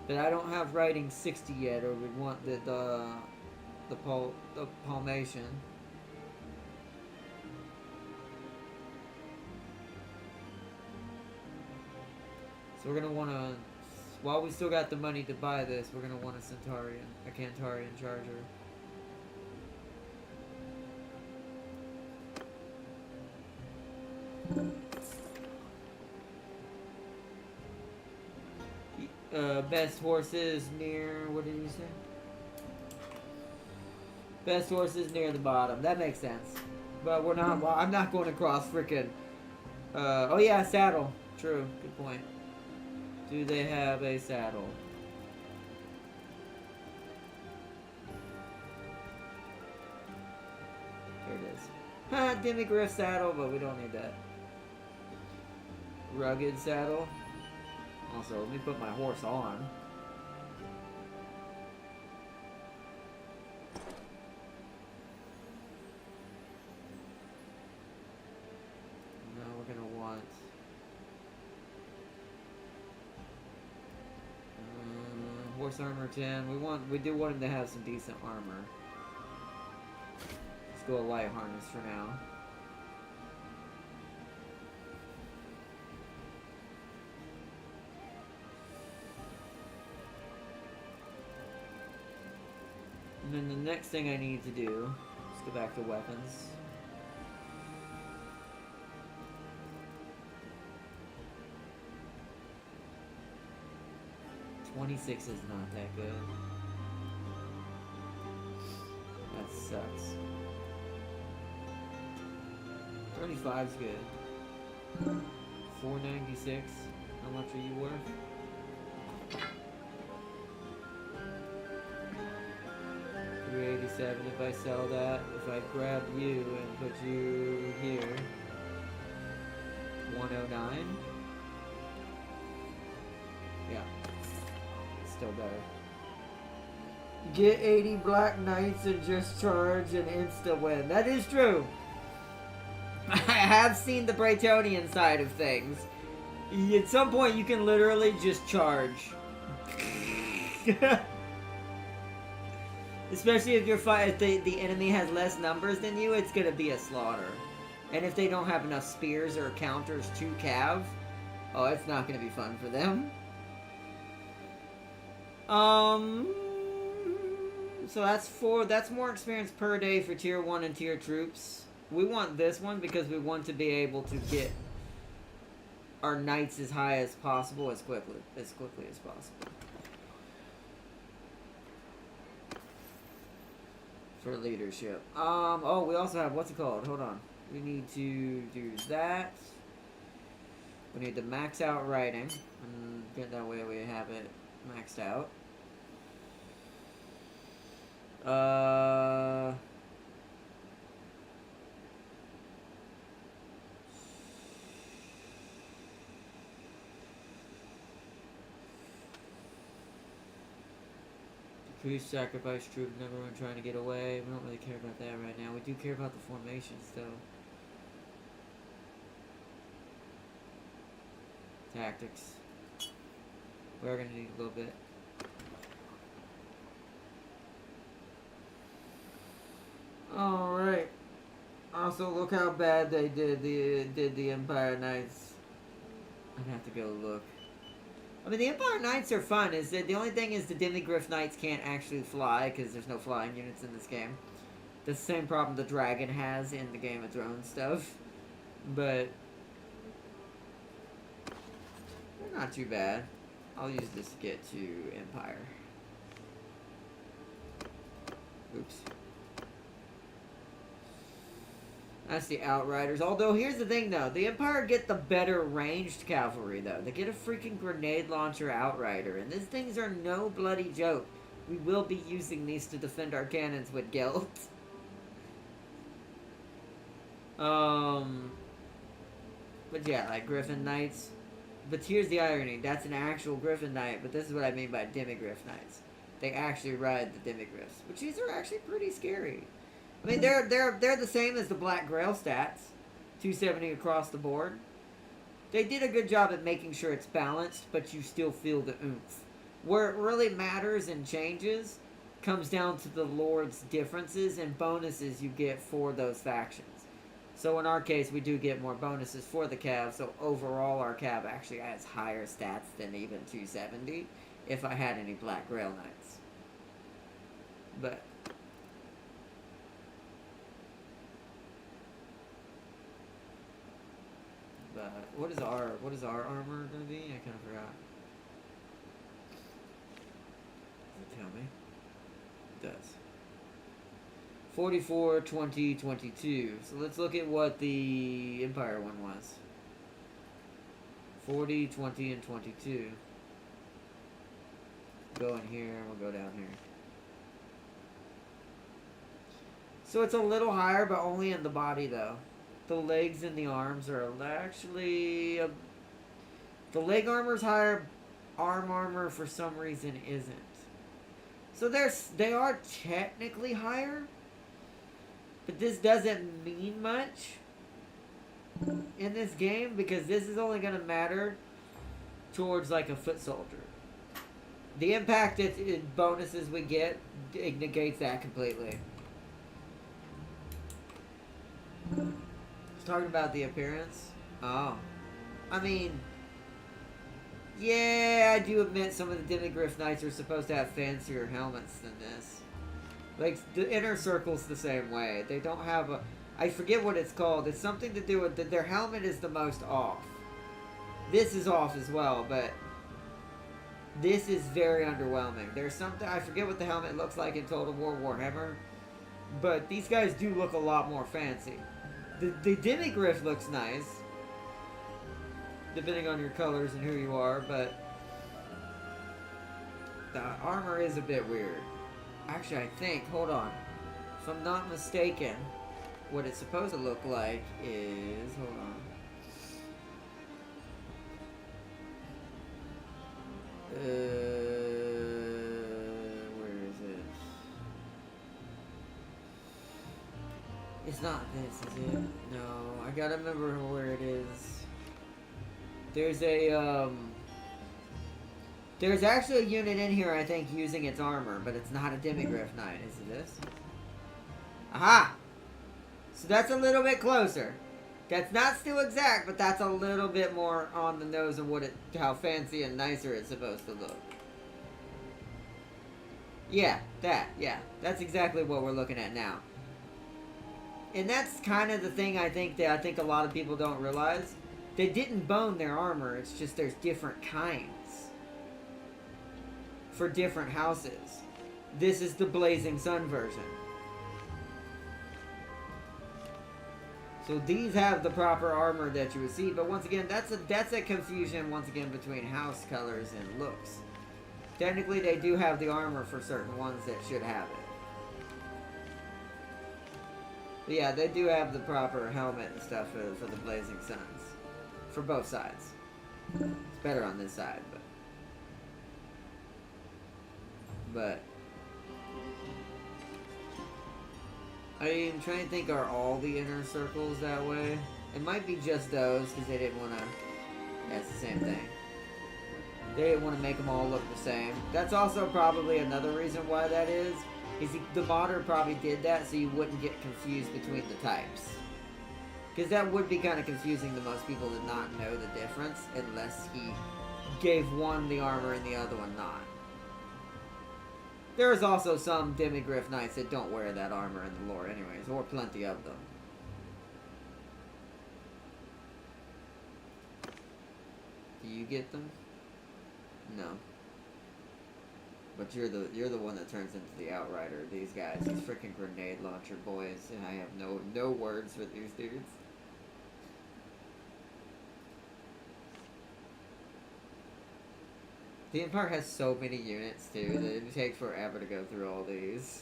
But I don't have writing 60 yet, or we want the palmation. So we're gonna want to, while we still got the money to buy this, we're gonna want a Cantarian charger. Best horses near, what did you say? Best horses near the bottom. That makes sense. But we're not, well, I'm not going across frickin', oh yeah, saddle. True, good point. Do they have a saddle? Here it is. Ha, Demigriff saddle, but we don't need that. Rugged saddle. Also, let me put my horse on. Now we're gonna want horse armor 10. We do want him to have some decent armor. Let's go a light harness for now. And then the next thing I need to do, let's go back to weapons. $26 is not that good. That sucks. 35 is good. 496. How much are you worth? 387. If I sell that, if I grab you and put you here, 109. Yeah. Still better. Get 80 Black Knights and just charge and insta win. That is true. I have seen the Braytonian side of things. At some point, you can literally just charge. Especially if you're if the enemy has less numbers than you, it's gonna be a slaughter. And if they don't have enough spears or counters to cav, oh, it's not gonna be fun for them. So that's more experience per day for tier 1 and tier troops. We want this one because we want to be able to get our knights as high as possible as quickly as possible. For leadership. Oh, we also have, what's it called? Hold on. We need to do that. We need to max out writing. And get that way we have it maxed out. Decrease sacrifice troop number when trying to get away. We don't really care about that right now. We do care about the formations though. Tactics. We are gonna need a little bit. Alright. Also, look how bad they did the Empire Knights. I'd have to go look. I mean, the Empire Knights are fun. Is that the only thing is the Demigriff Knights can't actually fly because there's no flying units in this game. The same problem the Dragon has in the Game of Thrones stuff. But they're not too bad. I'll use this to get to Empire. Oops. That's the Outriders. Although, here's the thing, though. The Empire get the better ranged cavalry, though. They get a freaking grenade launcher Outrider. And these things are no bloody joke. We will be using these to defend our cannons with guilt. But yeah, like Griffin Knights. But here's the irony. That's an actual Griffin Knight, but this is what I mean by Demigryph Knights. They actually ride the Demigryphs, which these are actually pretty scary. I mean, they're the same as the Black Grail stats. 270 across the board. They did a good job at making sure it's balanced, but you still feel the oomph. Where it really matters and changes comes down to the Lord's differences and bonuses you get for those factions. So in our case, we do get more bonuses for the Cav, so overall our Cav actually has higher stats than even 270 if I had any Black Grail Knights. But what is our armor gonna be? I kind of forgot. Does it tell me? It does. 44, 20, 22. So let's look at what the Empire one was. 40, 20, and 22. Go in here, we'll go down here. So it's a little higher, but only in the body though. The legs and the arms are actually... the leg armor's higher, armor for some reason isn't. So they are technically higher, but this doesn't mean much in this game because this is only going to matter towards like a foot soldier. The impact bonuses we get, it negates that completely. Talking about the appearance. Oh. I mean, yeah, I do admit some of the Demigryph Knights are supposed to have fancier helmets than this. Like, the inner circle's the same way. They don't have a... I forget what it's called. It's something to do with... their helmet is the most off. This is off as well, but... this is very underwhelming. There's something... I forget what the helmet looks like in Total War Warhammer. But these guys do look a lot more fancy. The Demigryph looks nice, depending on your colors and who you are, but the armor is a bit weird. Actually, I think, hold on, if I'm not mistaken, what it's supposed to look like is, hold on. Where is it? It's not this, is it? No, I gotta remember where it is. There's a, there's actually a unit in here, I think, using its armor, but it's not a Demigryph Knight. Is it this? Aha! So that's a little bit closer. That's not still exact, but that's a little bit more on the nose of what how fancy and nicer it's supposed to look. Yeah, yeah. That's exactly what we're looking at now. And that's kind of the thing I think a lot of people don't realize. They didn't bone their armor, it's just there's different kinds for different houses. This is the Blazing Sun version. So these have the proper armor that you would see, but once again, that's a confusion once again between house colors and looks. Technically, they do have the armor for certain ones that should have it. But yeah, they do have the proper helmet and stuff for the Blazing Suns. For both sides. It's better on this side, but I'm trying to think, are all the inner circles that way? It might be just those, because they didn't want to... Yeah, it's the same thing. They didn't want to make them all look the same. That's also probably another reason why that is the modder probably did that so you wouldn't get confused between the types. Because that would be kind of confusing to most people to not know the difference, unless he gave one the armor and the other one not. There's also some Demigryph Knights that don't wear that armor in the lore anyways, or plenty of them. Do you get them? No. But you're the one that turns into the Outrider. These guys, these freaking grenade launcher boys, and I have no words for these dudes. The Empire has so many units too that it would take forever to go through all these.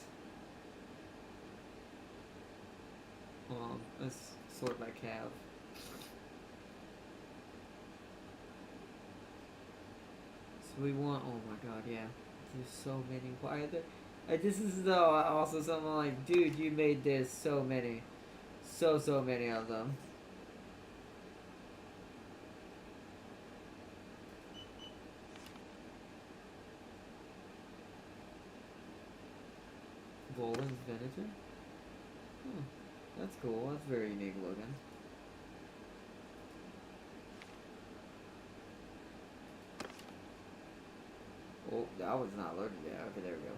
Hold on, let's sort by cav. So we want. Oh my god, yeah. There's so many. Why are there? This is though also something like, dude, you made this so many, so many of them. Volan's Venator? Hmm, that's cool. That's very unique looking. Oh, that was not loaded yet. Okay, there we go.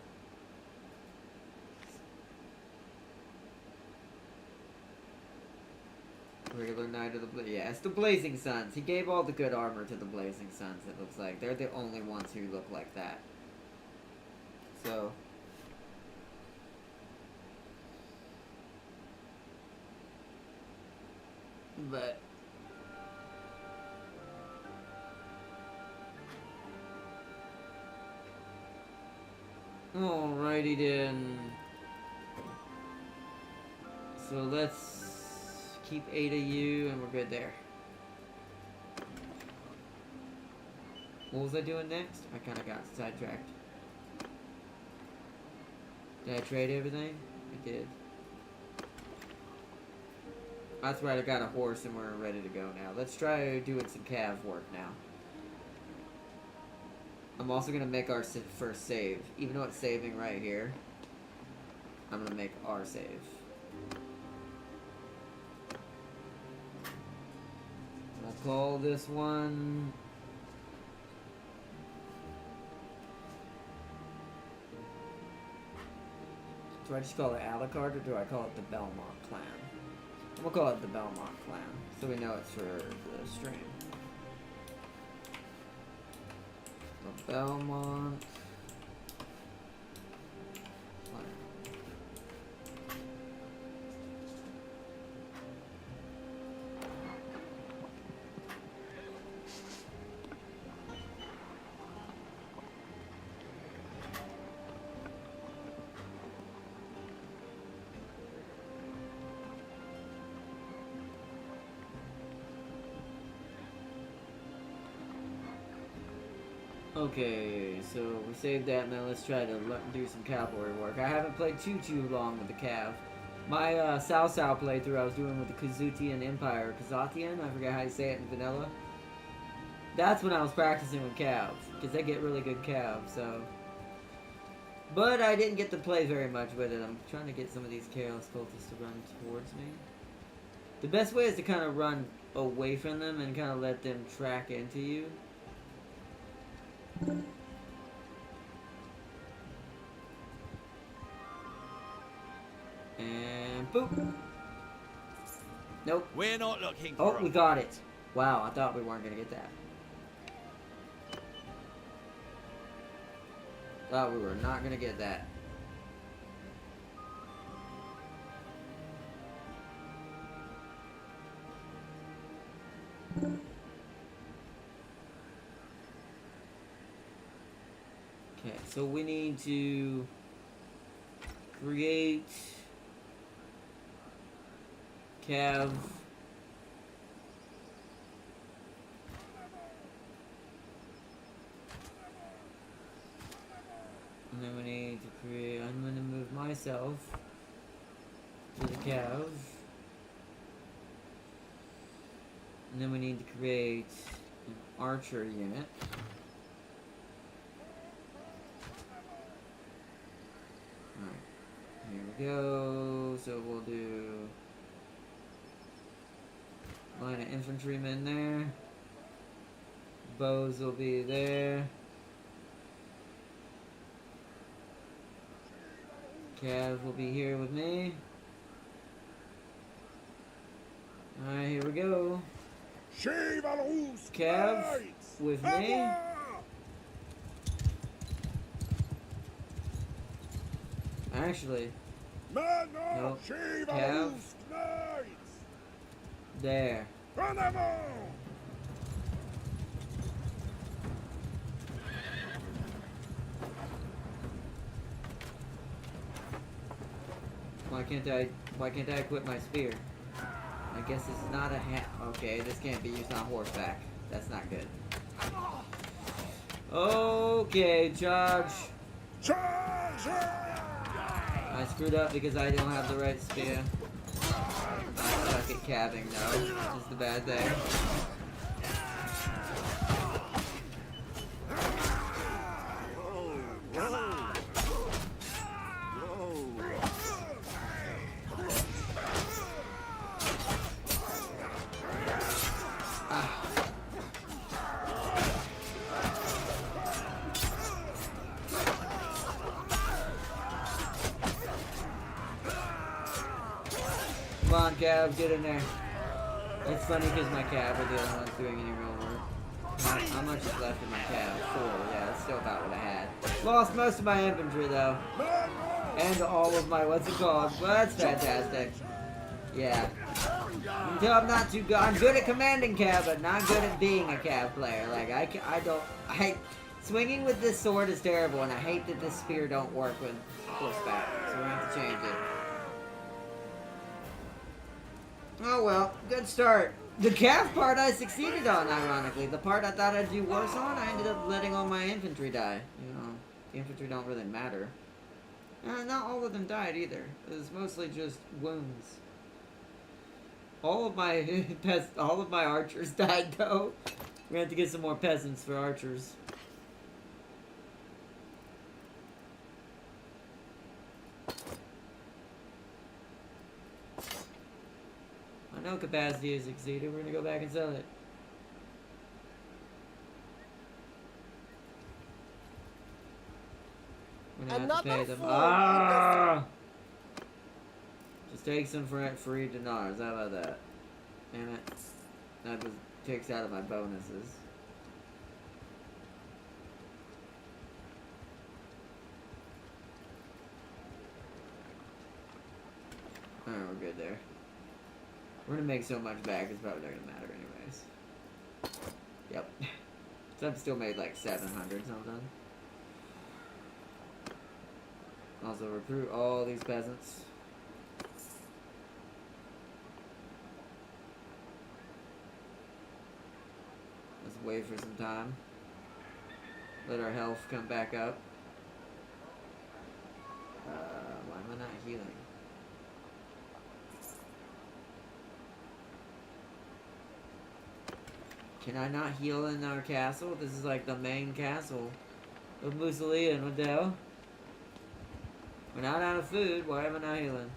Regular Knight of the yeah, it's the Blazing Suns. He gave all the good armor to the Blazing Suns, it looks like. They're the only ones who look like that. So... But... Alrighty then. So let's keep 8 of you and we're good there. What was I doing next? I kind of got sidetracked. Did I trade everything? I did. That's right, I got a horse and we're ready to go now. Let's try doing some cav work now. I'm also going to make our first save. Even though it's saving right here, I'm going to make our save. I'll call this one... Do I just call it Alucard or do I call it the Belmont clan? I'm going to call it the Belmont clan, so we know it's for the stream. The Belmont clan. Okay, so we saved that, now let's try to do some cavalry work. I haven't played too long with the Cav. My Cao playthrough I was doing with the Kazutian Empire, Kazatian, I forget how you say it in vanilla. That's when I was practicing with Cav, because they get really good Cav, so... But I didn't get to play very much with it. I'm trying to get some of these Chaos Cultists to run towards me. The best way is to kind of run away from them and kind of let them track into you. And boop. Nope. We're not looking Oh, for we got it. Wow, I thought we weren't gonna get that. Thought we were not gonna get that. Okay, so we need to create Cav. And then we need to create, I'm going to move myself to the Cav. And then we need to create an archer unit. Alright, here we go. So we'll do line of infantrymen there. Bows will be there. Cav will be here with me. Alright, here we go. Cav with me. Actually, nope. Cav there. Why can't I equip my spear? I guess this is not a hat. Okay, this can't be used on horseback. That's not good. Okay, charge. Charge! I screwed up because I don't have the right spear. I suck at cabbing though, which is the bad thing. Come on, Cab, get in there. It's funny because my Cab are the only ones doing any real work. How much is left in my Cab? 4. Yeah, that's still about what I had. Lost most of my infantry though. And all of my, what's it called? Well, that's fantastic. Yeah. Until I'm not too good. I'm good at commanding Cab, but not good at being a Cab player. Like, swinging with this sword is terrible, and I hate that this spear don't work with horseback. So we're gonna have to change it. Oh well, good start. The calf part I succeeded on, ironically. The part I thought I'd do worse on, I ended up letting all my infantry die. You know, the infantry don't really matter. Not all of them died either. It was mostly just wounds. All of my archers died though. We have to get some more peasants for archers. I know capacity is exceeded. We're gonna go back and sell it. We're gonna have to pay them. Ah! Just take some for free dinars. How about that? Damn it. That just takes out of my bonuses. Alright, we're good there. We're gonna make so much back, it's probably not gonna matter anyways. Yep. So I've still made like 700 something. Also recruit all these peasants. Let's wait for some time. Let our health come back up. Why am I not healing? Can I not heal in our castle? This is like the main castle of Mussolini and Waddell. We're not out of food. Why am I not healing?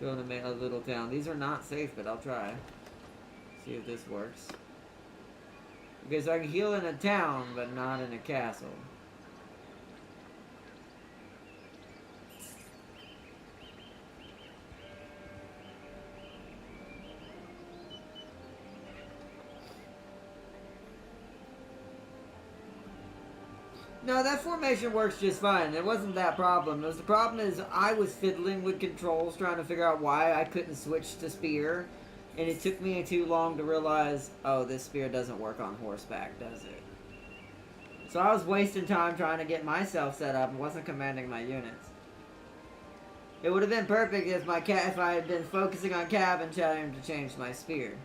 Let's go to a little town. These are not safe, but I'll try. See if this works. Okay, so I can heal in a town, but not in a castle. No, that formation works just fine. It wasn't that problem. The problem is I was fiddling with controls trying to figure out why I couldn't switch to spear. And it took me too long to realize, oh, this spear doesn't work on horseback, does it? So I was wasting time trying to get myself set up and wasn't commanding my units. It would have been perfect if I had been focusing on cab and trying to change my spear.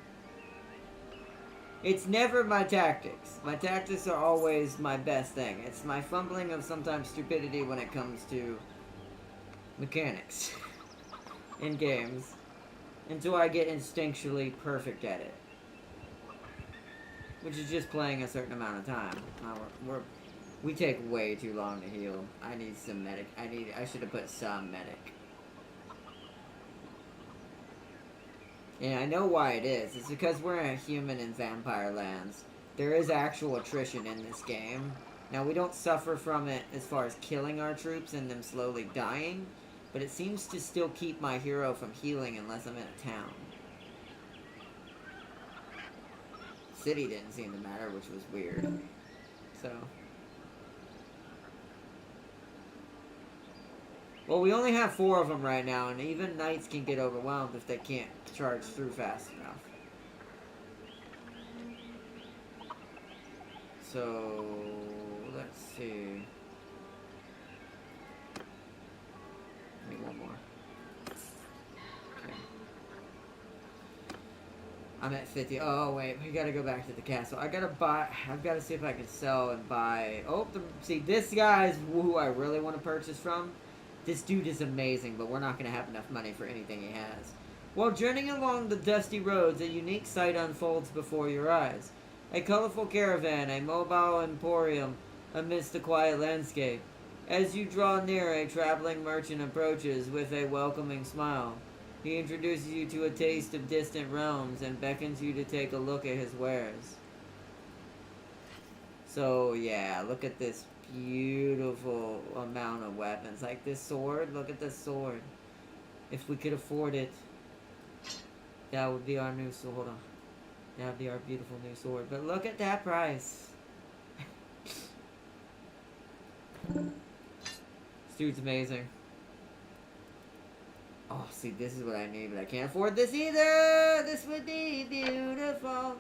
It's never my tactics. My tactics are always my best thing. It's my fumbling of sometimes stupidity when it comes to mechanics in games. Until I get instinctually perfect at it. Which is just playing a certain amount of time. We take way too long to heal. I need some medic. I should have put some medic. And I know why it is. It's because we're a human in vampire lands. There is actual attrition in this game. Now, we don't suffer from it as far as killing our troops and them slowly dying, but it seems to still keep my hero from healing unless I'm in a town. City didn't seem to matter, which was weird. So. Well, we only have 4 of them right now, and even knights can get overwhelmed if they can't charge through fast enough. So, let's see. Maybe one more. Okay. I'm at 50. Oh, wait. We gotta go back to the castle. I gotta buy... I've gotta see if I can sell and buy... Oh, see, this guy's who I really want to purchase from. This dude is amazing, but we're not gonna have enough money for anything he has. While journeying along the dusty roads, a unique sight unfolds before your eyes. A colorful caravan, a mobile emporium amidst the quiet landscape. As you draw near, a traveling merchant approaches with a welcoming smile. He introduces you to a taste of distant realms and beckons you to take a look at his wares. So, yeah, look at this beautiful amount of weapons. Like this sword, look at this sword. If we could afford it, that would be our new sword. Hold on. That would be our beautiful new sword. But look at that price. This dude's amazing. Oh, see, this is what I need, but I can't afford this either. This would be beautiful.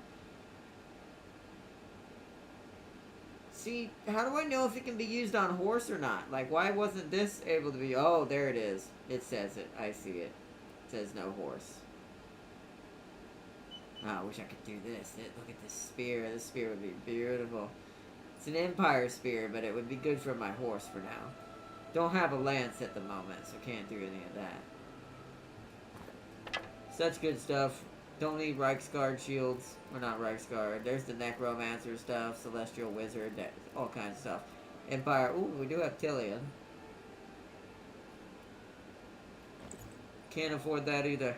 See, how do I know if it can be used on horse or not? Like, why wasn't this able to be... Oh, there it is. It says it. I see it. It says no horse. Oh, I wish I could do this. Look at this spear. This spear would be beautiful. It's an empire spear, but it would be good for my horse for now. Don't have a lance at the moment, so can't do any of that. Such good stuff. Don't need Reichsguard shields. Or not Reichsguard. There's the Necromancer stuff. Celestial Wizard. All kinds of stuff. Empire. Ooh, we do have Tillian. Can't afford that either.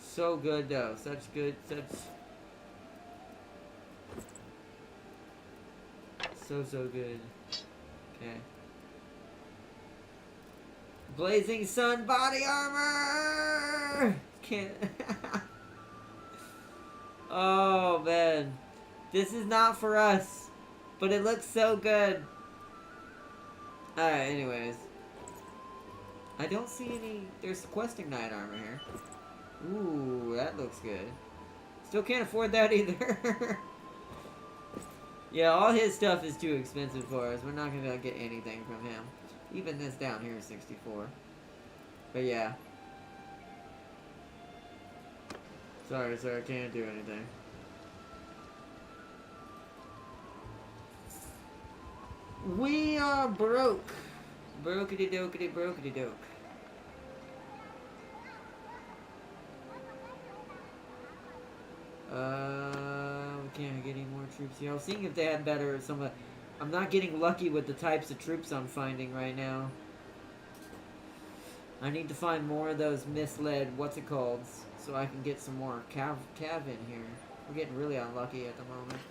So good though. Such good. So good. Okay. Blazing Sun body armor! Can't... Oh, man. This is not for us. But it looks so good. Alright, anyways. I don't see any... There's questing knight armor here. Ooh, that looks good. Still can't afford that either. Yeah, all his stuff is too expensive for us. We're not going to get anything from him. Even this down here is 64. But yeah. Sorry, sir, I can't do anything. We are broke. Brokety dokety brokety doke. We can't get any more troops here. I was seeing if they had better some. I'm not getting lucky with the types of troops I'm finding right now. I need to find more of those misled, what's it called, so I can get some more cav in here. We're getting really unlucky at the moment.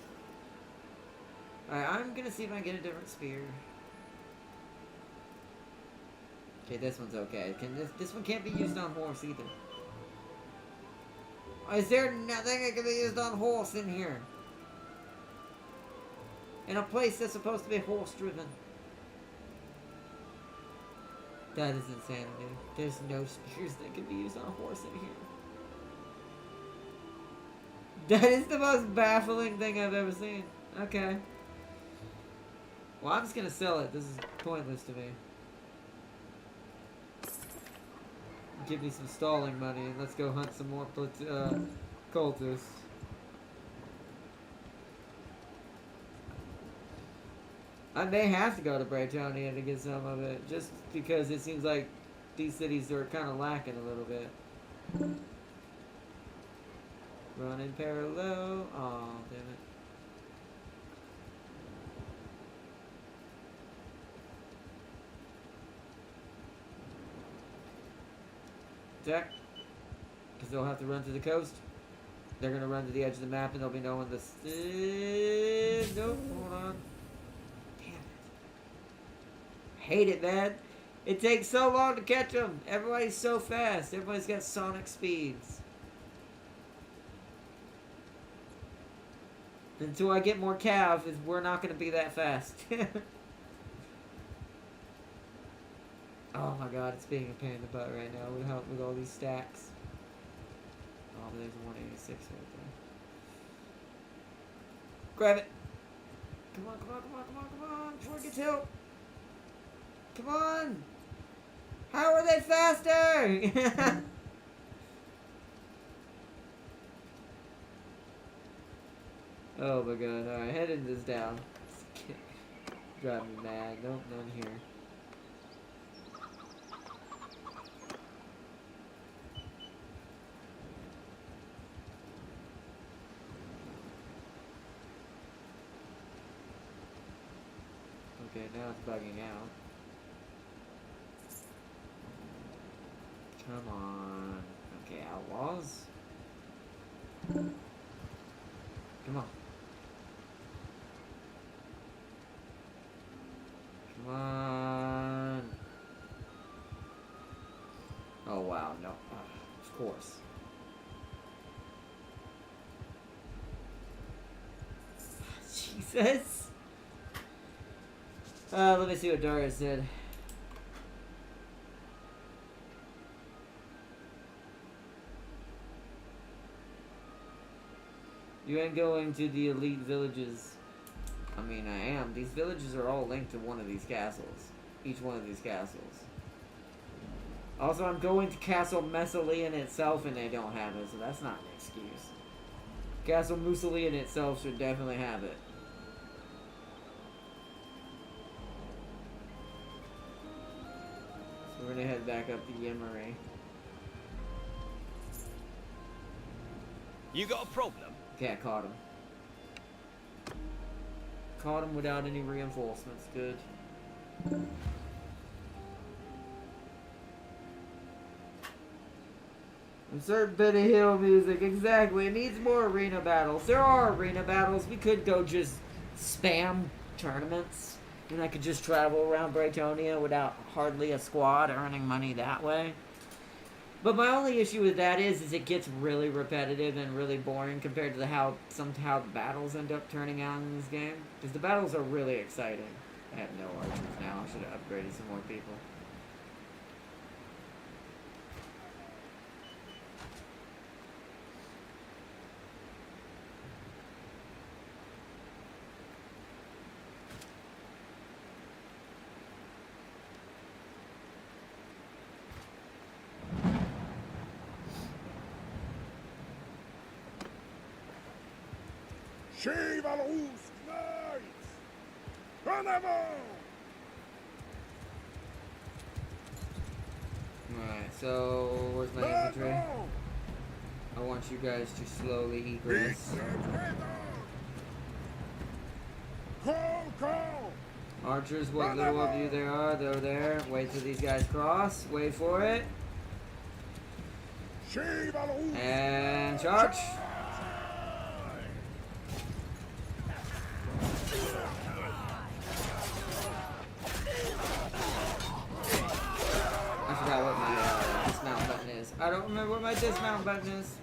Alright, I'm gonna see if I can get a different spear. Okay, this one's okay. This one can't be used on horse either. Is there nothing that can be used on horse in here? In a place that's supposed to be horse-driven. That is insanity. There's no spears that can be used on a horse in here. That is the most baffling thing I've ever seen. Okay. Well, I'm just gonna sell it. This is pointless to me. Give me some stalling money and let's go hunt some more cultists. I may have to go to Britonia to get some of it, just because it seems like these cities are kind of lacking a little bit. Running parallel. Oh, damn it. Jack. Because they'll have to run to the coast. They're going to run to the edge of the map and they'll be knowing this. Nope, hold on. Damn it. Hate it, man. It takes so long to catch them. Everybody's so fast. Everybody's got sonic speeds. Until I get more cav, we're not going to be that fast. Oh my god, it's being a pain in the butt right now with all these stacks. Oh, but there's a 186 right there. Grab it! Come on, come on, come on, come on, come on! Before it gets help! Come on! How are they faster? Oh my god, alright, heading this down. Drive me mad. Nope, none here. Okay, now it's bugging out. Come on. Okay, outlaws. Come on. Come on. Oh wow, no. Of course. Jesus. Let me see what Darius said. You ain't going to the elite villages. I mean, I am. These villages are all linked to one of these castles. Each one of these castles. Also, I'm going to Castle Messalian itself, and they don't have it, so that's not an excuse. Castle Musalian itself should definitely have it. So we're gonna head back up to Yemery. You got a problem? Okay, I caught him. Caught him without any reinforcements. Good. Insert Betty Hill music. Exactly. It needs more arena battles. There are arena battles. We could go just spam tournaments. And I could just travel around Braytonia without hardly a squad earning money that way. But my only issue with that is it gets really repetitive and really boring compared to how the battles end up turning out in this game. Because the battles are really exciting. I have no archers now. I should have upgraded some more people. Shiva los knights! Renavo! Alright, so where's my infantry? I want you guys to slowly egress. Archers, what little of you there are, they're there. Wait till these guys cross. Wait for it. And charge. I forgot what my dismount button is. I don't remember what my dismount button is.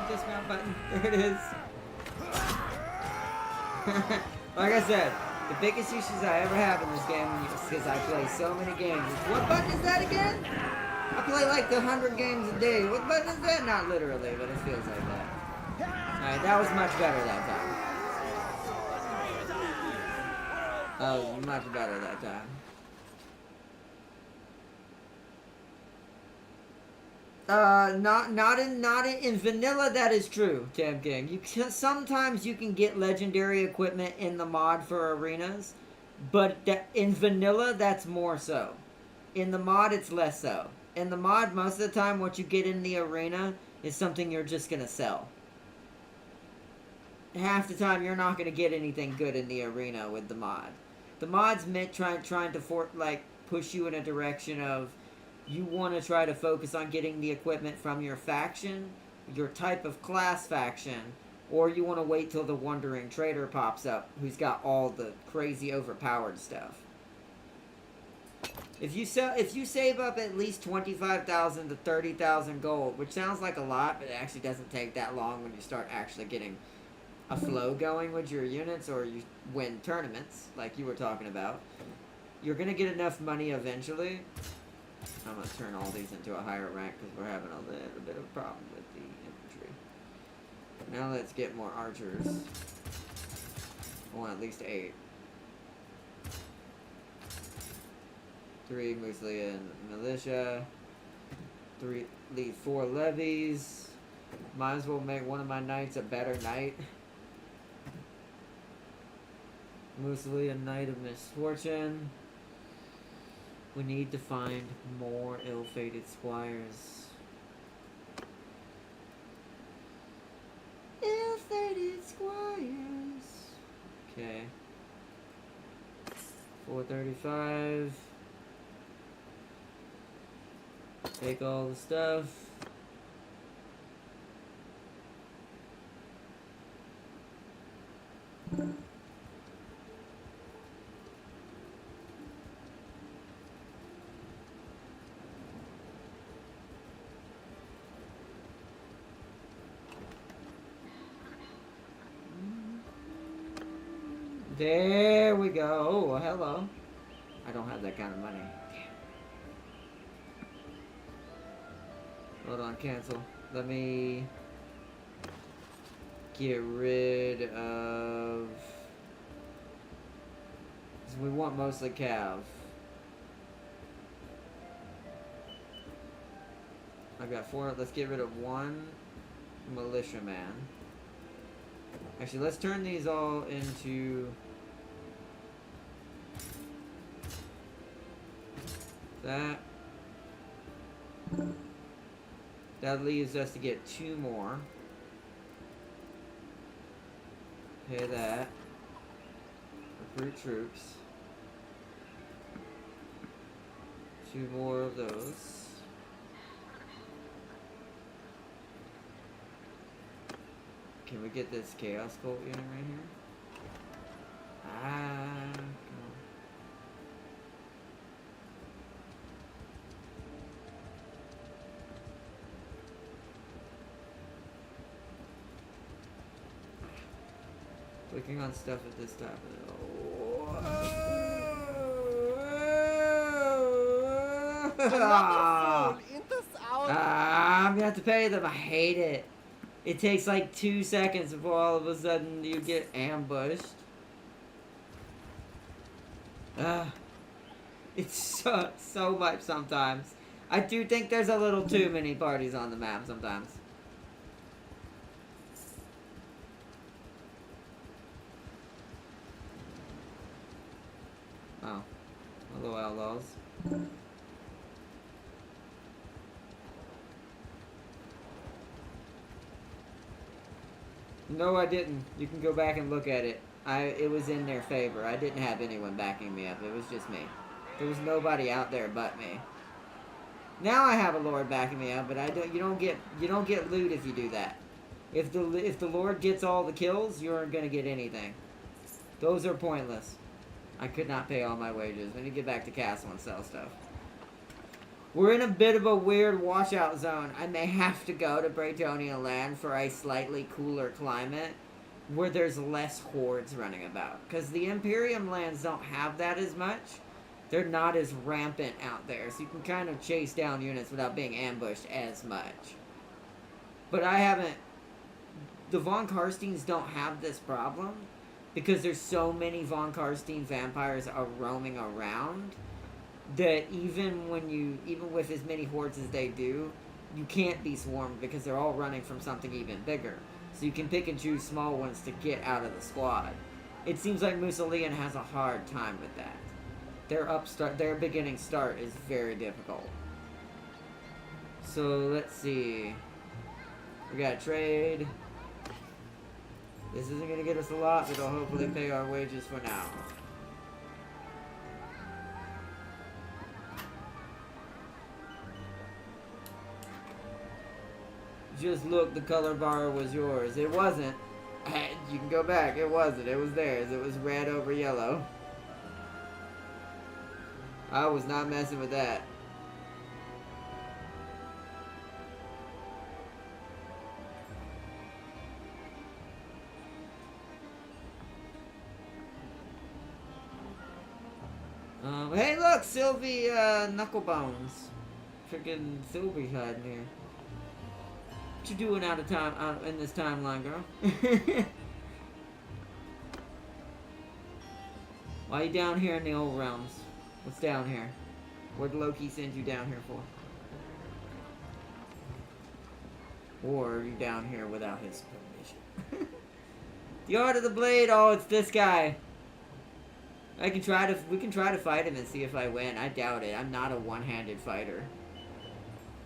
Dismount button. There it is. Like I said, the biggest issues I ever have in this game is because I play so many games. What button is that again? I play like 100 games a day. What button is that? Not literally, but it feels like that. Alright, that was much better that time. That was much better that time. Not in vanilla. That is true, Tam King. Sometimes you can get legendary equipment in the mod for arenas, but in vanilla that's more so. In the mod, it's less so. In the mod, most of the time, what you get in the arena is something you're just gonna sell. Half the time, you're not gonna get anything good in the arena with the mod. The mod's meant trying to push you in a direction of. You want to try to focus on getting the equipment from your faction, your type of class faction, or you want to wait till the Wandering Trader pops up, who's got all the crazy overpowered stuff. If you save up at least 25,000 to 30,000 gold, which sounds like a lot, but it actually doesn't take that long when you start actually getting a flow going with your units, or you win tournaments, like you were talking about, you're going to get enough money eventually. I'm going to turn all these into a higher rank because we're having a little bit of a problem with the infantry. Now let's get more archers. I want at least 8. 3 Muslian militia. 4 levies. Might as well make one of my nights a better night. Mostly a night of misfortune. We need to find more ill-fated squires. Ill-fated squires. Okay. 435. Take all the stuff. There we go. Oh, hello. I don't have that kind of money. Damn. Hold on, cancel. Let me get rid of... We want mostly Cav. I've got 4. Let's get rid of 1 militiaman. Actually, let's turn these all into... that. That leaves us to get 2 more. Pay that. Recruit troops. 2 more of those. Can we get this Chaos Cult unit right here? Ah, come on. Clicking on stuff at this time. I'm gonna have to pay them. I hate it. It takes like 2 seconds before all of a sudden you get ambushed. It's so much sometimes. I do think there's a little too many parties on the map sometimes. Oh. Hello, outlaws. No, I didn't. You can go back and look at it. It was in their favor. I didn't have anyone backing me up. It was just me. There was nobody out there but me. Now I have a lord backing me up, but you don't get loot if you do that. If the lord gets all the kills, you aren't gonna get anything. Those are pointless. I could not pay all my wages. I need to get back to castle and sell stuff. We're in a bit of a weird washout zone. I may have to go to Bretonian land for a slightly cooler climate where there's less hordes running about. Because the Imperium lands don't have that as much. They're not as rampant out there. So you can kind of chase down units without being ambushed as much. But I haven't... The Von Karsteins don't have this problem. Because there's so many Von Karstein vampires are roaming around. That even with as many hordes as they do, you can't be swarmed because they're all running from something even bigger. So you can pick and choose small ones to get out of the squad. It seems like Musolian has a hard time with that. Their beginning start is very difficult. So let's see. We got trade. This isn't gonna get us a lot, but it'll hopefully pay our wages for now. Just look, the color bar was yours. It wasn't. You can go back. It wasn't. It was theirs. It was red over yellow. I was not messing with that. Hey, look, Sylvie Knucklebones. Freaking Sylvie hiding here. What you doing out in this timeline, girl? Why are you down here in the old realms? What's down here? What'd Loki send you down here for? Or you're down here without his permission. The Art of the Blade, oh, it's this guy. We can try to fight him and see if I win. I doubt it. I'm not a one-handed fighter.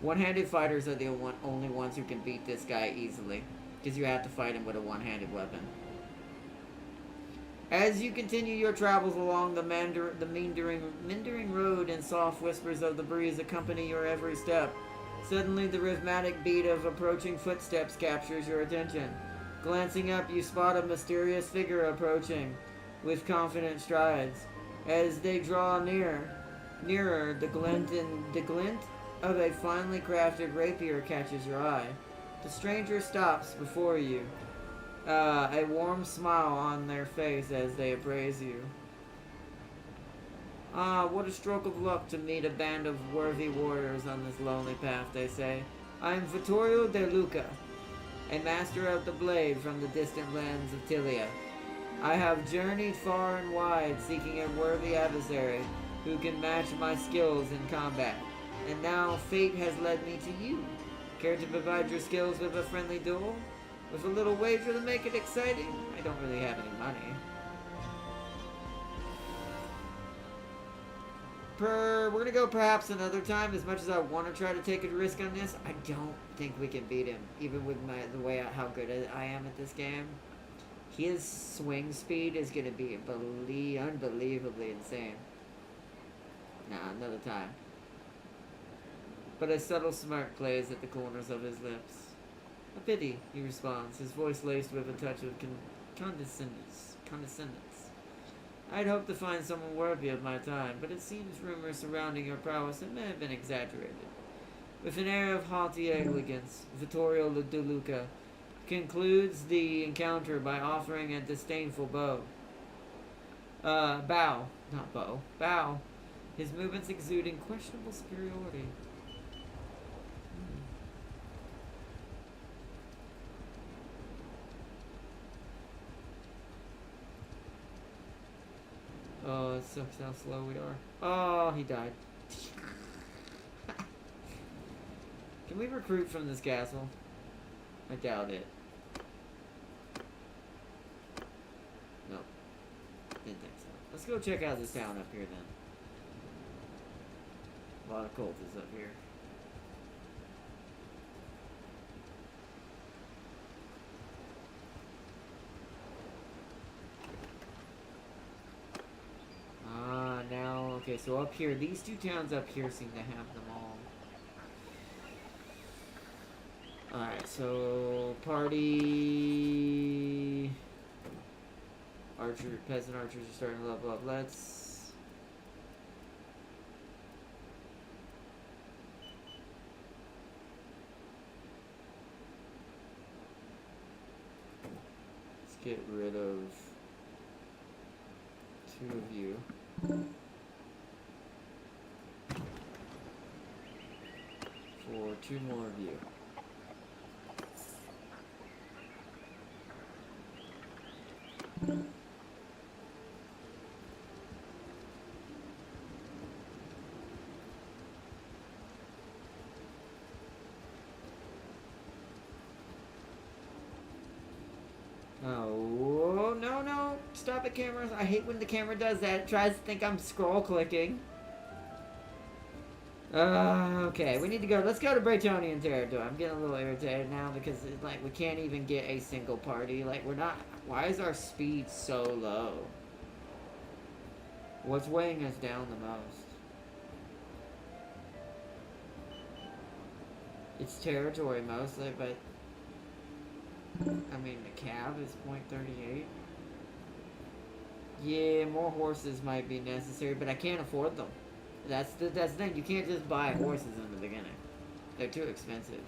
One-handed fighters are the only ones who can beat this guy easily. Because you have to fight him with a one-handed weapon. As you continue your travels along the meandering road and soft whispers of the breeze accompany your every step, suddenly the rhythmic beat of approaching footsteps captures your attention. Glancing up, you spot a mysterious figure approaching with confident strides. As they draw nearer, the glint of a finely crafted rapier catches your eye. The stranger stops before you, a warm smile on their face as they appraise you. Ah, what a stroke of luck to meet a band of worthy warriors on this lonely path, they say. I am Vittorio de Luca, a master of the blade from the distant lands of Tilia. I have journeyed far and wide seeking a worthy adversary who can match my skills in combat. And now fate has led me to you. Care to provide your skills with a friendly duel? With a little wager to make it exciting? I don't really have any money. We're gonna go perhaps another time. As much as I want to try to take a risk on this, I don't think we can beat him. Even with the way how good I am at this game. His swing speed is gonna be unbelievably insane. Nah, another time. But a subtle smirk plays at the corners of his lips. A pity, he responds, his voice laced with a touch of condescendence. I'd hoped to find someone worthy of my time, but it seems rumors surrounding your prowess may have been exaggerated. With an air of haughty elegance, Vittorio de Luca concludes the encounter by offering a disdainful bow. Bow. Not bow. Bow. His movements exuding questionable superiority. Oh, it sucks how slow we are. Oh, he died. Can we recruit from this castle? I doubt it. Nope. Didn't think so. Let's go check out this town up here then. A lot of cultists up here. Now, okay, so up here, these two towns up here seem to have them all. Alright, so, party... peasant archers are starting to level up. Let's get rid of 2 of you. For 2 more of you. Oh, no. Stop it, cameras. I hate when the camera does that. It tries to think I'm scroll clicking. Okay, we need to go. Let's go to Bretonian territory. I'm getting a little irritated now because, like, we can't even get a single party. Like, we're not... Why is our speed so low? What's weighing us down the most? It's territory mostly, but... I mean, the cab is 0.38. Yeah, more horses might be necessary, but I can't afford them. That's the thing. You can't just buy horses in the beginning. They're too expensive.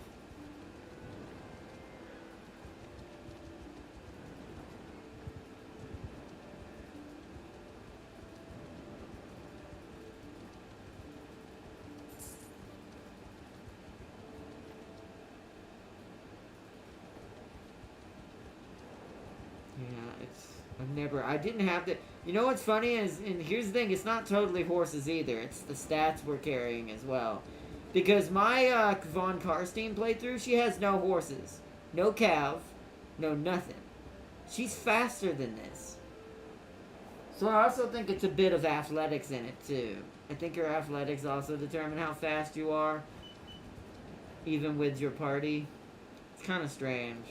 I didn't have to... You know what's funny is, and here's the thing, it's not totally horses either. It's the stats we're carrying as well. Because my Von Karstein playthrough, she has no horses, no cav, no nothing. She's faster than this. So I also think it's a bit of athletics in it too. I think your athletics also determine how fast you are, even with your party. It's kind of strange.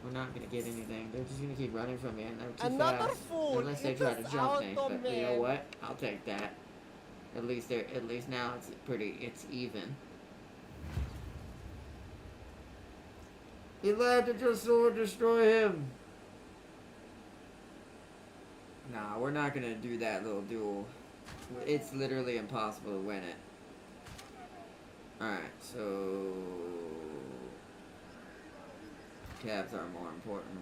We're not gonna get anything. They're just gonna keep running from me, and they're too Another fast. fool Unless they in try to this jump me. auto, But you know man. what? I'll take that. At least now it's even. He led to just sword destroy him. Nah, we're not gonna do that little duel. It's literally impossible to win it. Alright, so cabs are more important.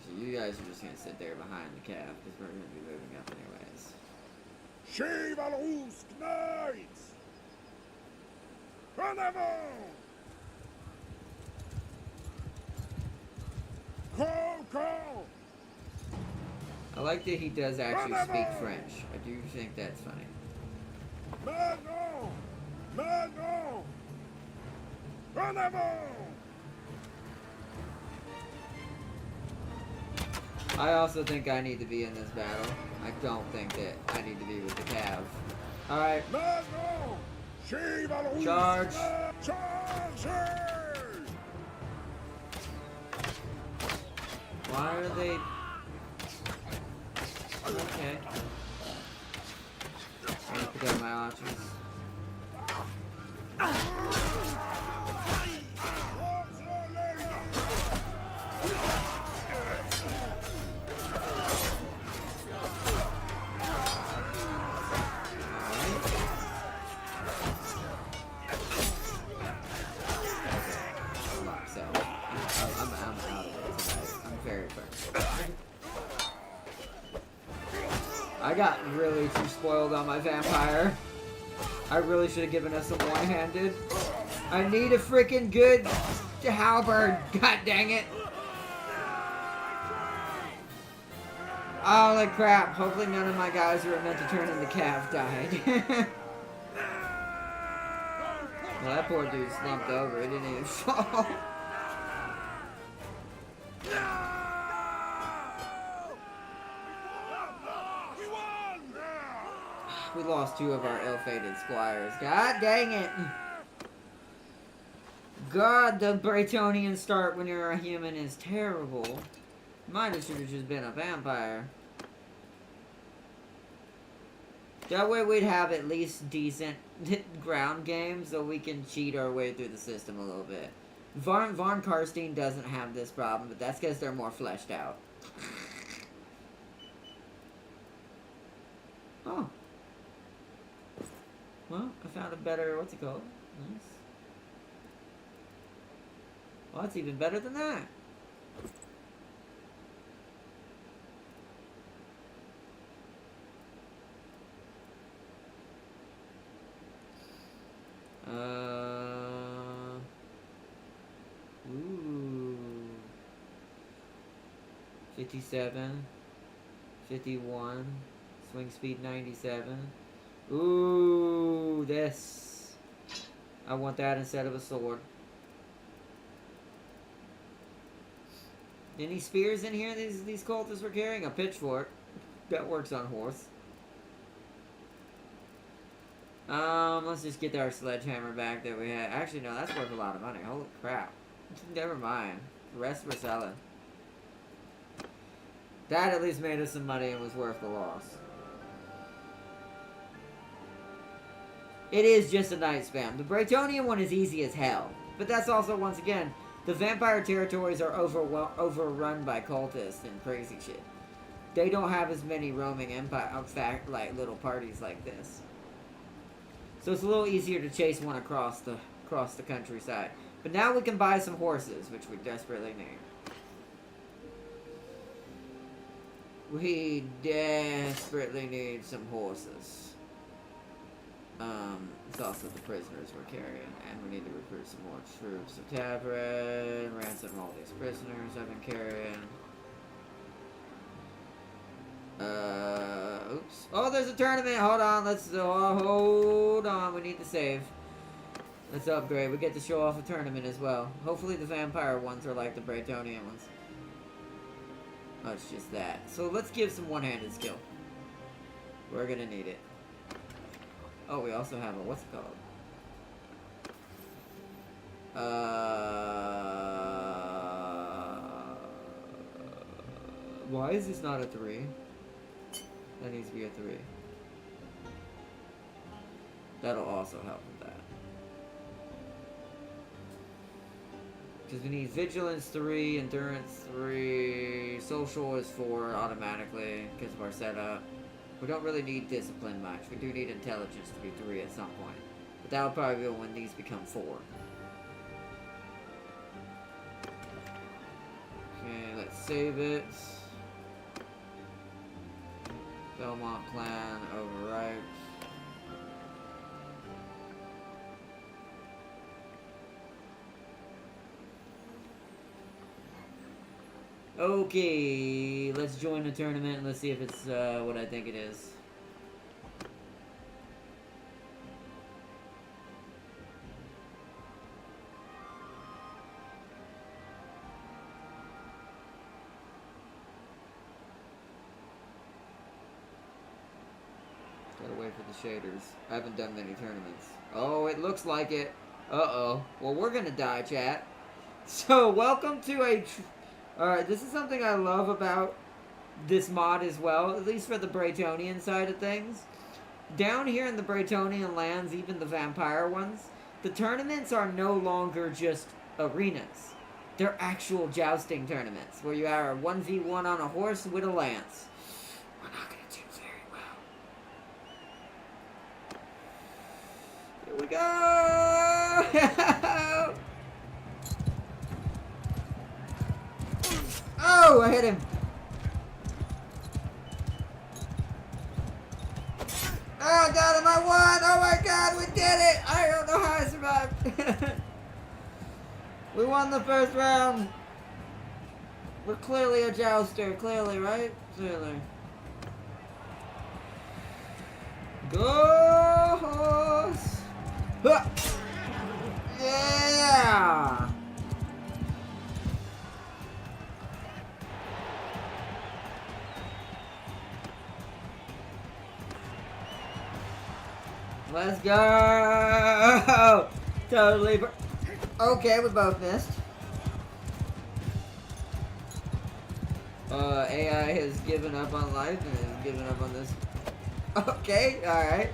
So you guys are just gonna sit there behind the cab because we're gonna be moving up anyways. Chivalrous knights! En avant! Call, call! I like that he does actually speak French. I do think that's funny. Maintenant! Maintenant! En avant! I also think I need to be in this battle. I don't think that I need to be with the cav. Alright. Maintenant! Chivalrous Charge! knights! Charge! Why are they... Okay. I'm gonna pick up my options. I got really too spoiled on my vampire. I really should have given us a one-handed. I need a freaking good halberd. God dang it. Holy crap. Hopefully none of my guys who were meant to turn into cav died. Well, that poor dude slumped over. He didn't even fall. We lost two of our ill-fated squires. God dang it. God, the Bretonian start when you're a human is terrible. Might have should have just been a vampire. That way we'd have at least decent ground games so we can cheat our way through the system a little bit. Von Karstein doesn't have this problem, but that's because they're more fleshed out. Oh. Well, I found a better, what's it called? Nice. Well, that's even better than that. Ooh. 57. 51. Swing speed 97. Ooh, this. I want that instead of a sword. Any spears in here these cultists were carrying? A pitchfork. That works on horse. Let's just get our sledgehammer back that we had. Actually, no, that's worth a lot of money. Holy crap. Never mind. The rest we're selling. That at least made us some money and was worth the loss. It is just a night spam. The Bretonian one is easy as hell. But that's also, once again, the vampire territories are overrun by cultists and crazy shit. They don't have as many roaming empire, like little parties like this. So it's a little easier to chase one across the countryside. But now we can buy some horses, which we desperately need. We desperately need some horses. It's also the prisoners we're carrying, and we need to recruit some more troops. So tavern, ransom all these prisoners I've been carrying. Oops. Oh, there's a tournament. Hold on. Hold on. We need to save. Let's upgrade. We get to show off a tournament as well. Hopefully the vampire ones are like the Bretonian ones. Oh, it's just that. So let's give some one-handed skill. We're gonna need it. Oh, we also have a, what's it called? Why is this not a 3? That needs to be a 3. That'll also help with that. Because we need Vigilance 3, Endurance 3, Social is 4 automatically because of our setup. We don't really need Discipline much. We do need Intelligence to be 3 at some point. But that'll probably be when these become 4. Okay, let's save it. Belmont Clan, overwrite. Okay, let's join the tournament and let's see if it's what I think it is. Gotta wait for the shaders. I haven't done many tournaments. Oh, it looks like it. Uh-oh. Well, we're gonna die, chat. So, welcome to a... Alright, this is something I love about this mod as well, at least for the Bretonian side of things. Down here in the Bretonian lands, even the vampire ones, the tournaments are no longer just arenas. They're actual jousting tournaments, where you are a 1v1 on a horse with a lance. We're not going to do very well. Here we go! Oh, I hit him. Oh, I got him. I won. Oh my god, we did it. I don't know how I survived. We won the first round. We're clearly a jouster. Clearly, right? Clearly. Go horse. Huh. Yeah. Let's go! Totally. Okay, we both missed. AI has given up on life and has given up on this. Okay, alright.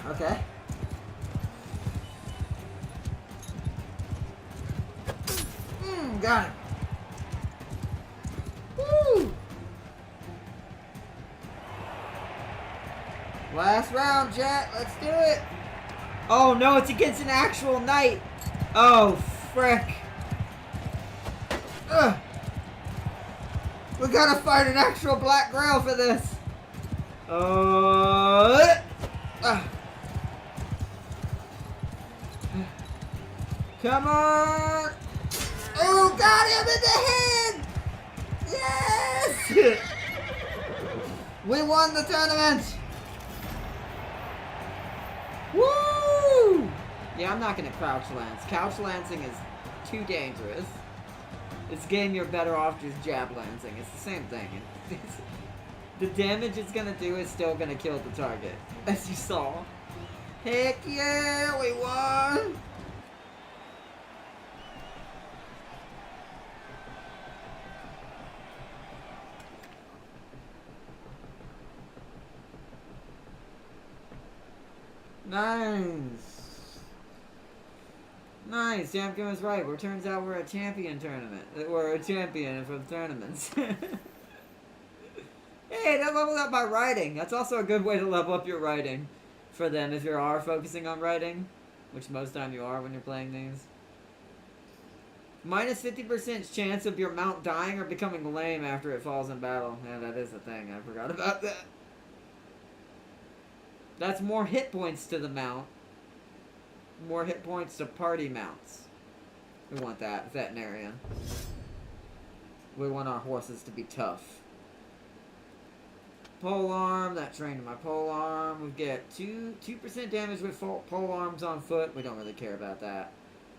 Okay. Got it. Woo! Last round, chat. Let's do it. Oh no, it's against an actual knight. Oh frick. Ugh. We gotta fight an actual black grail for this. Come on. Oh, got him in the head! Yes! We won the tournament! Woo! Yeah, I'm not gonna crouch lance. Couch lancing is too dangerous. This game, you're better off just jab lancing. It's the same thing. The damage it's gonna do is still gonna kill the target, as you saw. Heck yeah, we won! Nice. Nice. Jamkin was right. Well, turns out we're a champion tournament. We're a champion for the tournaments. Hey, that leveled up my writing. That's also a good way to level up your writing for them if you are focusing on writing, which most time you are when you're playing these. Minus 50% chance of your mount dying or becoming lame after it falls in battle. Yeah, that is a thing. I forgot about that. That's more hit points to the mount. more hit points to party mounts. We want that. Veterinarian. We want our horses to be tough. Pole arm, that trained my pole arm. We get 2% damage with pole arms on foot. We don't really care about that.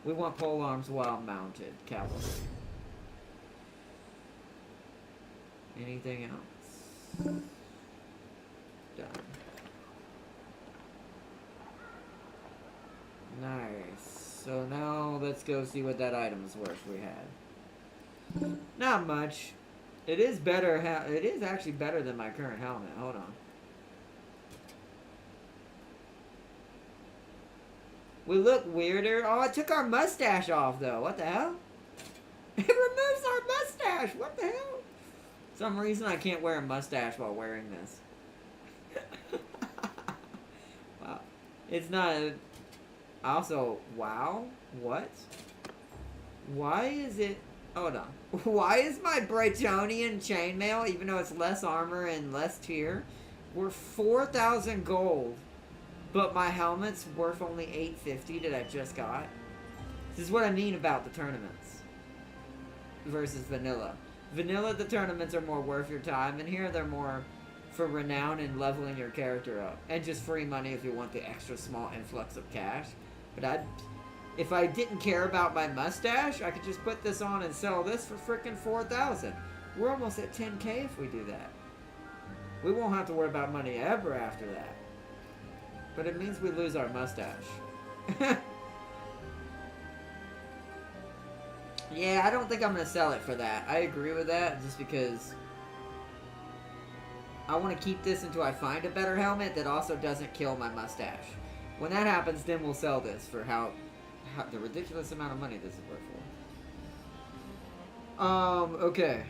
We want pole arms while mounted. Cavalry. Anything else? Done. Nice. So now let's go see what that item's worth we had. Not much. It is better. It is actually better than my current helmet. Hold on. We look weirder. Oh, it took our mustache off, though. What the hell? It removes our mustache. What the hell? For some reason, I can't wear a mustache while wearing this. Wow. It's not... Also, wow. What? Why is it... Hold on. Why is my Bretonian chainmail, even though it's less armor and less tier, worth 4,000 gold, but my helmet's worth only 850 that I just got? This is what I mean about the tournaments versus vanilla. Vanilla, the tournaments are more worth your time, and here they're more for renown and leveling your character up. And just free money if you want the extra small influx of cash. But if I didn't care about my mustache, I could just put this on and sell this for frickin' 4,000. We're almost at 10k if we do that. We won't have to worry about money ever after that. But it means we lose our mustache. Yeah, I don't think I'm going to sell it for that. I agree with that, just because I want to keep this until I find a better helmet that also doesn't kill my mustache. When that happens, then we'll sell this for the ridiculous amount of money this is worth for. Okay.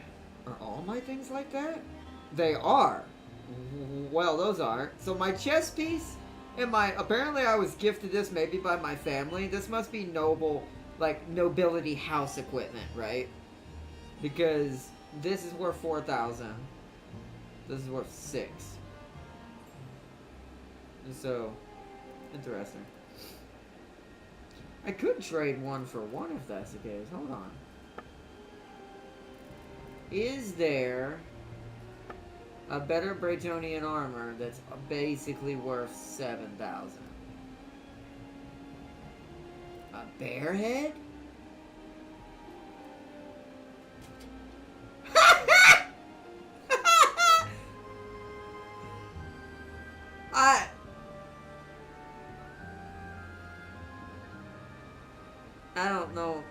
Are all my things like that? They are. Well, those aren't. So my chest piece and apparently I was gifted this maybe by my family. This must be nobility house equipment, right? Because this is worth 4,000. This is worth 6. And so, interesting. I could trade one for one if that's the case. Hold on. Is there a better Bretonian armor that's basically worth 7,000? A bear head? I don't know.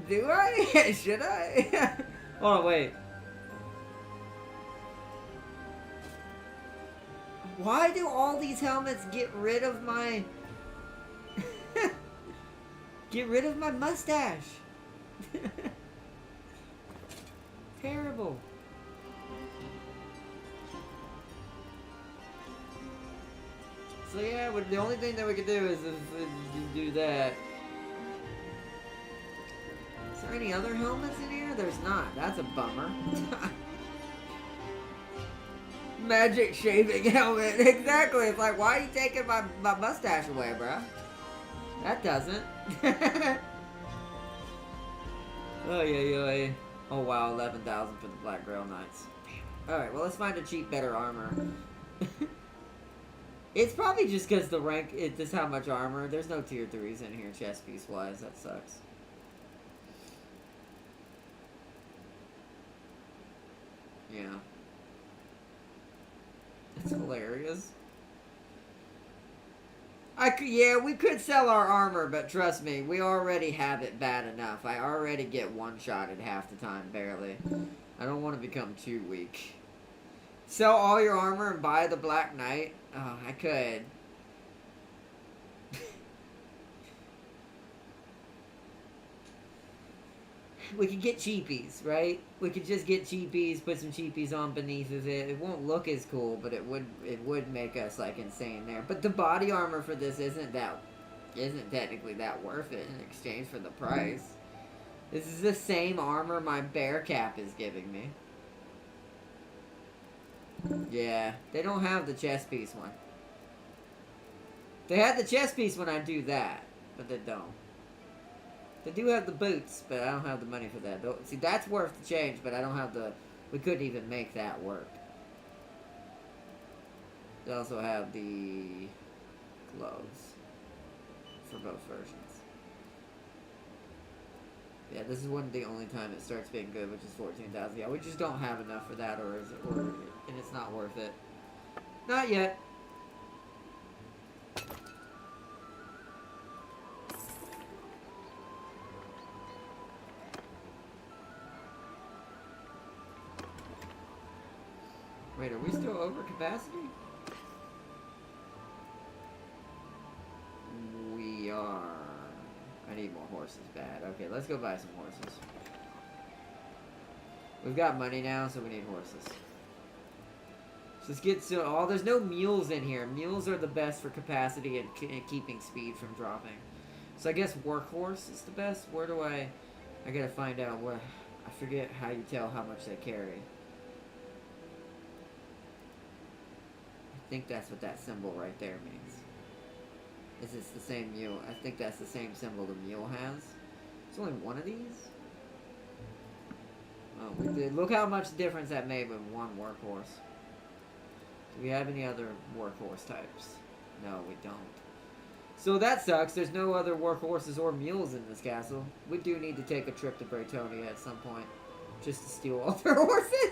Do I? Should I? Hold on, wait. Why do all these helmets get rid of my... get rid of my mustache? Terrible. So yeah, the only thing that we could do is do that. Is there any other helmets in here? There's not. That's a bummer. Magic shaving helmet. Exactly. It's like, why are you taking my mustache away, bro? That doesn't. Oh, yeah. Oh, wow. 11,000 for the Black Grail Knights. Alright, well, let's find a cheap, better armor. It's probably just because the rank, this how much armor. There's no tier 3s in here, chest piece wise. That sucks. Yeah. It's hilarious. Yeah, we could sell our armor, but trust me, we already have it bad enough. I already get one-shotted half the time, barely. I don't want to become too weak. Sell all your armor and buy the Black Knight? Oh, I could. We could get cheapies, right? We could just get cheapies, put some cheapies on beneath of it. It won't look as cool, but it would make us like insane there. But the body armor for this isn't technically that worth it in exchange for the price. This is the same armor my bear cap is giving me. Yeah, they don't have the chest piece one. They had the chest piece when I do that, but they don't. They do have the boots, but I don't have the money for that. See, that's worth the change, but I don't have the... We couldn't even make that work. They also have the gloves for both versions. Yeah, this is one of the only time it starts being good, which is 14,000. Yeah, we just don't have enough for that, and it's not worth it. Not yet. Wait, are we still over capacity? We are. I need more horses bad. Okay, let's go buy some horses. We've got money now, so we need horses. So let's get to all. There's no mules in here. Mules are the best for capacity and keeping speed from dropping. So I guess workhorse is the best. Where do I gotta find out what. I forget how you tell how much they carry. I think that's what that symbol right there means. Is this the same mule? I think that's the same symbol the mule has. There's only one of these? Oh, we did. Look how much difference that made with one workhorse. Do we have any other workhorse types? No, we don't. So that sucks. There's no other workhorses or mules in this castle. We do need to take a trip to Braytonia at some point. Just to steal all their horses.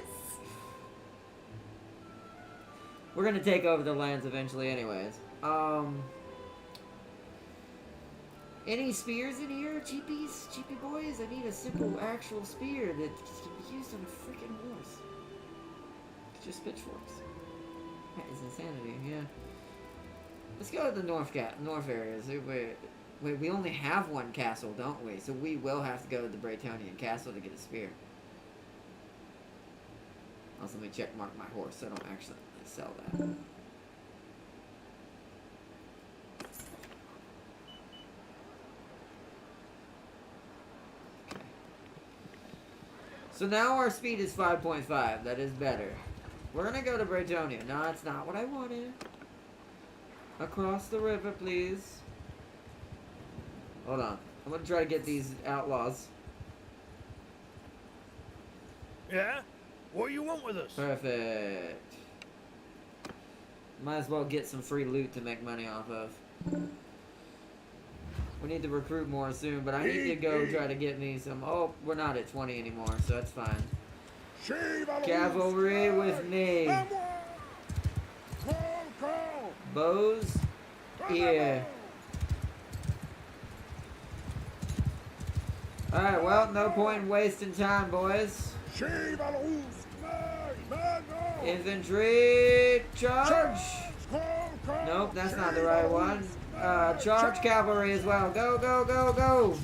We're gonna take over the lands eventually anyways. Any spears in here? Cheapies? Cheapy boys? I need a simple actual spear that can be used on a freaking horse. It's just pitchforks. That is insanity, yeah. Let's go to the north areas. Wait, we only have one castle, don't we? So we will have to go to the Braytonian castle to get a spear. Also, let me check mark my horse so I don't actually sell that. Okay. So now our speed is 5.5. That is better. We're gonna go to Braytonia. No, that's not what I wanted. Across the river, please. Hold on. I'm gonna try to get these outlaws. Yeah? What do you want with us? Perfect. Might as well get some free loot to make money off of. We need to recruit more soon, but I need to go try to get me some... Oh, we're not at 20 anymore, so that's fine. Cavalry with me. Bows? Yeah. Alright, well, no point in wasting time, boys. Infantry, charge! Nope, that's not the right one. Charge cavalry as well. Go, go, go, go!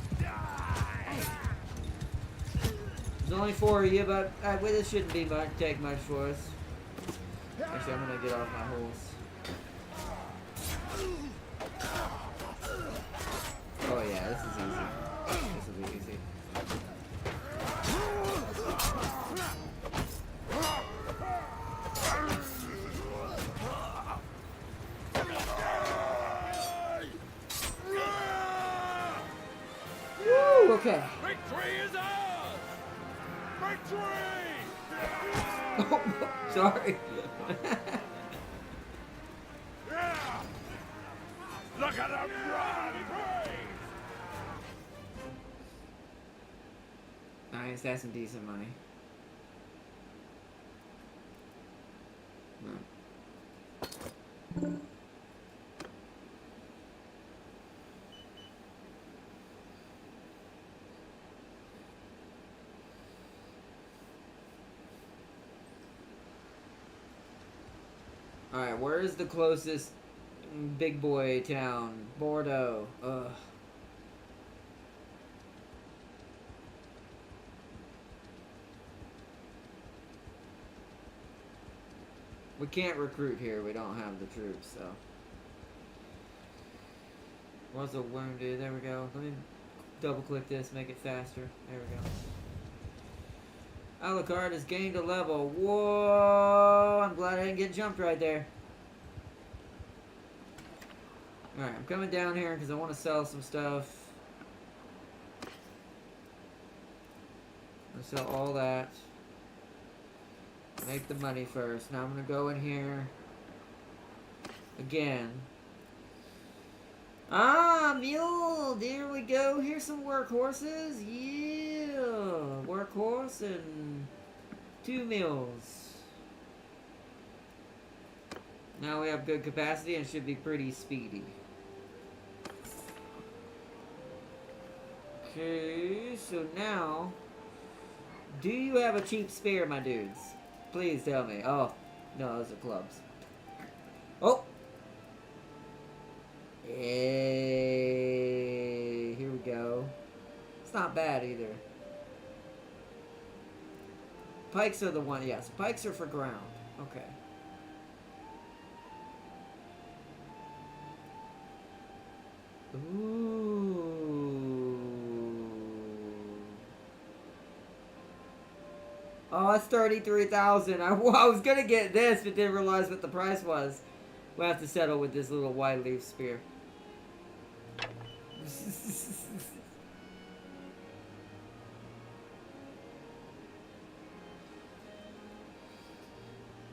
There's only 4 of you, but well, this shouldn't be take much for us. Actually, I'm gonna get off my horse. Oh yeah, this is easy. This will be easy. Woo! Okay. Victory is ours! Victory! Oh, sorry. Look at them run! Nice, that's some decent money. No. Alright, where is the closest big boy town? Bordeaux. Ugh. We can't recruit here, we don't have the troops, so. Was a wounded, there we go. Let me double click this, make it faster. There we go. Alucard has gained a level. Whoa! I'm glad I didn't get jumped right there. Alright, I'm coming down here because I want to sell some stuff. I'm gonna sell all that. Make the money first. Now I'm gonna go in here. Again. Ah, mule! There we go. Here's some workhorses. Yeah! Workhorse and 2 mules. Now we have good capacity and should be pretty speedy. Okay, so now... Do you have a cheap spear, my dudes? Please tell me. Oh, no, those are clubs. Oh! Hey, here we go. It's not bad either. Pikes are the one, yes. Pikes are for ground. Okay. Ooh. Oh, it's 33,000. I was gonna get this, but didn't realize what the price was. We'll have to settle with this little wide leaf spear.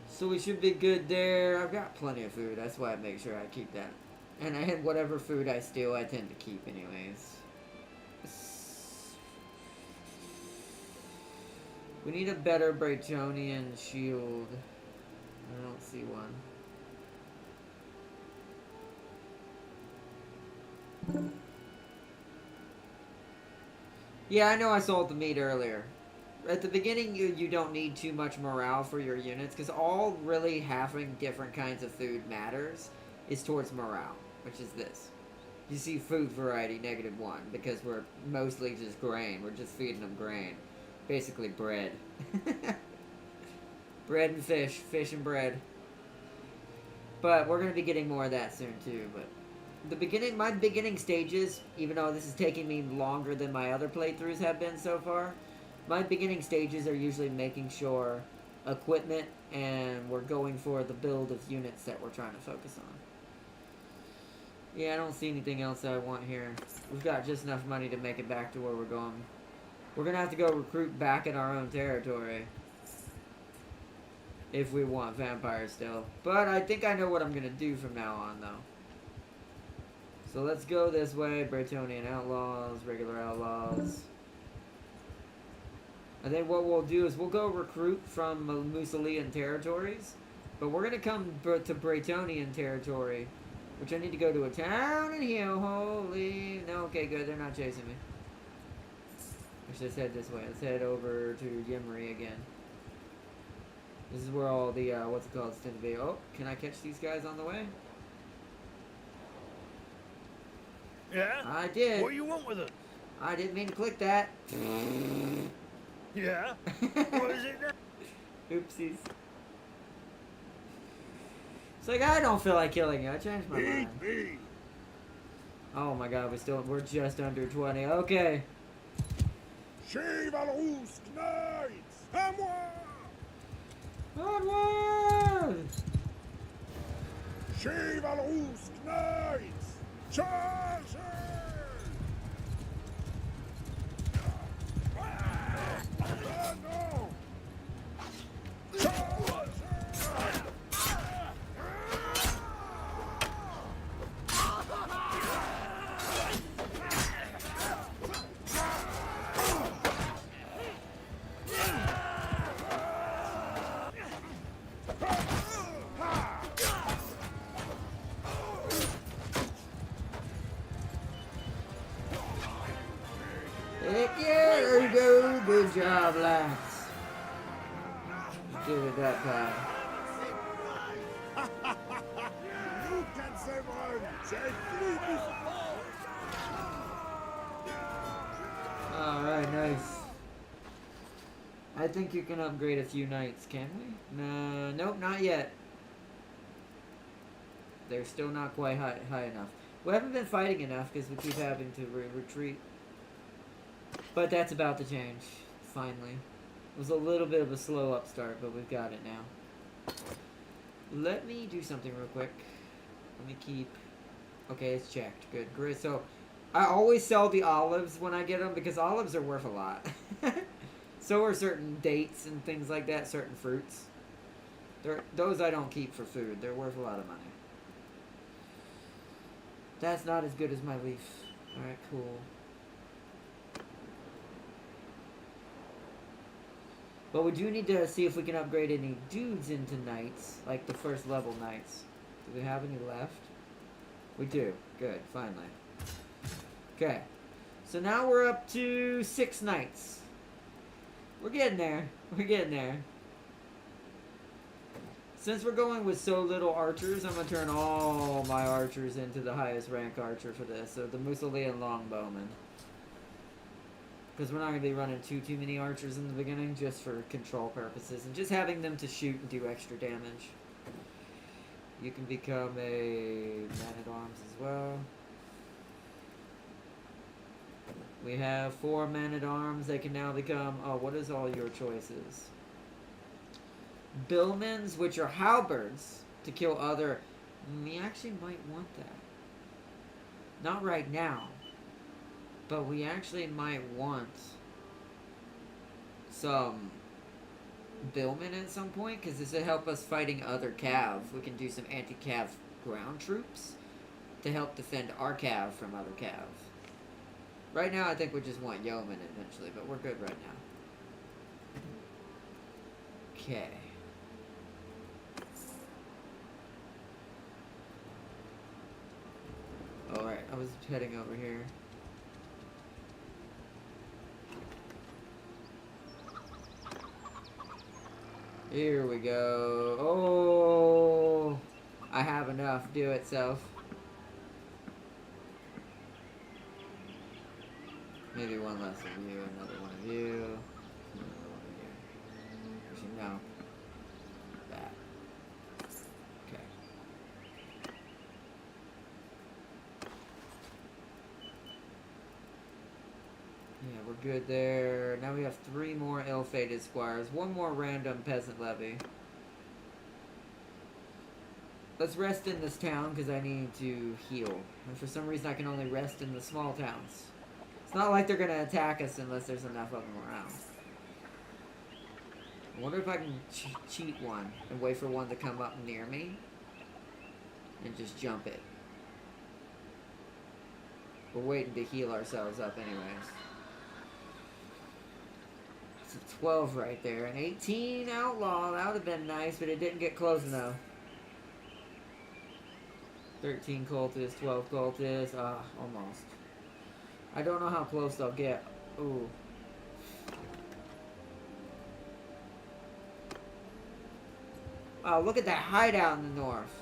So we should be good there. I've got plenty of food. That's why I make sure I keep that. And I had whatever food I steal, I tend to keep anyways. We need a better Bretonian shield. I don't see one. Yeah, I know I sold the meat earlier. At the beginning, you don't need too much morale for your units, because all really having different kinds of food matters is towards morale, which is this. You see food variety, -1, because we're mostly just grain. We're just feeding them grain. Basically bread. Bread and fish. Fish and bread. But we're going to be getting more of that soon too, but... My beginning stages, even though this is taking me longer than my other playthroughs have been so far, my beginning stages are usually making sure equipment and we're going for the build of units that we're trying to focus on. Yeah, I don't see anything else that I want here. We've got just enough money to make it back to where we're going. We're going to have to go recruit back in our own territory. If we want vampires still. But I think I know what I'm going to do from now on, though. So let's go this way. Bretonian outlaws, regular outlaws. And then what we'll do is we'll go recruit from Musolian territories. But we're going to come to Bretonian territory. Which I need to go to a town in here. Holy... No, okay, good. They're not chasing me. Let's just head this way. Let's head over to Yimri again. This is where all the, what's it called, tend to be. Oh, can I catch these guys on the way? Yeah? I did. What do you want with it? I didn't mean to click that. Yeah? What is it now? Oopsies. It's like, I don't feel like killing you. I changed my mind. Me. Oh my god, we're just under 20. Okay. Chivalrous knights! À moi! Onward! Chivalrous knights! Charge! No! Charge! Heck yeah, there you go. Good job, lads. Did it that time. You can save one! Say please! Alright, nice. I think you can upgrade a few knights, can we? No, nope, not yet. They're still not quite high enough. We haven't been fighting enough because we keep having to retreat. But that's about to change, finally. It was a little bit of a slow upstart, but we've got it now. Let me do something real quick. Let me keep Okay, it's checked. Good. Great. So, I always sell the olives when I get them because olives are worth a lot. So are certain dates and things like that, certain fruits. Those I don't keep for food. They're worth a lot of money. That's not as good as my leaf. Alright, cool. But we do need to see if we can upgrade any dudes into knights, like the first level knights. Do we have any left? We do. Good, finally. Okay. So now we're up to 6 knights. We're getting there. We're getting there. Since we're going with so little archers, I'm going to turn all my archers into the highest rank archer for this. So the Musolian longbowman. Because we're not going to be running too many archers in the beginning, just for control purposes. And just having them to shoot and do extra damage. You can become a man-at-arms as well. We have 4 men-at-arms. They can now become... Oh, what is all your choices? Billmans, which are halberds, to kill other... We actually might want that. Not right now. But we actually might want some billmen at some point, because this will help us fighting other cav. We can do some anti-cav ground troops to help defend our cav from other cav. Right now, I think we just want yeomen eventually, but we're good right now. Okay. Alright, I was heading over here. Here we go. Oh! I have enough. Do it, self. Maybe one less of you, another one of you, another one of you. Actually, no. That. Okay. Yeah, we're good there. Now we have 3 more ill-fated squires. 1 more random peasant levy. Let's rest in this town, because I need to heal. And for some reason I can only rest in the small towns. It's not like they're going to attack us unless there's enough of them around. I wonder if I can cheat one and wait for one to come up near me. And just jump it. We're waiting to heal ourselves up anyways. It's a 12 right there. An 18 outlaw. That would have been nice, but it didn't get close enough. 13 cultists, 12 cultists. Ah, almost. I don't know how close they'll get. Ooh. Oh, look at that hideout in the north.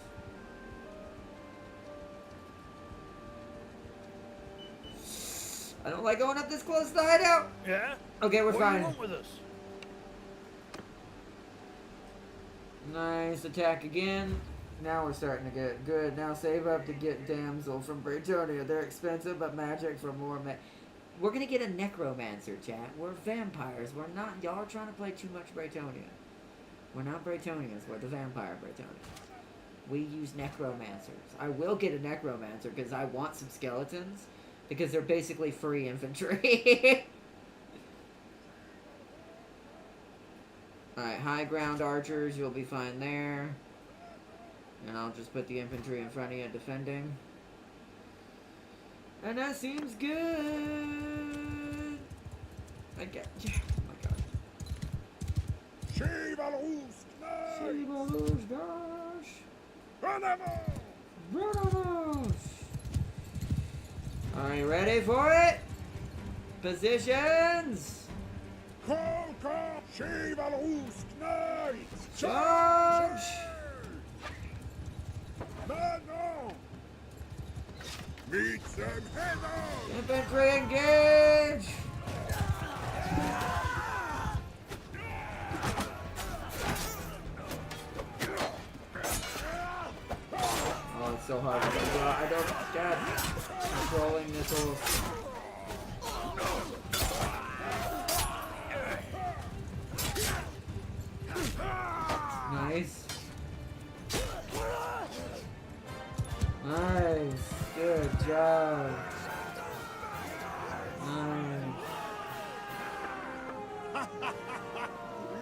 I don't like going up this close to the hideout. Yeah? Okay, we're what fine. Do you want with us? Nice attack again. Now we're starting to get good. Now save up to get Damsel from Britonia. They're expensive, but magic for more We're gonna get a necromancer, chat. We're vampires. We're not. Y'all are trying to play too much Britonia. We're not Britonians. We're the vampire Britonians. We use necromancers. I will get a necromancer because I want some skeletons. Because they're basically free infantry. Alright, high ground archers. You'll be fine there. And I'll just put the infantry in front of you defending. And that seems good. I get. Yeah. Oh my god. Shivalus gosh. Vamos. Are you ready for it? Positions. Charge. Meet them head on! Infantry engage! Oh, it's so hard. I don't get controlling missiles. Nice. Nice. Good job. Nice.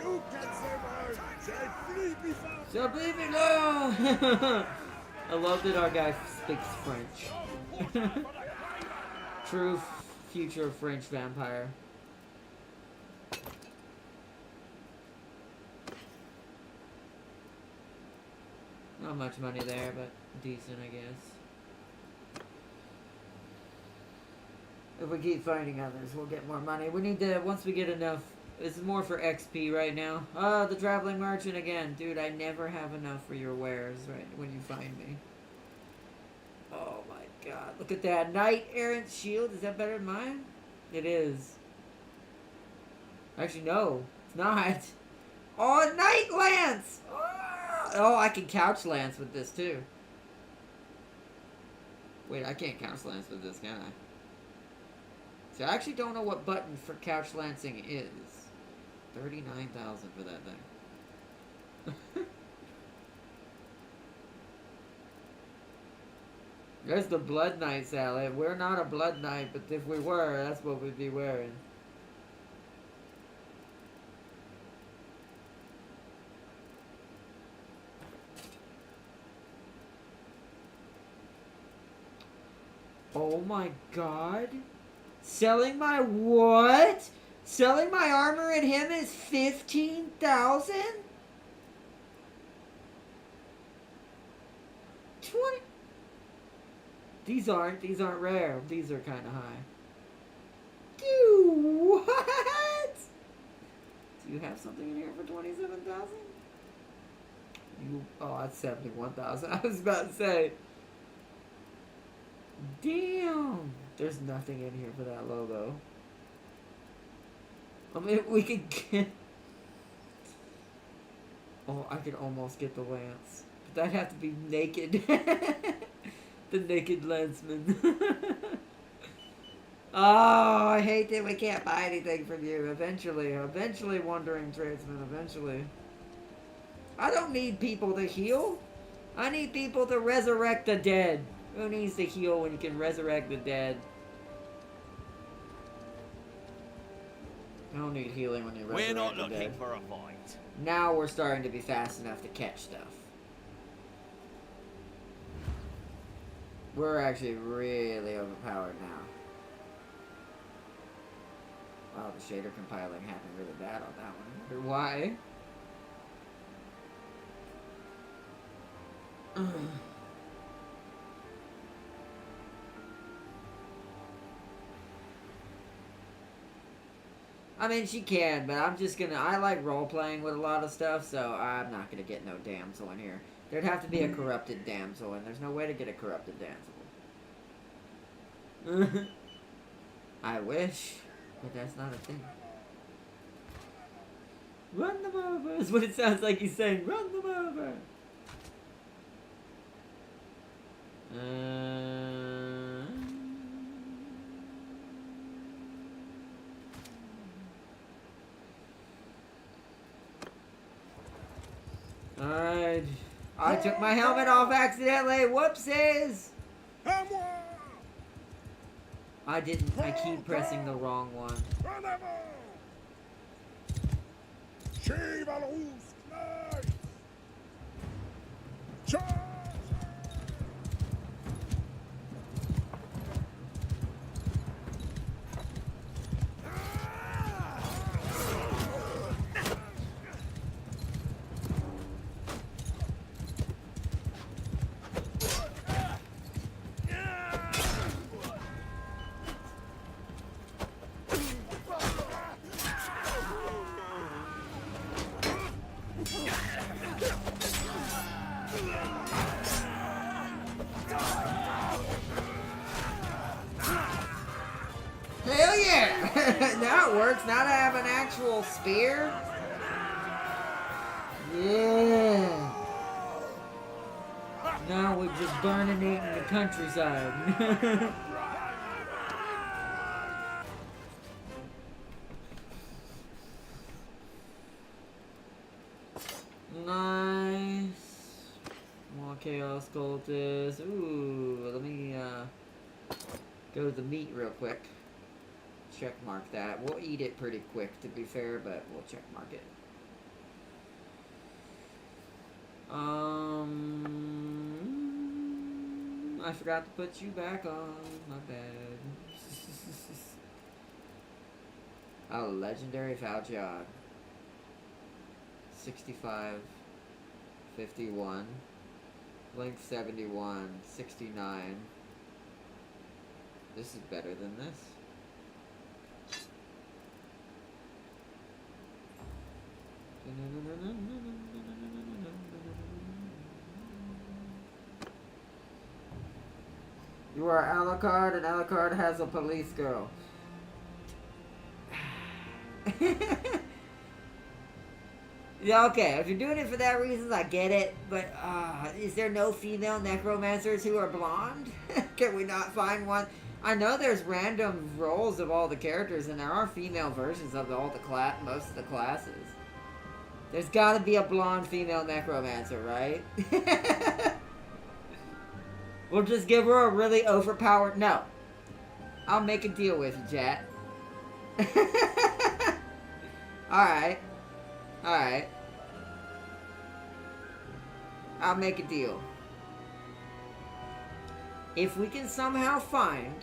Look at them all! They flee before So baby, no! I love that our guy speaks French. True future French vampire. Not much money there, but decent, I guess. If we keep finding others, we'll get more money. We need to, once we get enough, this is more for XP right now. Ah, the traveling merchant again. Dude, I never have enough for your wares, right, when you find me. Oh my god, look at that. Knight Errant Shield, is that better than mine? It is. Actually, no, it's not. Oh, Knight Lance! Oh, I can couch lance with this too. Wait, I can't couch lance with this, can I? So I actually don't know what button for couch lancing is. 39,000 for that thing. There's the Blood Knight, Sally. We're not a Blood Knight, but if we were, that's what we'd be wearing. Oh my god. Selling my what? Selling my armor at him is 15,000? 20. These aren't rare. These are kind of high. Dude, what? Do you have something in here for 27,000? Oh, that's 71,000. I was about to say. Damn! There's nothing in here for that logo. I mean, we could get... Oh, I could almost get the lance. But that'd have to be naked. The naked lanceman. Oh, I hate that we can't buy anything from you. Eventually, wandering tradesman, eventually. I don't need people to heal. I need people to resurrect the dead. Who needs to heal when you can resurrect the dead? I don't need healing when you resurrect We're not the looking dead. for a fight. Now we're starting to be fast enough to catch stuff. We're actually really overpowered now. Wow, the shader compiling happened really bad on that one. I wonder why? I mean, she can, but I'm just gonna... I like role-playing with a lot of stuff, so I'm not gonna get no damsel in here. There'd have to be a corrupted damsel, and there's no way to get a corrupted damsel. I wish, but that's not a thing. Run them over is what it sounds like he's saying. Run them over! Alright. I took my helmet off accidentally. Whoopsies! I didn't. I keep pressing the wrong one. Hell yeah! Now it works. Now that I have an actual spear. Yeah. Now we're just burning it in the countryside. Nice. Walk Chaos Cultist. Ooh, let me go to the meat real quick. Check mark that. We'll eat it pretty quick, to be fair, but we'll check mark it. I forgot to put you back on. My bad. Oh, legendary Valjean. 65, 51, length 71, 69. This is better than this. You are Alucard, and Alucard has a police girl. Yeah, okay, if you're doing it for that reason, I get it. But, is there no female necromancers who are blonde? Can we not find one? I know there's random roles of all the characters, and there are female versions of all the most of the classes. There's gotta be a blonde female necromancer, right? We'll just give her a really overpowered... No. I'll make a deal with you, chat. Alright. Alright. I'll make a deal. If we can somehow find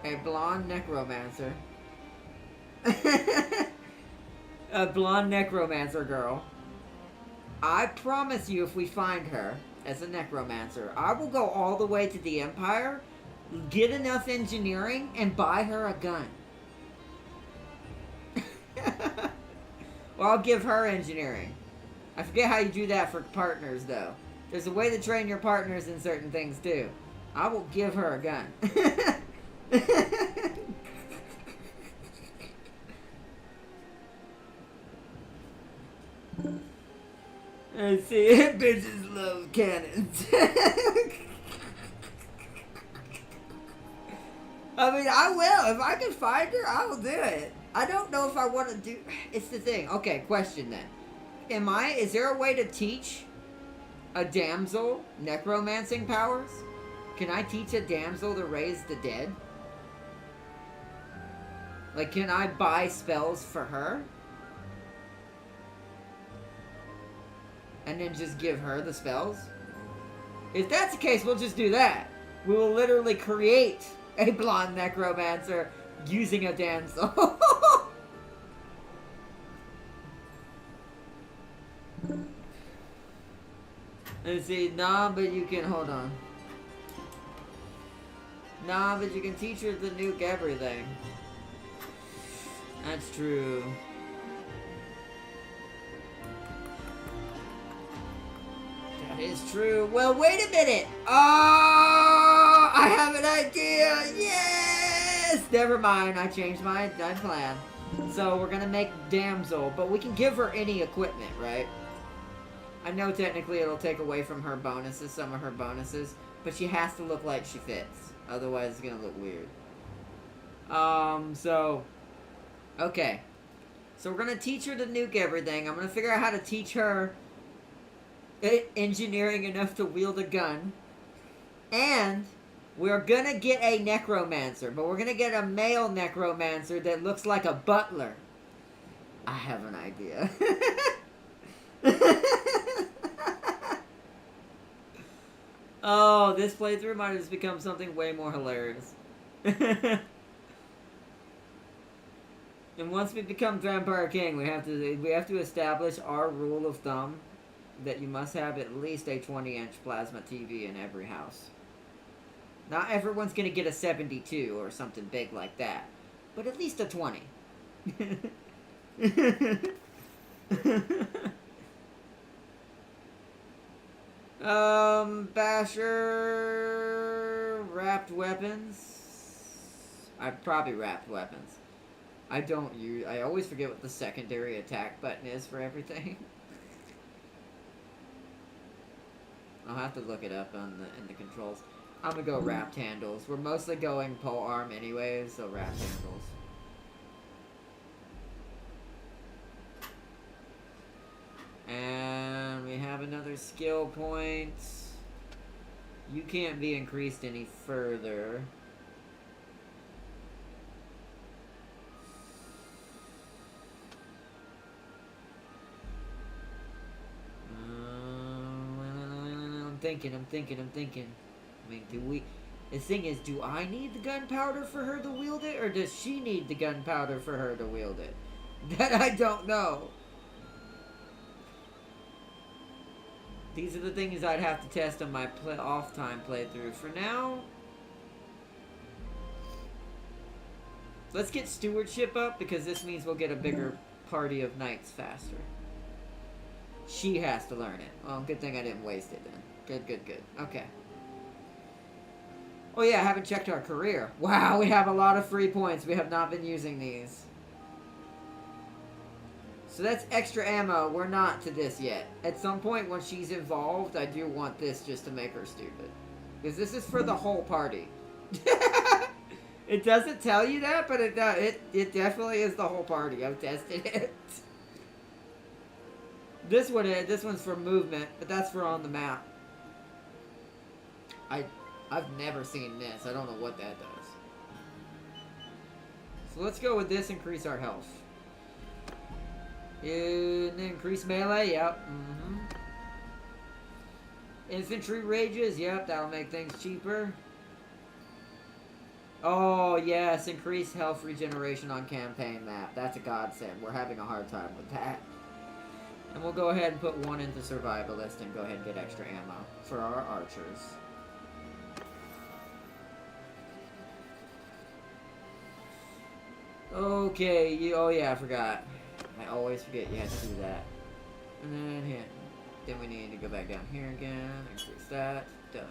a blonde necromancer... a blonde necromancer girl, I promise you if we find her as a necromancer, I will go all the way to the Empire, get enough engineering, and buy her a gun. Well, I'll give her engineering. I forget how you do that for partners, though. There's a way to train your partners in certain things, too. I will give her a gun. I see, bitches love cannons. I mean, I will. If I can find her, I will do it. I don't know if I want to do... It's the thing. Okay, question then. Is there a way to teach a damsel necromancing powers? Can I teach a damsel to raise the dead? Like, can I buy spells for her? And then just give her the spells? If that's the case, we'll just do that. We will literally create a blonde necromancer using a damsel. Let's see, nah, but you can, hold on. Nah, but you can teach her to nuke everything. That's true. That is true. Well, wait a minute. Oh, I have an idea. Yes. Never mind. I changed my plan. So we're gonna make damsel, but we can give her any equipment, right? I know technically it'll take away from her bonuses, some of her bonuses, but she has to look like she fits. Otherwise, it's gonna look weird. Okay. So we're gonna teach her to nuke everything. I'm gonna figure out how to teach her engineering enough to wield a gun. And we're gonna get a necromancer, but we're gonna get a male necromancer that looks like a butler. I have an idea. Oh, this playthrough might have just become something way more hilarious. And once we become Vampire King, we have to establish our rule of thumb that you must have at least a 20-inch plasma TV in every house. Not everyone's gonna get a 72 or something big like that, but at least a 20. Basher... Wrapped weapons? I've probably wrapped weapons. I always forget what the secondary attack button is for everything. I'll have to look it up in the controls. I'm gonna go wrapped handles. We're mostly going pole arm anyways, so wrapped handles. And we have another skill point. You can't be increased any further. I'm thinking. I mean, do we... The thing is, do I need the gunpowder for her to wield it, or does she need the gunpowder for her to wield it? That I don't know. These are the things I'd have to test on my off-time playthrough. For now, let's get stewardship up, because this means we'll get a bigger party of knights faster. She has to learn it. Well, good thing I didn't waste it then. Good. Okay. Oh yeah, I haven't checked our career. Wow, we have a lot of free points. We have not been using these. So that's extra ammo. We're not to this yet. At some point when she's involved, I do want this just to make her stupid. Because this is for the whole party. It doesn't tell you that, but it definitely is the whole party. I've tested it. This one's for movement, but that's for on the map. I've never seen this. I don't know what that does. So let's go with this, increase our health. Increase melee, yep. Infantry rages, yep, that'll make things cheaper. Oh, yes, increase health regeneration on campaign map. That's a godsend. We're having a hard time with that. And we'll go ahead and put one into survivalist and go ahead and get extra ammo for our archers. Okay, oh yeah, I forgot. I always forget you have to do that. And then here. Then we need to go back down here again. Increase that. Done.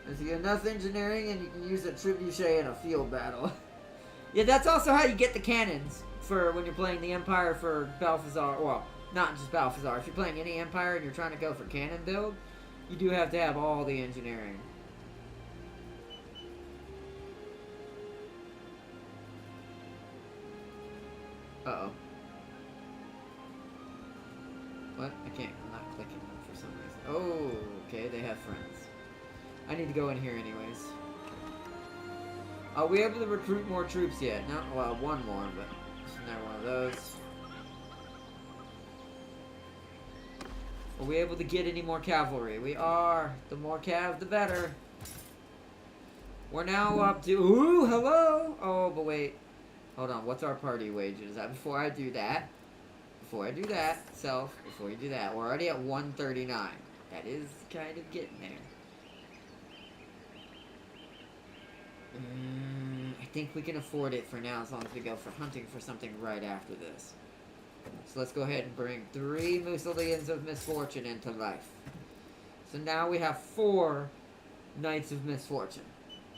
There's enough engineering and you can use a trebuchet in a field battle. Yeah, that's also how you get the cannons for when you're playing the Empire for Balthazar. Well, not just Balthazar. If you're playing any Empire and you're trying to go for cannon build, you do have to have all the engineering. Uh-oh. What? I can't. I'm not clicking them for some reason. Oh, okay. They have friends. I need to go in here anyways. Are we able to recruit more troops yet? No, well, one more, but isn't there one of those? Are we able to get any more cavalry? We are. The more cav, the better. We're now up to... Ooh, hello! Oh, but wait. Hold on, what's our party wages? Before I do that, before you do that, we're already at 139. That is kind of getting there. I think we can afford it for now as long as we go for hunting for something right after this. So let's go ahead and bring 3 Musolians of Misfortune into life. So now we have 4 Knights of Misfortune.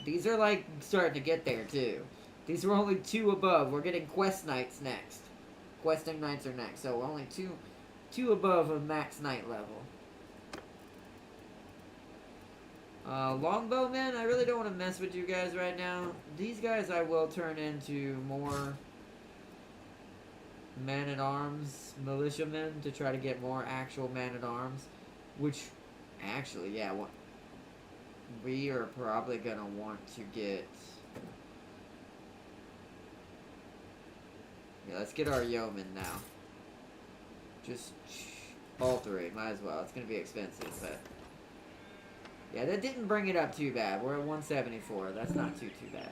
These are like starting to get there too. These were only 2 above. We're getting Quest Knights next. Questing Knights are next. So we're only 2 above a max Knight level. Longbowmen, I really don't want to mess with you guys right now. These guys I will turn into more man-at-arms militiamen to try to get more actual man-at-arms. Which, actually, yeah, we are probably going to want to get... Yeah, let's get our yeomen now. Just all 3, might as well. It's going to be expensive, but... Yeah, that didn't bring it up too bad. We're at 174. That's not too bad.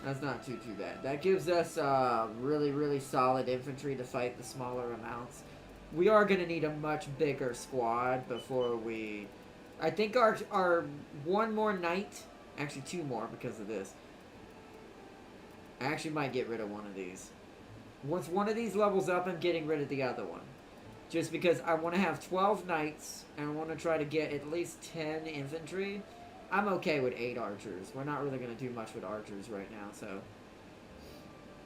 That's not too bad. That gives us really solid infantry to fight the smaller amounts. We are going to need a much bigger squad before we... I think our 1 more knight... Actually, 2 more because of this. I actually might get rid of one of these. Once one of these levels up, I'm getting rid of the other one. Just because I want to have 12 knights, and I want to try to get at least 10 infantry. I'm okay with 8 archers. We're not really going to do much with archers right now, so...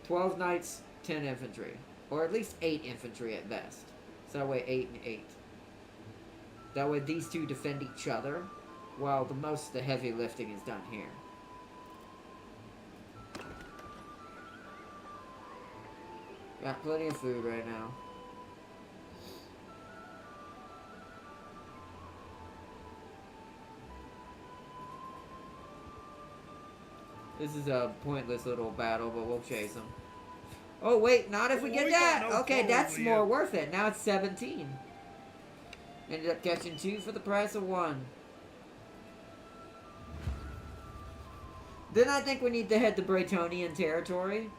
12 knights, 10 infantry. Or at least 8 infantry at best. So that way 8 and 8. That way these 2 defend each other, while most of the heavy lifting is done here. Got plenty of food right now. This is a pointless little battle, but we'll chase them. Oh, wait, not if we get that! Okay, that's more worth it. Now it's 17. Ended up catching 2 for the price of 1. Then I think we need to head to Bretonian territory,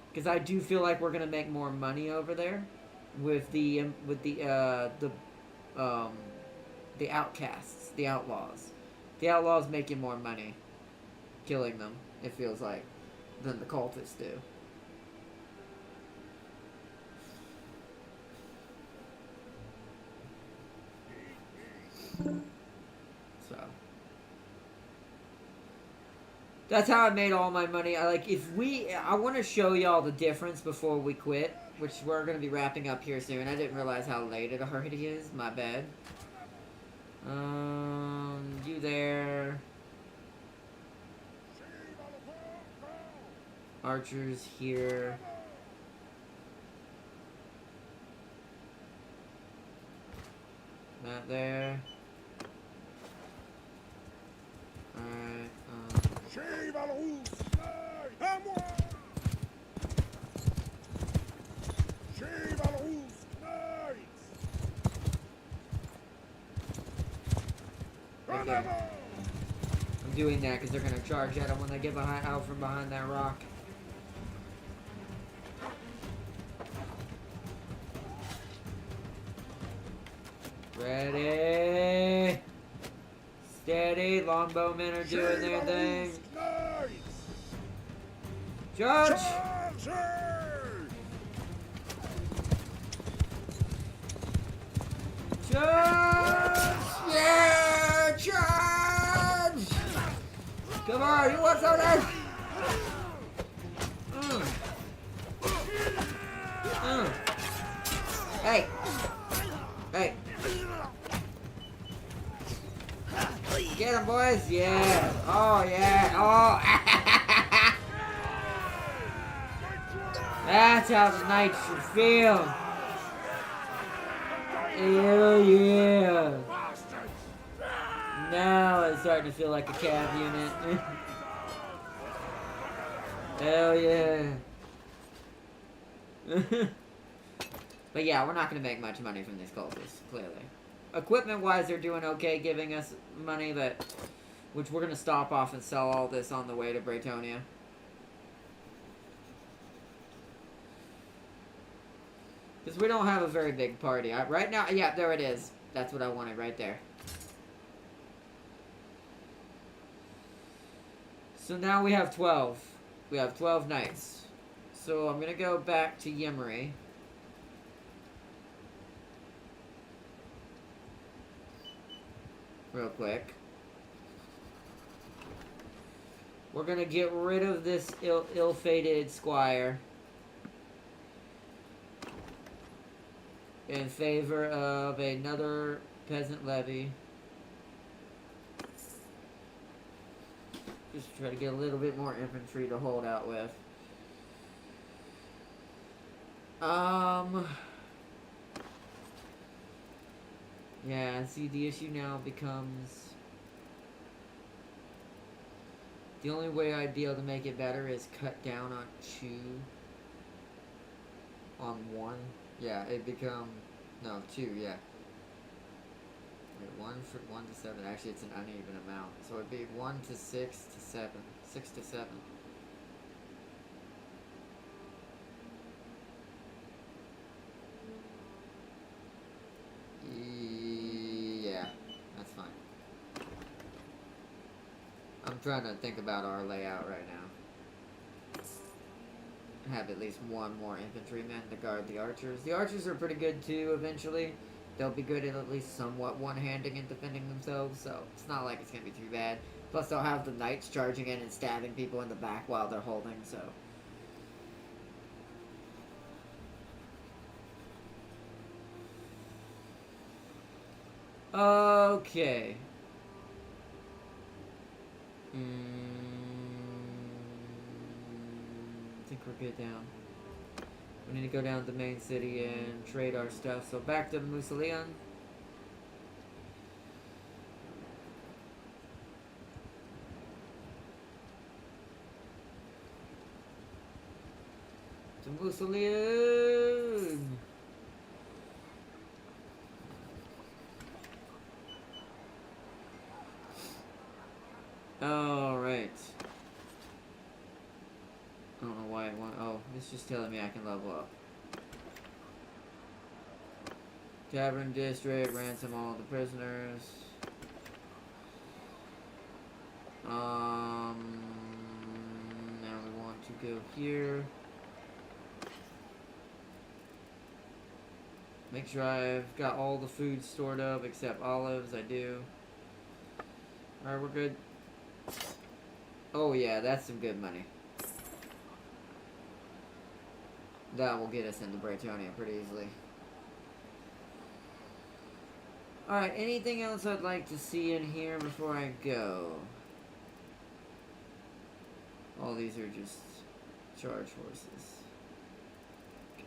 because I do feel like we're gonna make more money over there with the outcasts, the outlaws. The outlaws making more money, killing them. It feels like than the cultists do. So that's how I made all my money. I want to show y'all the difference before we quit, which we're gonna be wrapping up here soon. I didn't realize how late it already is. My bad. You there? Archers here. That there. Alright, Shave à la rousse! À moi! Shave à la rousse! okay. I'm doing that because they're gonna charge at them when they get out from behind that rock. Ready, steady. Longbowmen are doing their thing. Charge! Charge! Yeah! Charge! Come on, you want some of that? Hey! Hey! Get them, boys! Yeah! Oh, yeah! Oh! That's how the knights should feel! Hell yeah! Now it's starting to feel like a cav unit. Hell yeah! But yeah, we're not going to make much money from these cultists, clearly. Equipment-wise, they're doing okay, giving us money, which we're going to stop off and sell all this on the way to Bretonia. Because we don't have a very big party. Right now, yeah, there it is. That's what I wanted right there. So now we have 12. We have 12 knights. So I'm going to go back to Yemery. Real quick. We're going to get rid of this ill-fated squire. In favor of another peasant levy. Just try to get a little bit more infantry to hold out with. Yeah, see, the issue now becomes... The only way I'd be able to make it better is cut down on 2. On 1. Yeah, it become... No, 2, yeah. Wait, 1 to 7. Actually, it's an uneven amount. So it'd be 1 to 6 to 7. 6 to 7. Yeah, that's fine. I'm trying to think about our layout right now. Have at least 1 more infantryman to guard the archers. The archers are pretty good too, eventually. They'll be good at least somewhat one-handing and defending themselves, so it's not like it's going to be too bad. Plus, they'll have the knights charging in and stabbing people in the back while they're holding, so... Okay. I think we're good down. We We need to go down to the main city and trade our stuff. So back to Musalian. To Musalian. Alright. I don't know why I want. Oh, it's just telling me I can level up. Tavern district, ransom all the prisoners. Now we want to go here. Make sure I've got all the food stored up except olives. I do. Alright, we're good. Oh yeah, that's some good money. That will get us into Britonia pretty easily. Alright, anything else I'd like to see in here before I go? All these are just charge horses. Okay.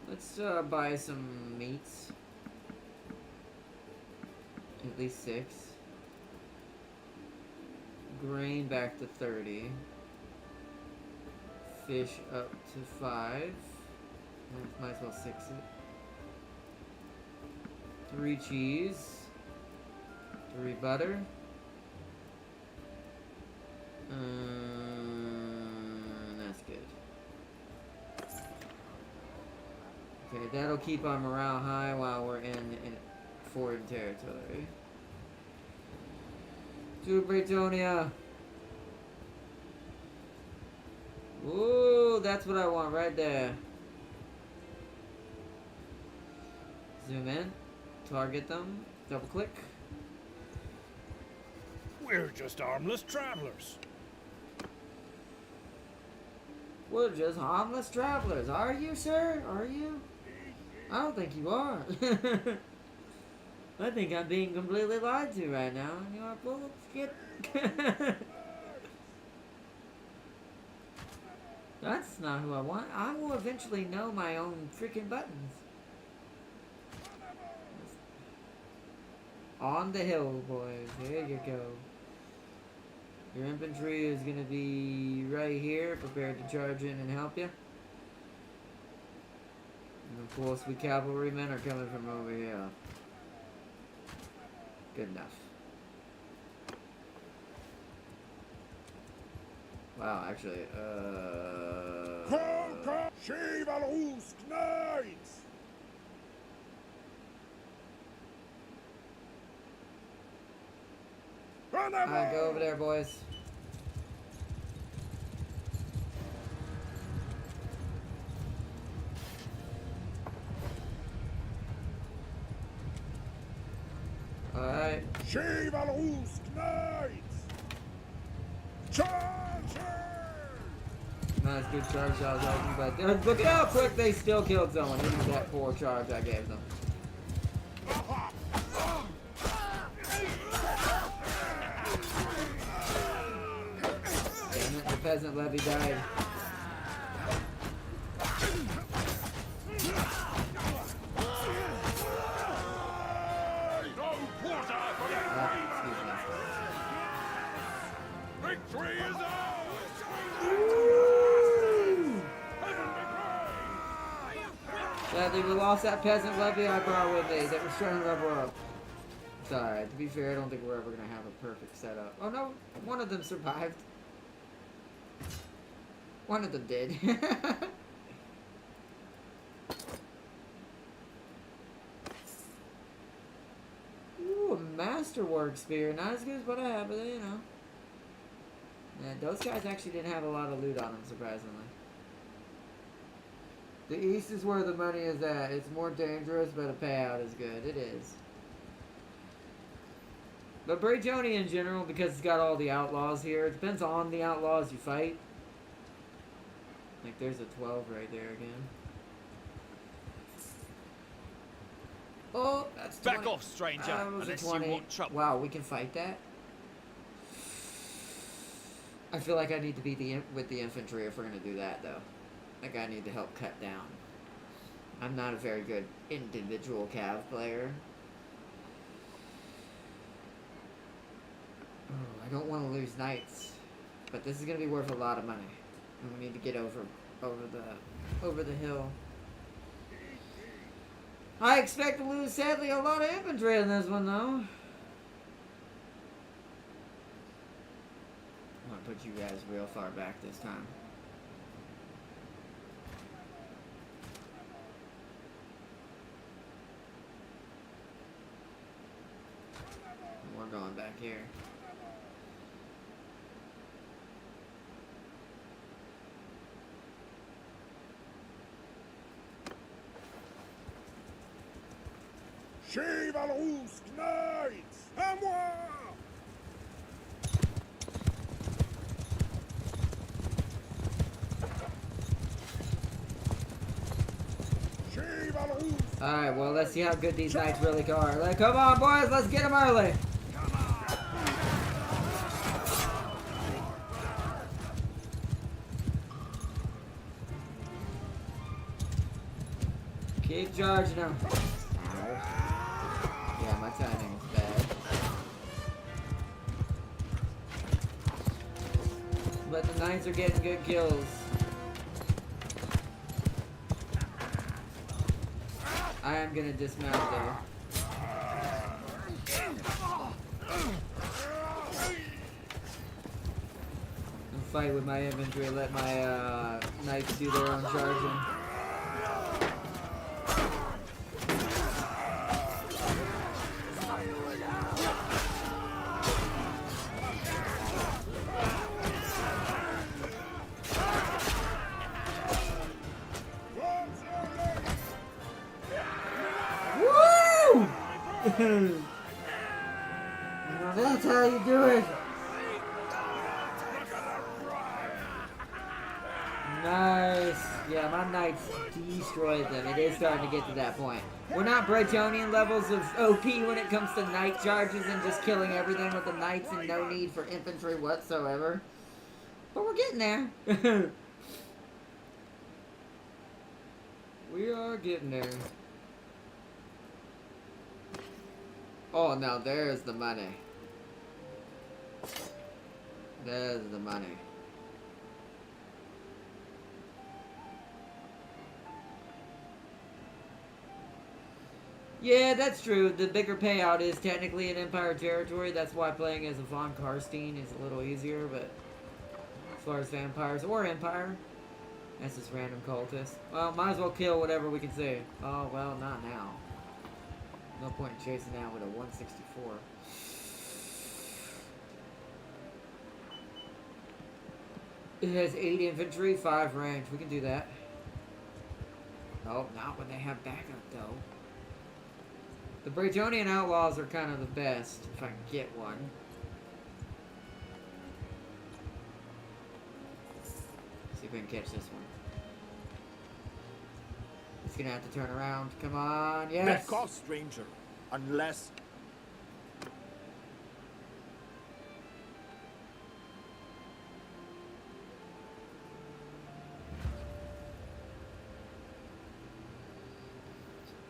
Let's buy some meats. At least 6. Grain back to 30. Fish up to 5. Might as well 6 it. 3 cheese. 3 butter. That's good. Okay, that'll keep our morale high while we're in foreign territory. To Britonia. Ooh, that's what I want right there. Zoom in. Target them. Double click. We're just harmless travelers. We're just harmless travelers. Are you, sir? Are you? I don't think you are. I think I'm being completely lied to right now. You are full of shit. That's not who I want. I will eventually know my own freaking buttons. On the hill, boys. There you go. Your infantry is going to be right here, prepared to charge in and help you. And of course, we cavalrymen are coming from over here. Good enough. Wow, actually, Conquer Chivalrous Knights! Alright, go over there, boys. Alright. Chivalrous Knights! Charger! Nice, good charge I was talking about. Look at how quick they still killed someone. This is that poor charge I gave them. Damn it, the peasant levy died. Victory is ours! Sadly, we lost that peasant levy I brought with me that was trying to level up. It's alright. To be fair, I don't think we're ever going to have a perfect setup. Oh no, one of them survived. One of them did. Ooh, a masterwork spear. Not as good as what I have, but you know. Yeah, those guys actually didn't have a lot of loot on them, surprisingly. The east is where the money is at. It's more dangerous, but the payout is good. It is. But Britonia in general, because it's got all the outlaws here, it depends on the outlaws you fight. Like, there's a 12 right there again. Oh! That's Back 20. off, stranger, That was a unless 20. you want trouble. Wow, we can fight that? I feel like I need to be with the infantry if we're going to do that, though. Like, I need to help cut down. I'm not a very good individual cav player. Oh, I don't want to lose knights. But this is going to be worth a lot of money. And we need to get over the hill. I expect to lose, sadly, a lot of infantry in this one, though. I'm going to put you guys real far back this time. We're going back here. Chivalrous Knights, à moi! Chivalrous! Alright, well, let's see how good these knights really are. Like, come on, boys, let's get them early. Keep charging them. Yeah, my timing is bad. But the knights are getting good kills. I am gonna dismount though. And fight with my infantry, let my knights do their own charging. Now that's how you do it. Nice. Yeah, my knights destroyed them. It is starting to get to that point. We're not Bretonian levels of OP when it comes to knight charges and just killing everything with the knights and no need for infantry whatsoever. But we're getting there. We are getting there. Oh, now there's the money. There's the money. Yeah, that's true. The bigger payout is technically in Empire territory. That's why playing as a von Karstein is a little easier, but as far as vampires or Empire, that's just random cultists. Well, might as well kill whatever we can see. Oh, well, not now. No point in chasing that with a 164. It has 8 infantry, 5 range. We can do that. Oh, not when they have backup, though. The Bretonian Outlaws are kind of the best, if I can get one. See if we can catch this one. It's gonna have to turn around. Come on, yes! Back off, stranger. Unless...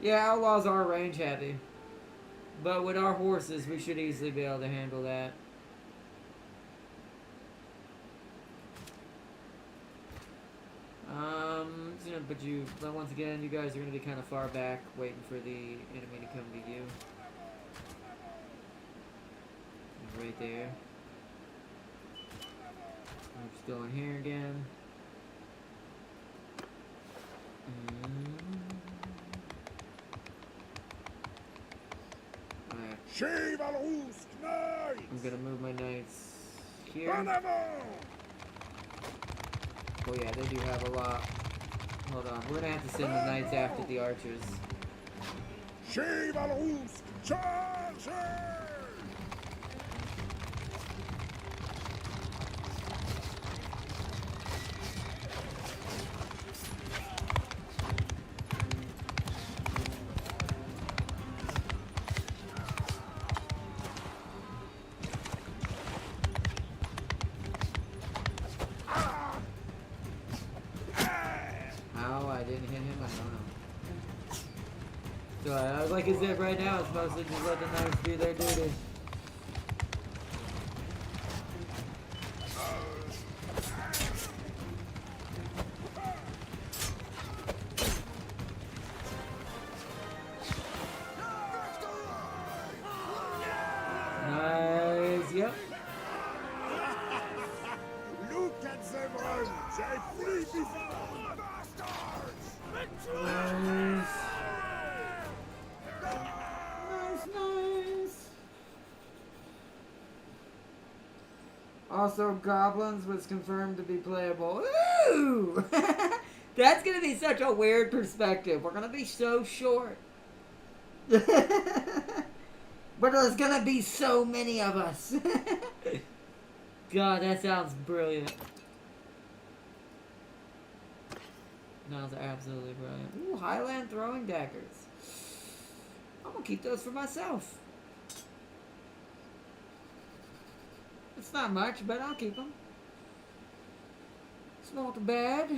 Yeah, Outlaws are range heavy. But with our horses, we should easily be able to handle that. But once again, you guys are going to be kind of far back, waiting for the enemy to come to you. Right there. I'm just going here again. Alright. Chivalrous Knights! I'm going to move my knights here. Oh yeah, they do have a lot. Hold on, we're gonna have to send the knights after the archers. Chivalrous charge! like I said, right now it's mostly just let the knights do their duty. Nice, yep. Look at them run! They flee before bastards! Nice. Nice. Also, Goblins was confirmed to be playable. Ooh! That's gonna be such a weird perspective. We're gonna be so short. But there's gonna be so many of us. God, that sounds brilliant. That was absolutely brilliant. Ooh, Highland throwing daggers. I'm gonna keep those for myself. It's not much, but I'll keep them. It's not bad.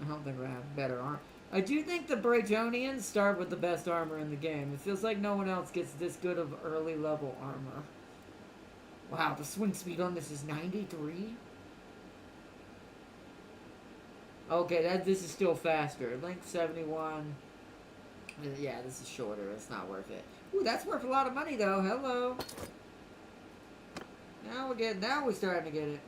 I don't think we're gonna have better armor. I do think the Bretonians start with the best armor in the game. It feels like no one else gets this good of early level armor. Wow, the swing speed on this is 93? Okay, this is still faster. Length 71. Yeah, this is shorter. It's not worth it. Ooh, that's worth a lot of money though. Hello. Now we're starting to get it.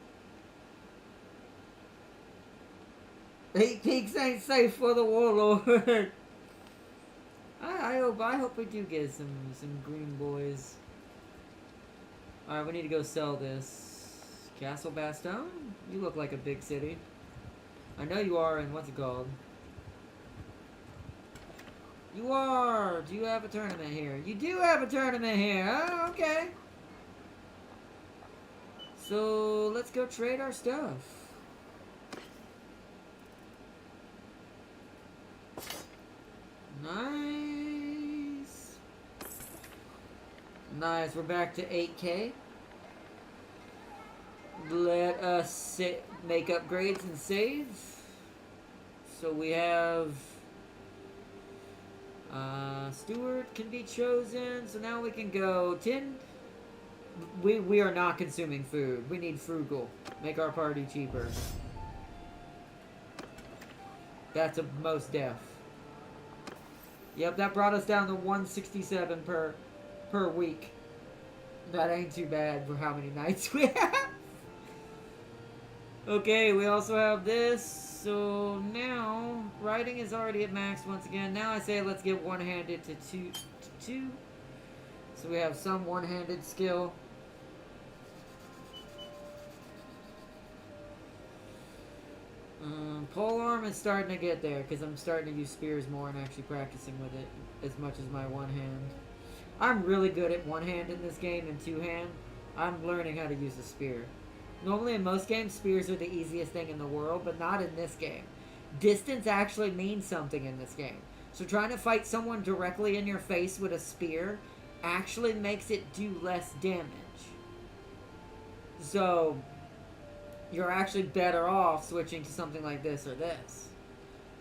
8 peaks ain't safe for the warlord. I hope we do get some green boys. Alright, we need to go sell this. Castle Bastogne? You look like a big city. I know you are in, what's it called? You are! Do you have a tournament here? You do have a tournament here! Oh, okay. So, let's go trade our stuff. Nice. Nice, we're back to 8K. Let us make upgrades and save. So we have Steward can be chosen. So now we can go 10. We are not consuming food. We need frugal. Make our party cheaper. That's a most def. Yep, that brought us down to 167 per week. That ain't too bad for how many nights we have. Okay, we also have this. So now, writing is already at max once again. Now I say let's get one-handed to two. So we have some one-handed skill. Polearm is starting to get there because I'm starting to use spears more and actually practicing with it as much as my one hand. I'm really good at one hand in this game and two hand. I'm learning how to use a spear. Normally in most games, spears are the easiest thing in the world, but not in this game. Distance actually means something in this game. So trying to fight someone directly in your face with a spear actually makes it do less damage. So you're actually better off switching to something like this or this.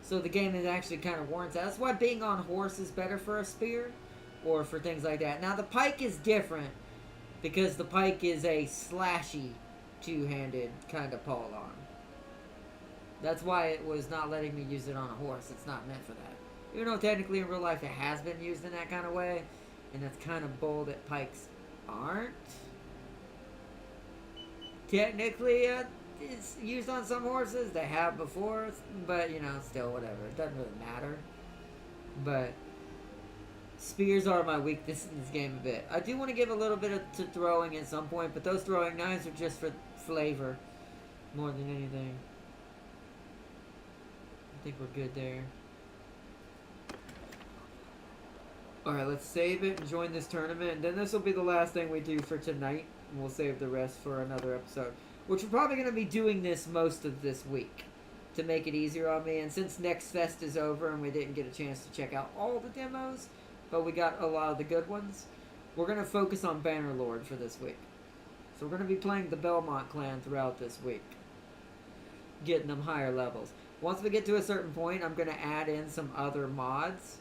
So the game is actually kind of warrants that. That's why being on horse is better for a spear or for things like that. Now the pike is different because the pike is a slashy two-handed kind of polearm. That's why it was not letting me use it on a horse. It's not meant for that. Even though technically in real life it has been used in that kind of way, and that's kind of bold that pikes aren't. Technically, it's used on some horses. They have before, but, you know, still, whatever. It doesn't really matter. But spears are my weakness in this game a bit. I do want to give a little bit to throwing at some point, but those throwing knives are just for flavor more than anything. I think we're good there. Alright, let's save it and join this tournament. And then this will be the last thing we do for tonight. And we'll save the rest for another episode. Which we're probably going to be doing this most of this week. To make it easier on me. And since Next Fest is over and we didn't get a chance to check out all the demos, but we got a lot of the good ones, we're going to focus on Bannerlord for this week. So we're going to be playing the Belmont clan throughout this week. Getting them higher levels. Once we get to a certain point, I'm going to add in some other mods.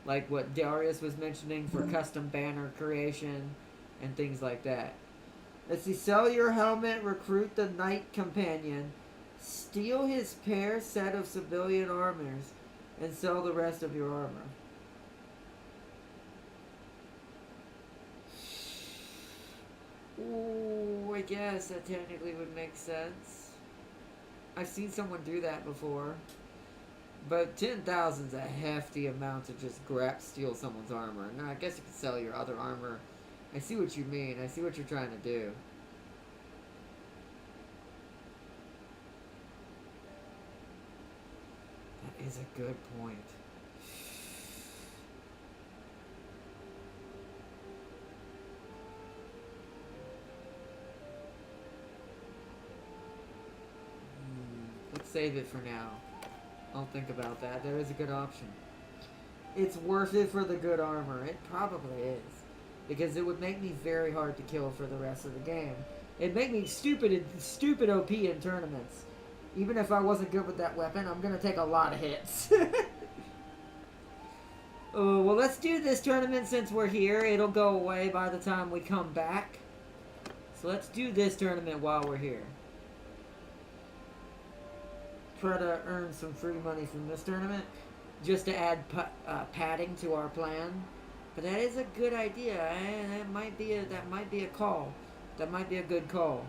like what Darius was mentioning for custom banner creation and things like that. Let's see, sell your helmet, recruit the knight companion, steal his pair set of civilian armors, and sell the rest of your armor. Ooh, I guess that technically would make sense. I've seen someone do that before. But 10,000's a hefty amount to just steal someone's armor. Now, I guess you could sell your other armor. I see what you mean. I see what you're trying to do. That is a good point. Let's save it for now. I'll think about that. There is a good option. It's worth it for the good armor. It probably is. Because it would make me very hard to kill for the rest of the game. It'd make me stupid OP in tournaments. Even if I wasn't good with that weapon, I'm going to take a lot of hits. Oh, well, let's do this tournament since we're here. It'll go away by the time we come back. So let's do this tournament while we're here. Try to earn some free money from this tournament just to add padding to our plan. But that is a good idea. That might be a call. That might be a good call.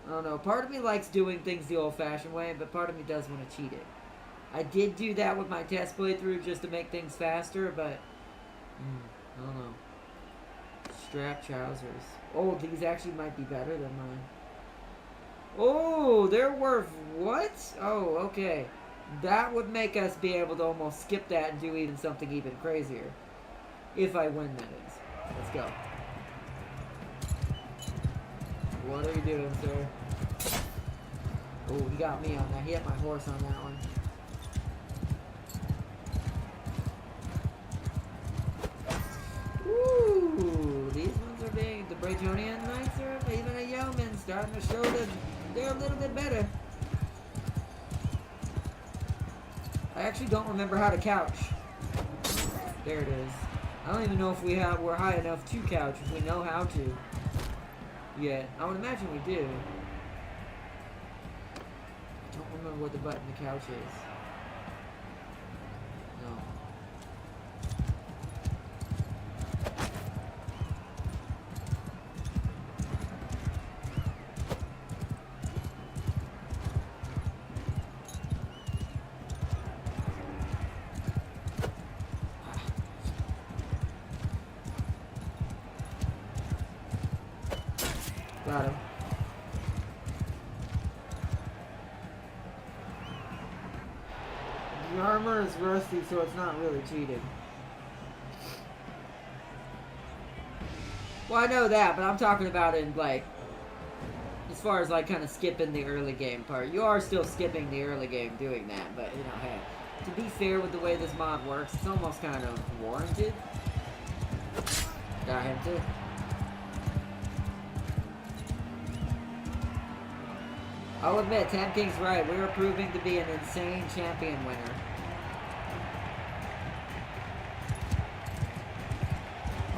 I don't know. Part of me likes doing things the old-fashioned way, but part of me does want to cheat it. I did do that with my test playthrough just to make things faster, but I don't know. Strap trousers. Oh, these actually might be better than mine. Oh, they're worth what? Oh, okay. That would make us be able to almost skip that and do even something even crazier. If I win, that is. Let's go. What are you doing, sir? Oh, he got me on that. He hit my horse on that one. Ooh, these ones are big. The Bretonian Knights are even a yeoman starting to show that they're a little bit better. I actually don't remember how to couch. There it is. I don't even know if we're high enough to couch, if we know how to. Yet. I would imagine we do. I don't remember what the button to couch is. No. Got him. The armor is rusty, so it's not really cheating. Well, I know that, but I'm talking about in, like, as far as, like, kind of skipping the early game part. You are still skipping the early game doing that, but, you know, hey, to be fair with the way this mod works, it's almost kind of warranted. Got him, too. I'll admit, Tam King's right. We are proving to be an insane champion winner.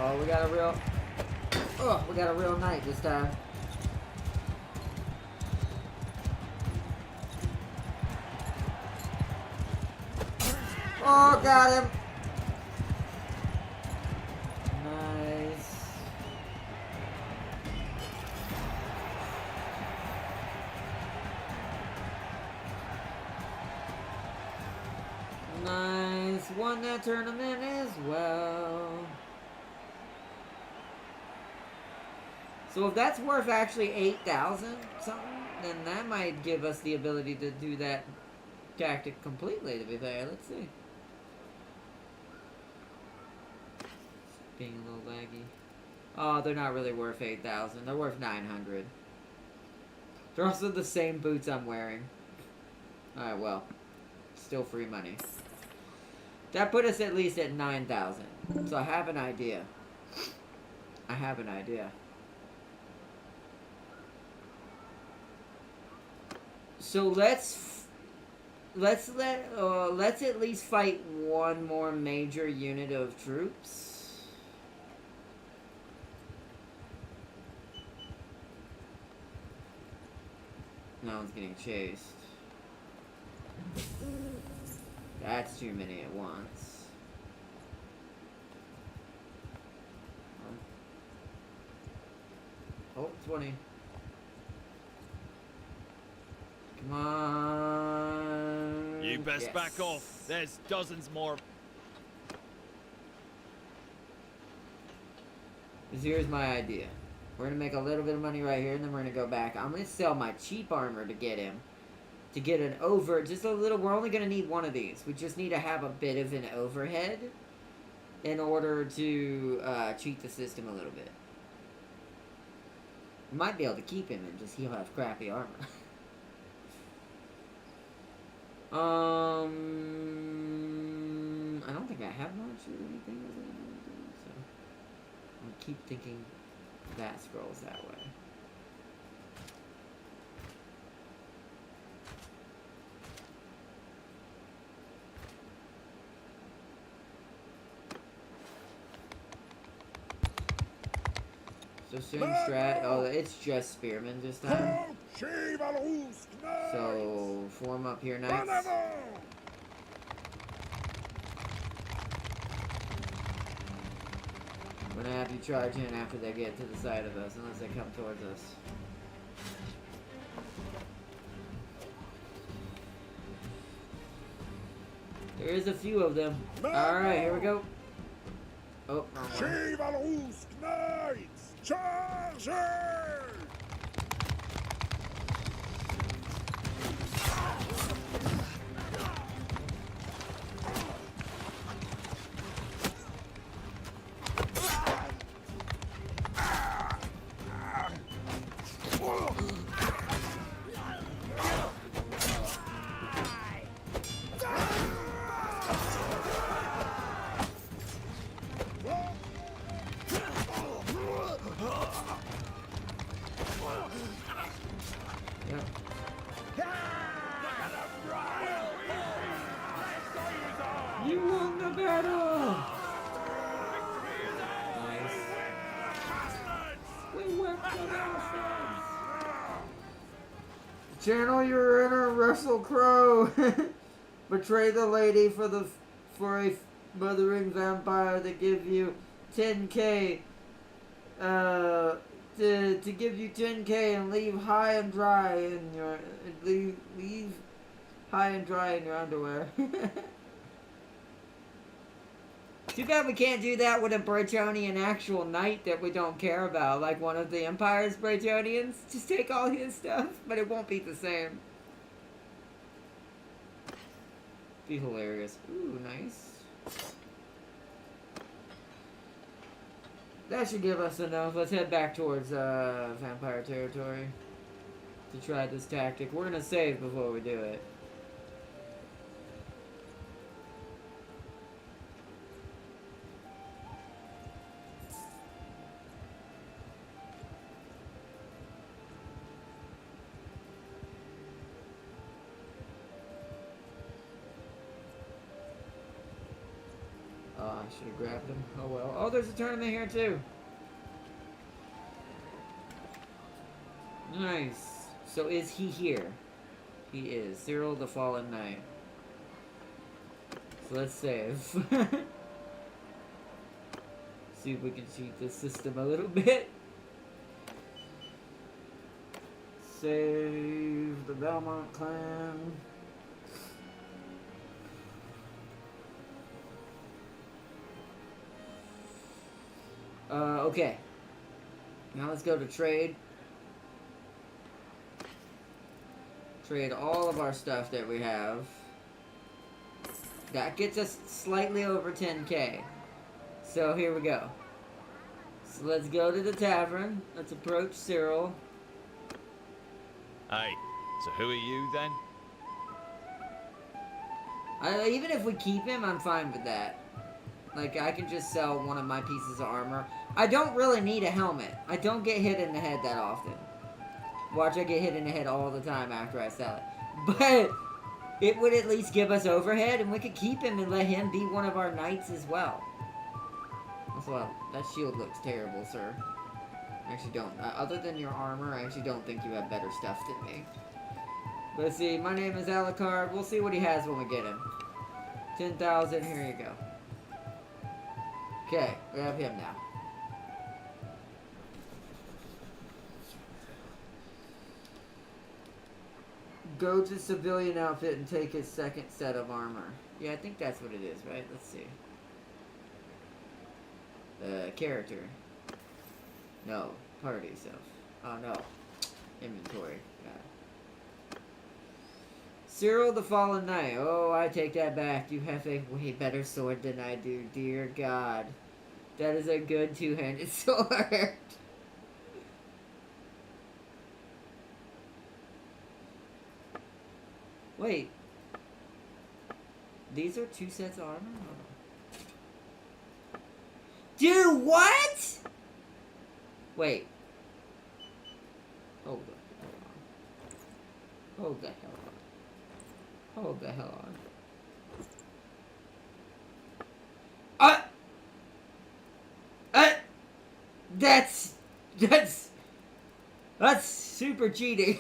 Oh, we got a real knight this time. Oh, got him. Nice. Nice. Won that tournament as well. So if that's worth actually 8,000 something, then that might give us the ability to do that tactic completely, to be fair. Let's see. Being a little laggy. Oh, they're not really worth 8,000. They're worth 900. They're also the same boots I'm wearing. Alright, well. Still free money. That put us at least at 9,000. So I have an idea. I have an idea. So let's let's at least fight one more major unit of troops. No one's getting chased. That's too many at once. Oh, 20. Come on. You best Yes. back off. There's dozens more. Because here's my idea. We're going to make a little bit of money right here, and then we're going to go back. I'm going to sell my cheap armor to get him. To get an just a little, we're only going to need one of these. We just need to have a bit of an overhead in order to cheat the system a little bit. We might be able to keep him, and just he'll have crappy armor. I don't think I have much or anything with it, so I'll keep thinking that scrolls that way. So soon strat. Oh, it's just spearmen this time. So form up here, knights. I'm gonna have you charge in after they get to the side of us, unless they come towards us. There is a few of them. Alright, here we go. Oh, wrong one. Knights! Charger! You won the battle! Nice. We went to the Channel your inner Russell Crowe. Betray the lady for a mothering vampire to give you 10k. To give you 10k and leave high and dry in your leave high and dry in your underwear. Too bad we can't do that with a Bretonian actual knight that we don't care about, like one of the Empire's Bretonians. Just take all his stuff, but it won't be the same. Be hilarious. Ooh, nice. That should give us enough. Let's head back towards vampire territory to try this tactic. We're gonna save before we do it. Oh, I should have grabbed him. Oh well. Oh, there's a tournament here too. Nice. So is he here? He is. Cyril the Fallen Knight. So let's save. See if we can cheat this system a little bit. Save the Belmont clan. Okay. Now let's go to trade. Trade all of our stuff that we have. That gets us slightly over 10k. So here we go. So let's go to the tavern. Let's approach Cyril. Hey, so who are you then? Even if we keep him, I'm fine with that. Like, I can just sell one of my pieces of armor. I don't really need a helmet. I don't get hit in the head that often. Watch, I get hit in the head all the time after I sell it. But it would at least give us overhead, and we could keep him and let him be one of our knights as well. Well, that shield looks terrible, sir. I actually don't. Other than your armor, I actually don't think you have better stuff than me. But let's see, my name is Alucard. We'll see what he has when we get him. 10,000, here you go. Okay, we have him now. Go to civilian outfit and take his second set of armor. Yeah, I think that's what it is, right? Let's see. Character. No. Party stuff. Oh, no. Inventory. Yeah. Cyril the Fallen Knight. Oh, I take that back. You have a way better sword than I do. Dear God. That is a good two-handed sword. Wait. These are 2 sets of armor? Hold on. Dude, what? Wait. Hold on. Hold the hell on. Hold the hell on. That's super cheating.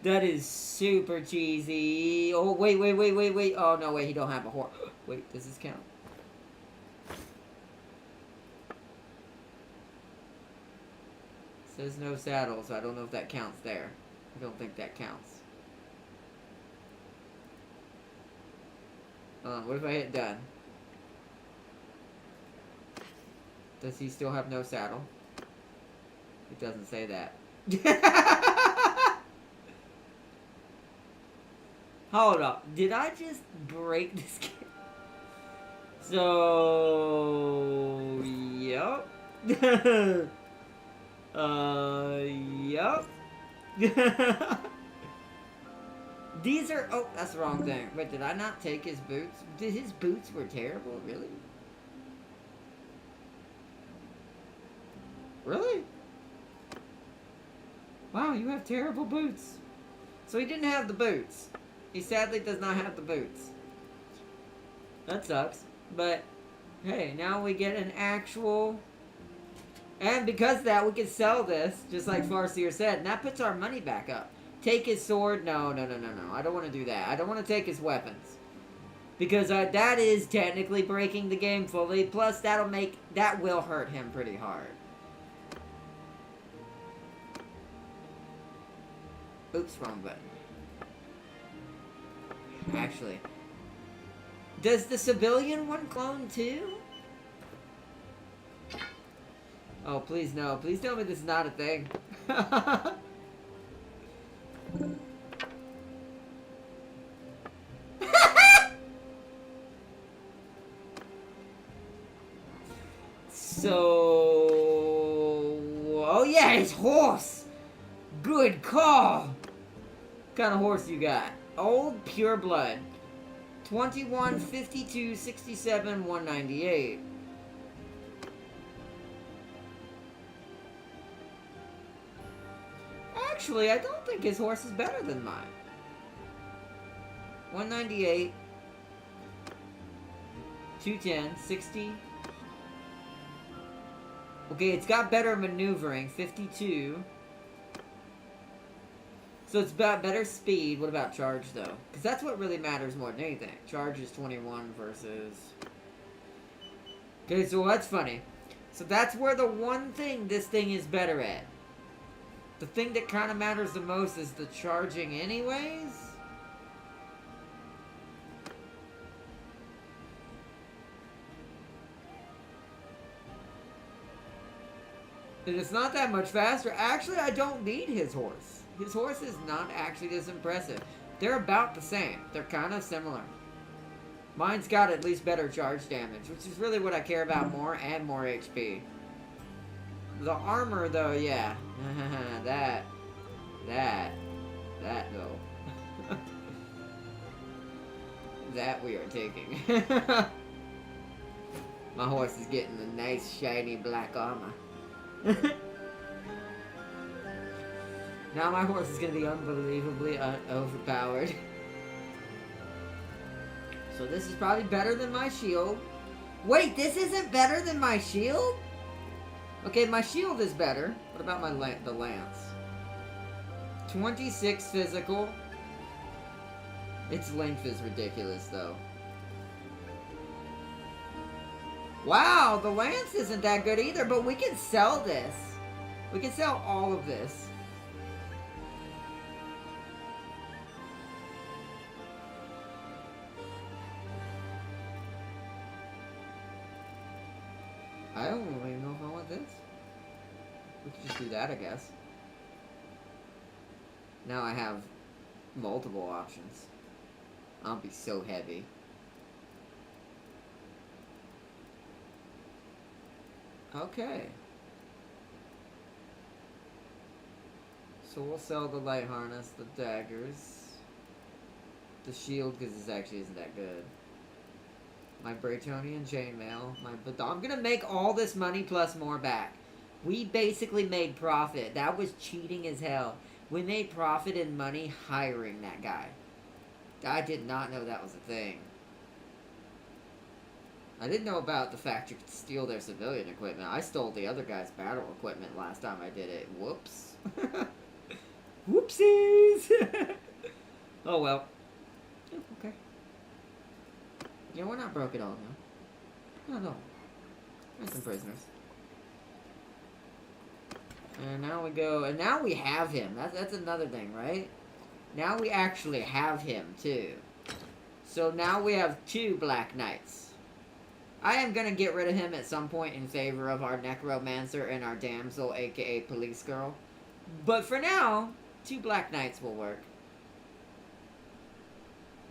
That is super cheesy. Oh, wait. Oh, no, wait, he don't have a horse. Wait, does this count? Says no saddle, so I don't know if that counts there. I don't think that counts. What if I hit done? Does he still have no saddle? It doesn't say that. Hold up. Did I just break this game? So... Yup. Yup. These are... Oh, that's the wrong thing. Wait, did I not take his boots? His boots were terrible? Really? Really? Wow, you have terrible boots. So he didn't have the boots. He sadly does not have the boots. That sucks. But, hey, now we get an actual... And because of that, we can sell this, just like Farseer said. And that puts our money back up. Take his sword. No. I don't want to do that. I don't want to take his weapons. Because that is technically breaking the game fully. Plus, that will hurt him pretty hard. Oops, wrong button. Actually. Does the civilian one clone too? Oh, please no. Please tell me this is not a thing. So... Oh yeah, his horse! Good call! What kind of horse you got? Old Pure Blood. 21, 52, 67, 198. Actually, I don't think his horse is better than mine. 198. 210, 60. Okay, it's got better maneuvering, 52. So it's about better speed. What about charge, though? Because that's what really matters more than anything. Charge is 21 versus... Okay, so that's funny. So that's where the one thing this thing is better at. The thing that kind of matters the most is the charging anyways. And it's not that much faster. Actually, I don't need his horse. His horse is not actually this impressive. They're about the same. They're kind of similar. Mine's got at least better charge damage, which is really what I care about more, and more HP. The armor, though, yeah. that, though. That we are taking. My horse is getting a nice, shiny black armor. Now my horse is gonna be unbelievably overpowered. So this is probably better than my shield. Wait, this isn't better than my shield? Okay, my shield is better. What about my the lance? 26 physical. Its length is ridiculous, though. Wow, the lance isn't that good either, but we can sell this. We can sell all of this. I don't even know if I want this. We could just do that, I guess. Now I have multiple options. I'll be so heavy. Okay. So we'll sell the light harness, the daggers, the shield, because this actually isn't that good. My Braytonian chainmail, but I'm gonna make all this money plus more back. We basically made profit. That was cheating as hell. We made profit in money hiring that guy. I did not know that was a thing. I didn't know about the fact you could steal their civilian equipment. I stole the other guy's battle equipment last time I did it. Whoops. Whoopsies! Oh well. Yeah, okay. Yeah, we're not broke at all now. Not at all. We're some prisoners. And now we go, and now we have him. That's another thing, right? Now we actually have him, too. So now we have 2 Black Knights. I am gonna get rid of him at some point in favor of our Necromancer and our Damsel, aka Police Girl. But for now, 2 Black Knights will work.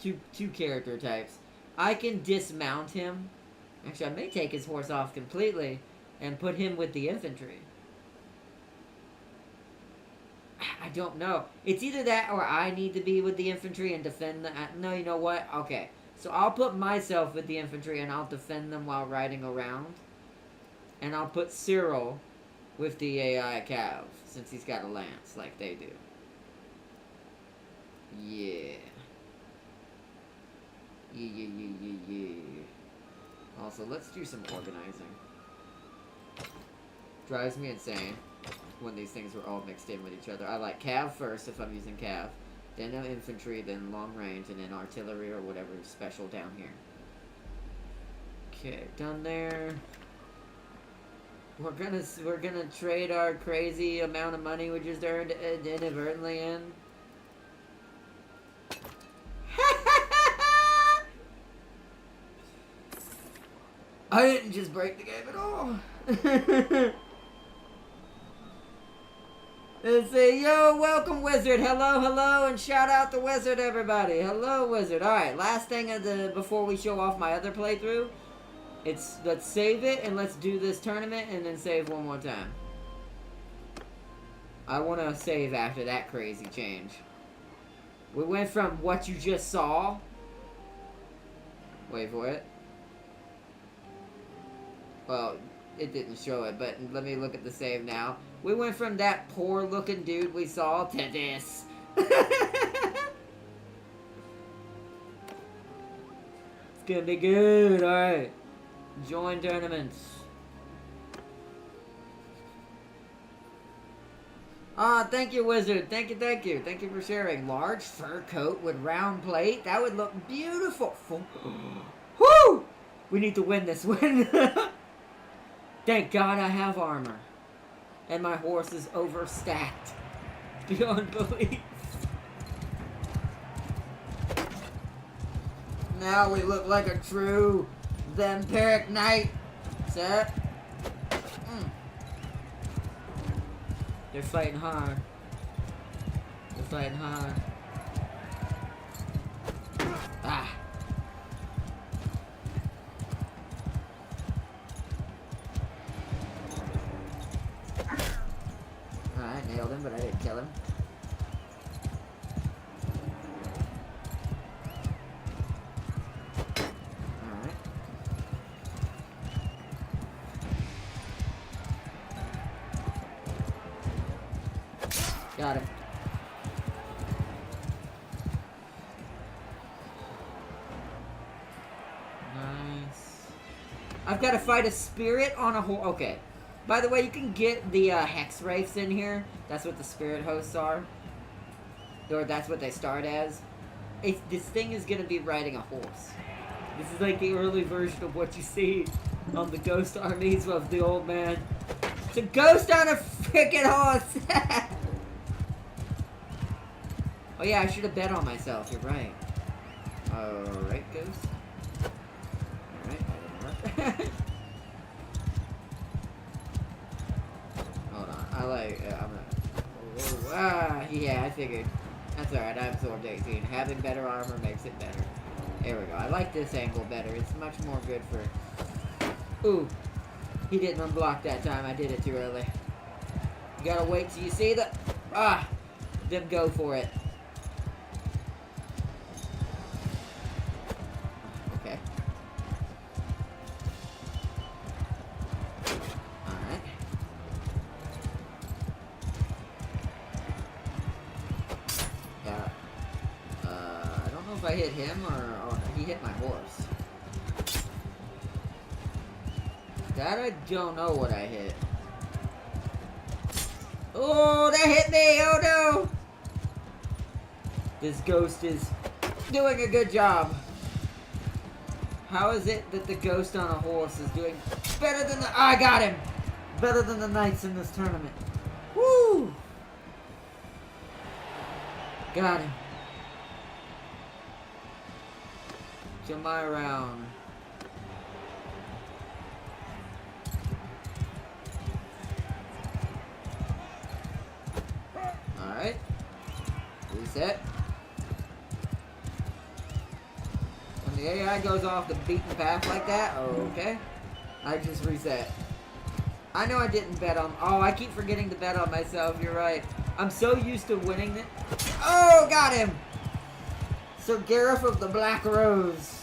Two character types. I can dismount him. Actually, I may take his horse off completely and put him with the infantry. I don't know. It's either that or I need to be with the infantry and defend the... No, you know what? Okay. So I'll put myself with the infantry and I'll defend them while riding around. And I'll put Cyril with the AI Cav, since he's got a lance like they do. Yeah. Yeah. Also, let's do some organizing. Drives me insane when these things are all mixed in with each other. I like Cav first if I'm using Cav. Then infantry, then long range, and then artillery or whatever is special down here. Okay, done there. We're gonna trade our crazy amount of money we just earned inadvertently in. I didn't just break the game at all. Let's say, yo, welcome, Wizard. Hello, and shout out the Wizard, everybody. Hello, Wizard. Alright, last thing before we show off my other playthrough. Let's save it, and let's do this tournament, and then save one more time. I want to save after that crazy change. We went from what you just saw. Wait for it. Well, it didn't show it, but let me look at the save now. We went from that poor looking dude we saw to this. It's gonna be good, alright. Join tournaments. Ah, thank you, Wizard. Thank you. Thank you for sharing. Large fur coat with round plate. That would look beautiful. Woo! We need to win this win. Thank God I have armor. And my horse is overstacked. Beyond belief. Now we look like a true vampiric knight. Set. They're fighting hard. Ah. Alright, nailed him, but I didn't kill him. Alright. Got him. I've got to fight a spirit on a horse. Okay. By the way, you can get the hex wraiths in here. That's what the spirit hosts are. Or that's what they start as. This thing is going to be riding a horse. This is like the early version of what you see on the ghost armies of the old man. It's a ghost on a freaking horse! Oh yeah, I should have bet on myself, you're right. Alright, ghost. Alright, that didn't work. Hold on, I'm gonna... yeah, I figured. That's alright, I absorbed 18. Having better armor makes it better. There we go. I like this angle better. It's much more good for... Ooh. He didn't unblock that time. I did it too early. You gotta wait till you see the... Them go for it. Okay. Alright. Yeah. I don't know if I hit him or... He hit my horse. That I don't know what I hit. Oh, that hit me! Oh no! This ghost is doing a good job. How is it that the ghost on a horse is doing better than the... I got him! Better than the knights in this tournament. Woo! Got him. To my round. Alright. Reset. When the AI goes off the beaten path like that, okay. I just reset. I know I didn't bet on... Oh, I keep forgetting to bet on myself, you're right. I'm so used to winning it. Oh, got him! Sir Gareth of the Black Rose.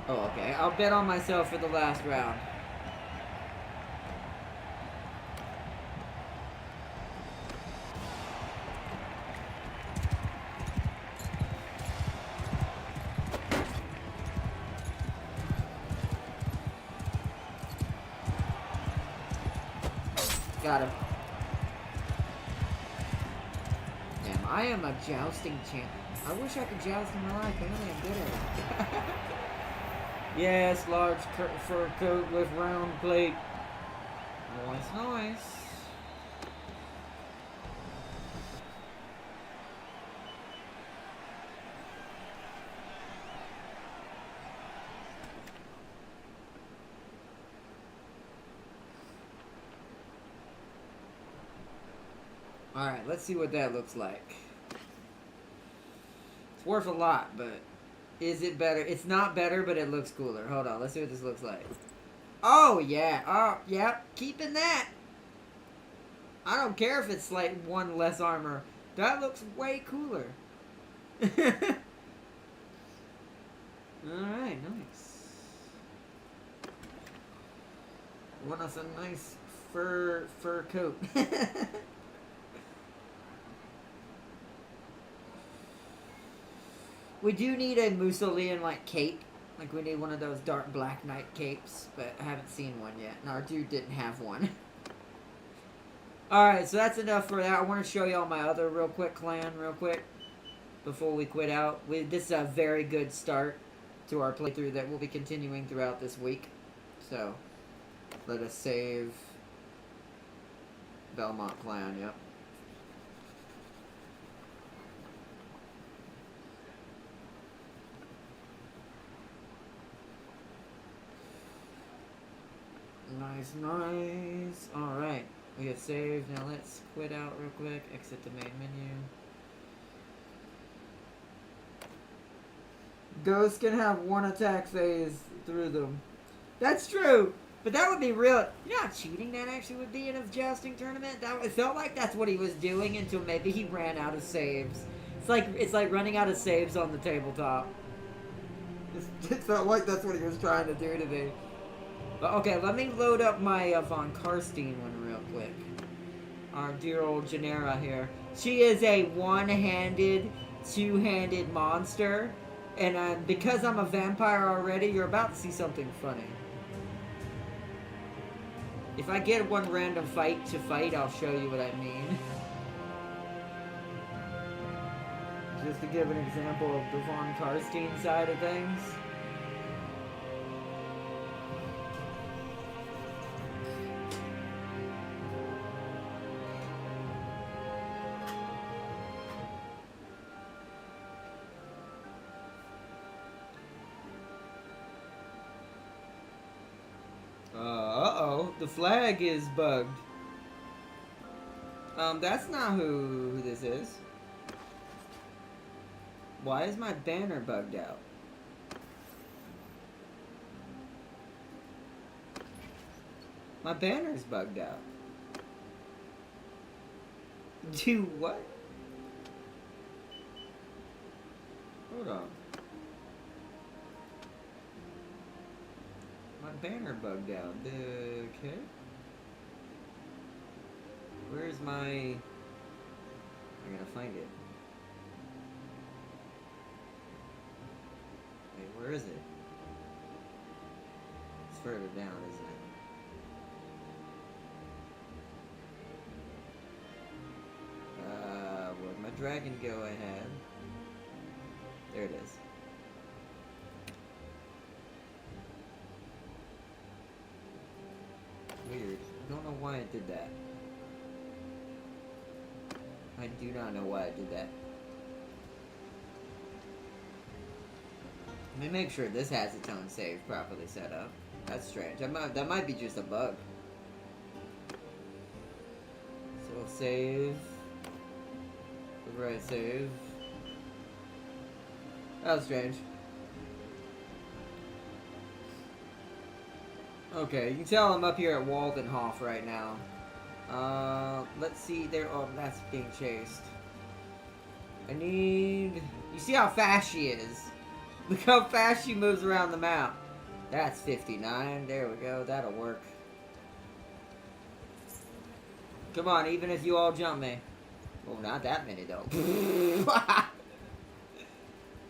Oh, okay. I'll bet on myself for the last round. Got him. Damn, I am a jousting champ. I wish I could joust in my life. Apparently I'm good at it. Yes, large fur coat with round plate. Nice, nice. Alright, let's see what that looks like. It's worth a lot, but... Is it better? It's not better, but it looks cooler. Hold on, let's see what this looks like. Oh, yeah. Oh, yeah. Keeping that. I don't care if it's like one less armor. That looks way cooler. Alright, nice. Want us a nice fur coat. We do need a Musolian like cape. Like we need one of those dark black knight capes, but I haven't seen one yet. And our dude didn't have one. Alright, so that's enough for that. I want to show y'all my other real quick clan real quick before we quit out. This is a very good start to our playthrough that we'll be continuing throughout this week. So, let us save Belmont clan, yep. Nice, nice. Alright. We have saved. Now let's quit out real quick. Exit the main menu. Ghosts can have one attack phase through them. That's true! But that would be real. You know how cheating that actually would be in a jousting tournament? It felt like that's what he was doing until maybe he ran out of saves. It's like running out of saves on the tabletop. It felt like that's what he was trying to do to me. But okay, let me load up my Von Karstein one real quick. our dear old Genera here. She is a one-handed, two-handed monster. And because I'm a vampire already, you're about to see something funny. If I get one random fight to fight, I'll show you what I mean. Just to give an example of the Von Karstein side of things. Uh-oh, the flag is bugged. That's not who this is. Why is my banner bugged out? My banner's bugged out. Do what? Hold on. My banner bugged out. Okay. Where's my... I gotta find it. Wait, where is it? It's further down, isn't it? Where'd my dragon go I had? There it is. Weird. I don't know why it did that. I do not know why it did that. Let me make sure this has its own save properly set up. That's strange. That might be just a bug. So we'll save. The right save. That was strange. Okay, you can tell I'm up here at Waldenhof right now. Let's see there. Oh, that's being chased. I need... You see how fast she is? Look how fast she moves around the map. That's 59. There we go. That'll work. Come on, even if you all jump me. Oh, not that many, though.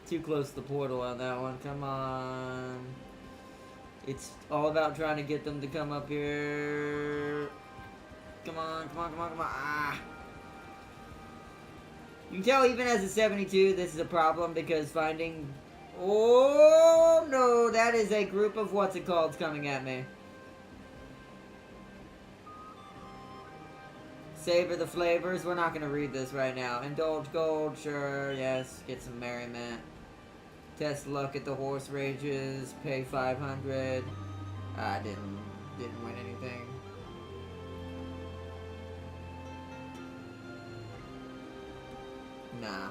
Too close to the portal on that one. Come on. It's all about trying to get them to come up here. Come on, come on, come on, come on. Ah. You can tell even as a 72, this is a problem because finding... Oh, no. That is a group of what's it called coming at me. Savor the flavors. We're not going to read this right now. Indulge gold. Sure. Yes. Get some merriment. Test luck at the horse rages. Pay 500. I didn't win anything. Nah.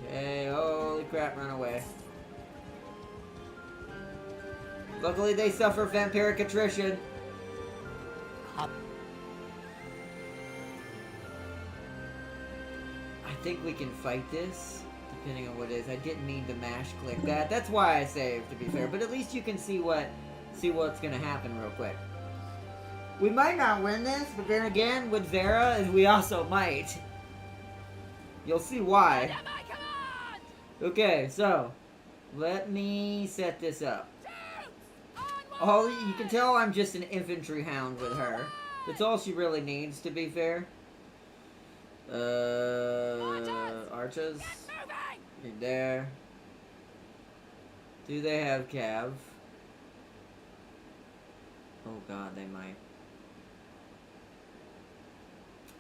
Okay, holy crap, run away. Luckily they suffer vampiric attrition. I think we can fight this, depending on what it is. I didn't mean to mash click that. That's why I saved, to be fair. But at least you can see what's gonna happen real quick. We might not win this, but then again, with Vera, we also might. You'll see why. Okay, so let me set this up. All you can tell I'm just an infantry hound with her. That's all she really needs, to be fair. Archers. Right there. Do they have cav? Oh god, they might.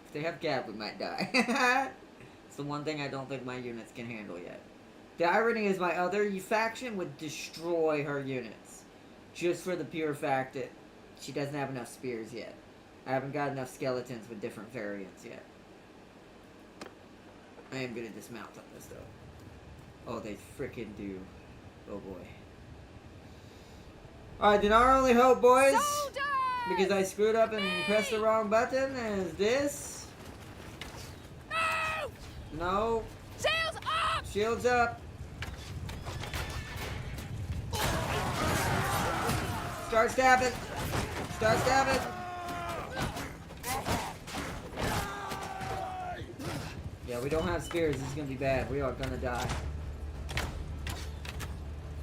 If they have cav, we might die. It's the one thing I don't think my units can handle yet. The irony is my other faction would destroy her units. Just for the pure fact that she doesn't have enough spears yet. I haven't got enough skeletons with different variants yet. I am gonna dismount on this though. Oh, they freaking do. Oh boy. Alright, then our only hope, boys, because I screwed up and pressed the wrong button, is this. No. Shields up! Shields up. Start stabbing. Start stabbing. Yeah, we don't have spears. This is gonna be bad. We are gonna die.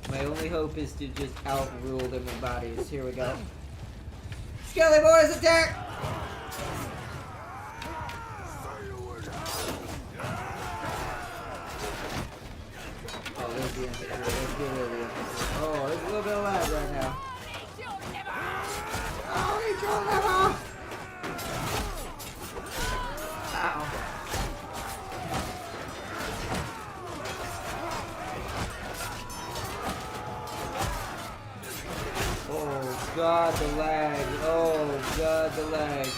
My only hope is to just outrule them in bodies. Here we go. Skelly boys, attack! Oh, there's the infantry. Let's get rid of the infantry. Oh, there's a little bit of lag right now. Oh, he drove them off! Ow. Oh god, the lag. Oh god, the lag.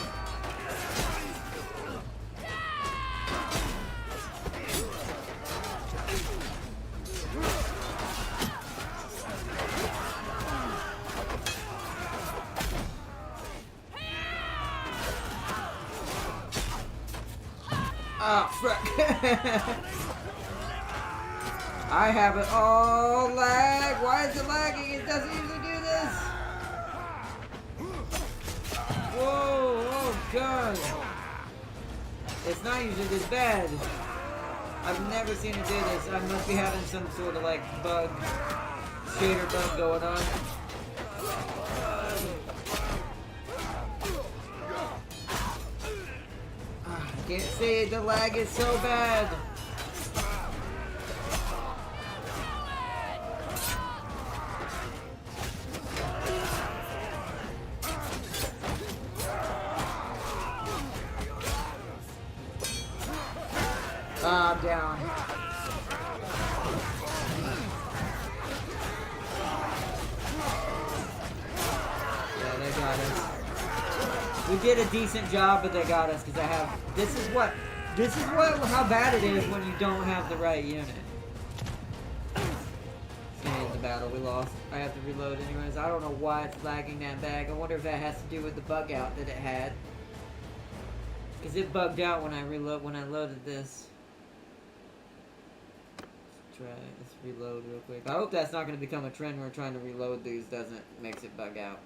Oh, frick. I have it all lag. Why is it lagging? It doesn't usually do this. Whoa, oh god. It's not usually this bad. I've never seen it do this. I must be having some sort of like bug, shader bug going on. I can't say it, the lag is so bad. I'm down. Yeah, they got us. We did a decent job, but they got us because I have. This is what. How bad it is when you don't have the right unit. It's gonna end the battle. We lost. I have to reload anyways. I don't know why it's lagging that bad. I wonder if that has to do with the bug out that it had. Because it bugged out when I loaded this. Let's reload real quick. I hope that's not going to become a trend where trying to reload these makes it bug out.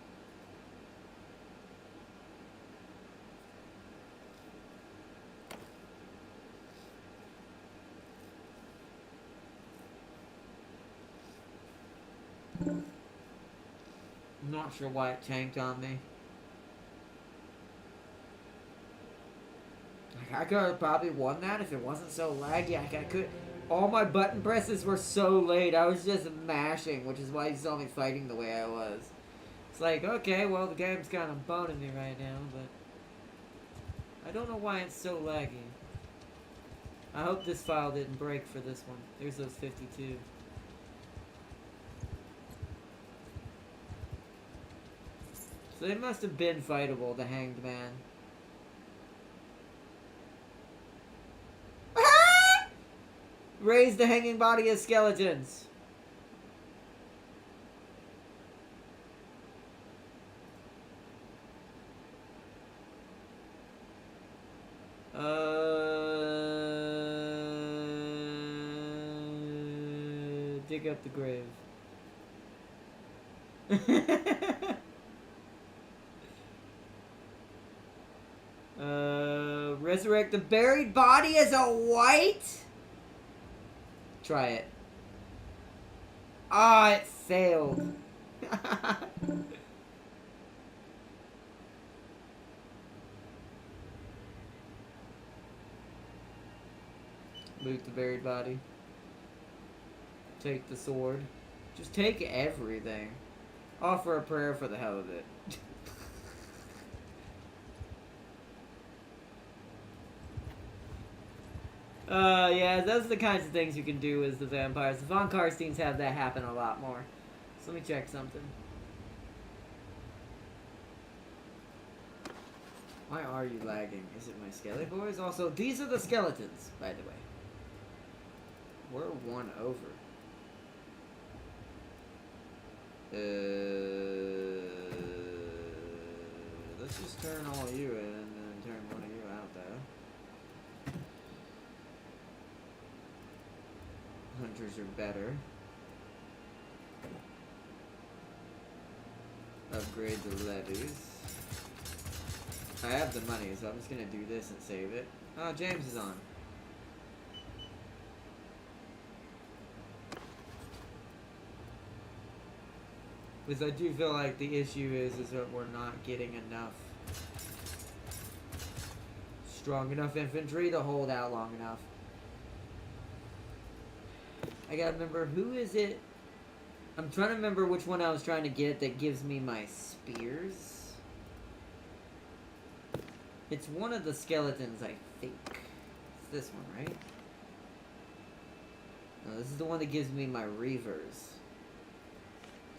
I'm not sure why it tanked on me. Like, I could have probably won that if it wasn't so laggy. Like, I could. All my button presses were so late. I was just mashing, which is why you saw me fighting the way I was. It's like, okay, well, the game's kind of boning me right now, but I don't know why it's so laggy. I hope this file didn't break for this one. There's those 52. So they must have been fightable, the Hanged Man. Raise the hanging body of skeletons. Dig up the grave. Resurrect the buried body as a white? Try it. Ah, it failed. Loot the buried body. Take the sword. Just take everything. Offer a prayer for the hell of it. Yeah, those are the kinds of things you can do as the vampires. The Von Karsteins have that happen a lot more. So let me check something. Why are you lagging? Is it my skelly boys? Also, these are the skeletons, by the way. We're one over. Let's just turn all you in and then turn one of you out there. Hunters are better. Upgrade the levies. I have the money, so I'm just gonna do this and save it. Oh, James is on. Because I do feel like the issue is that we're not getting enough strong enough infantry to hold out long enough. I gotta remember, who is it? I'm trying to remember which one I was trying to get that gives me my spears. It's one of the skeletons, I think. It's this one, right? No, this is the one that gives me my reavers.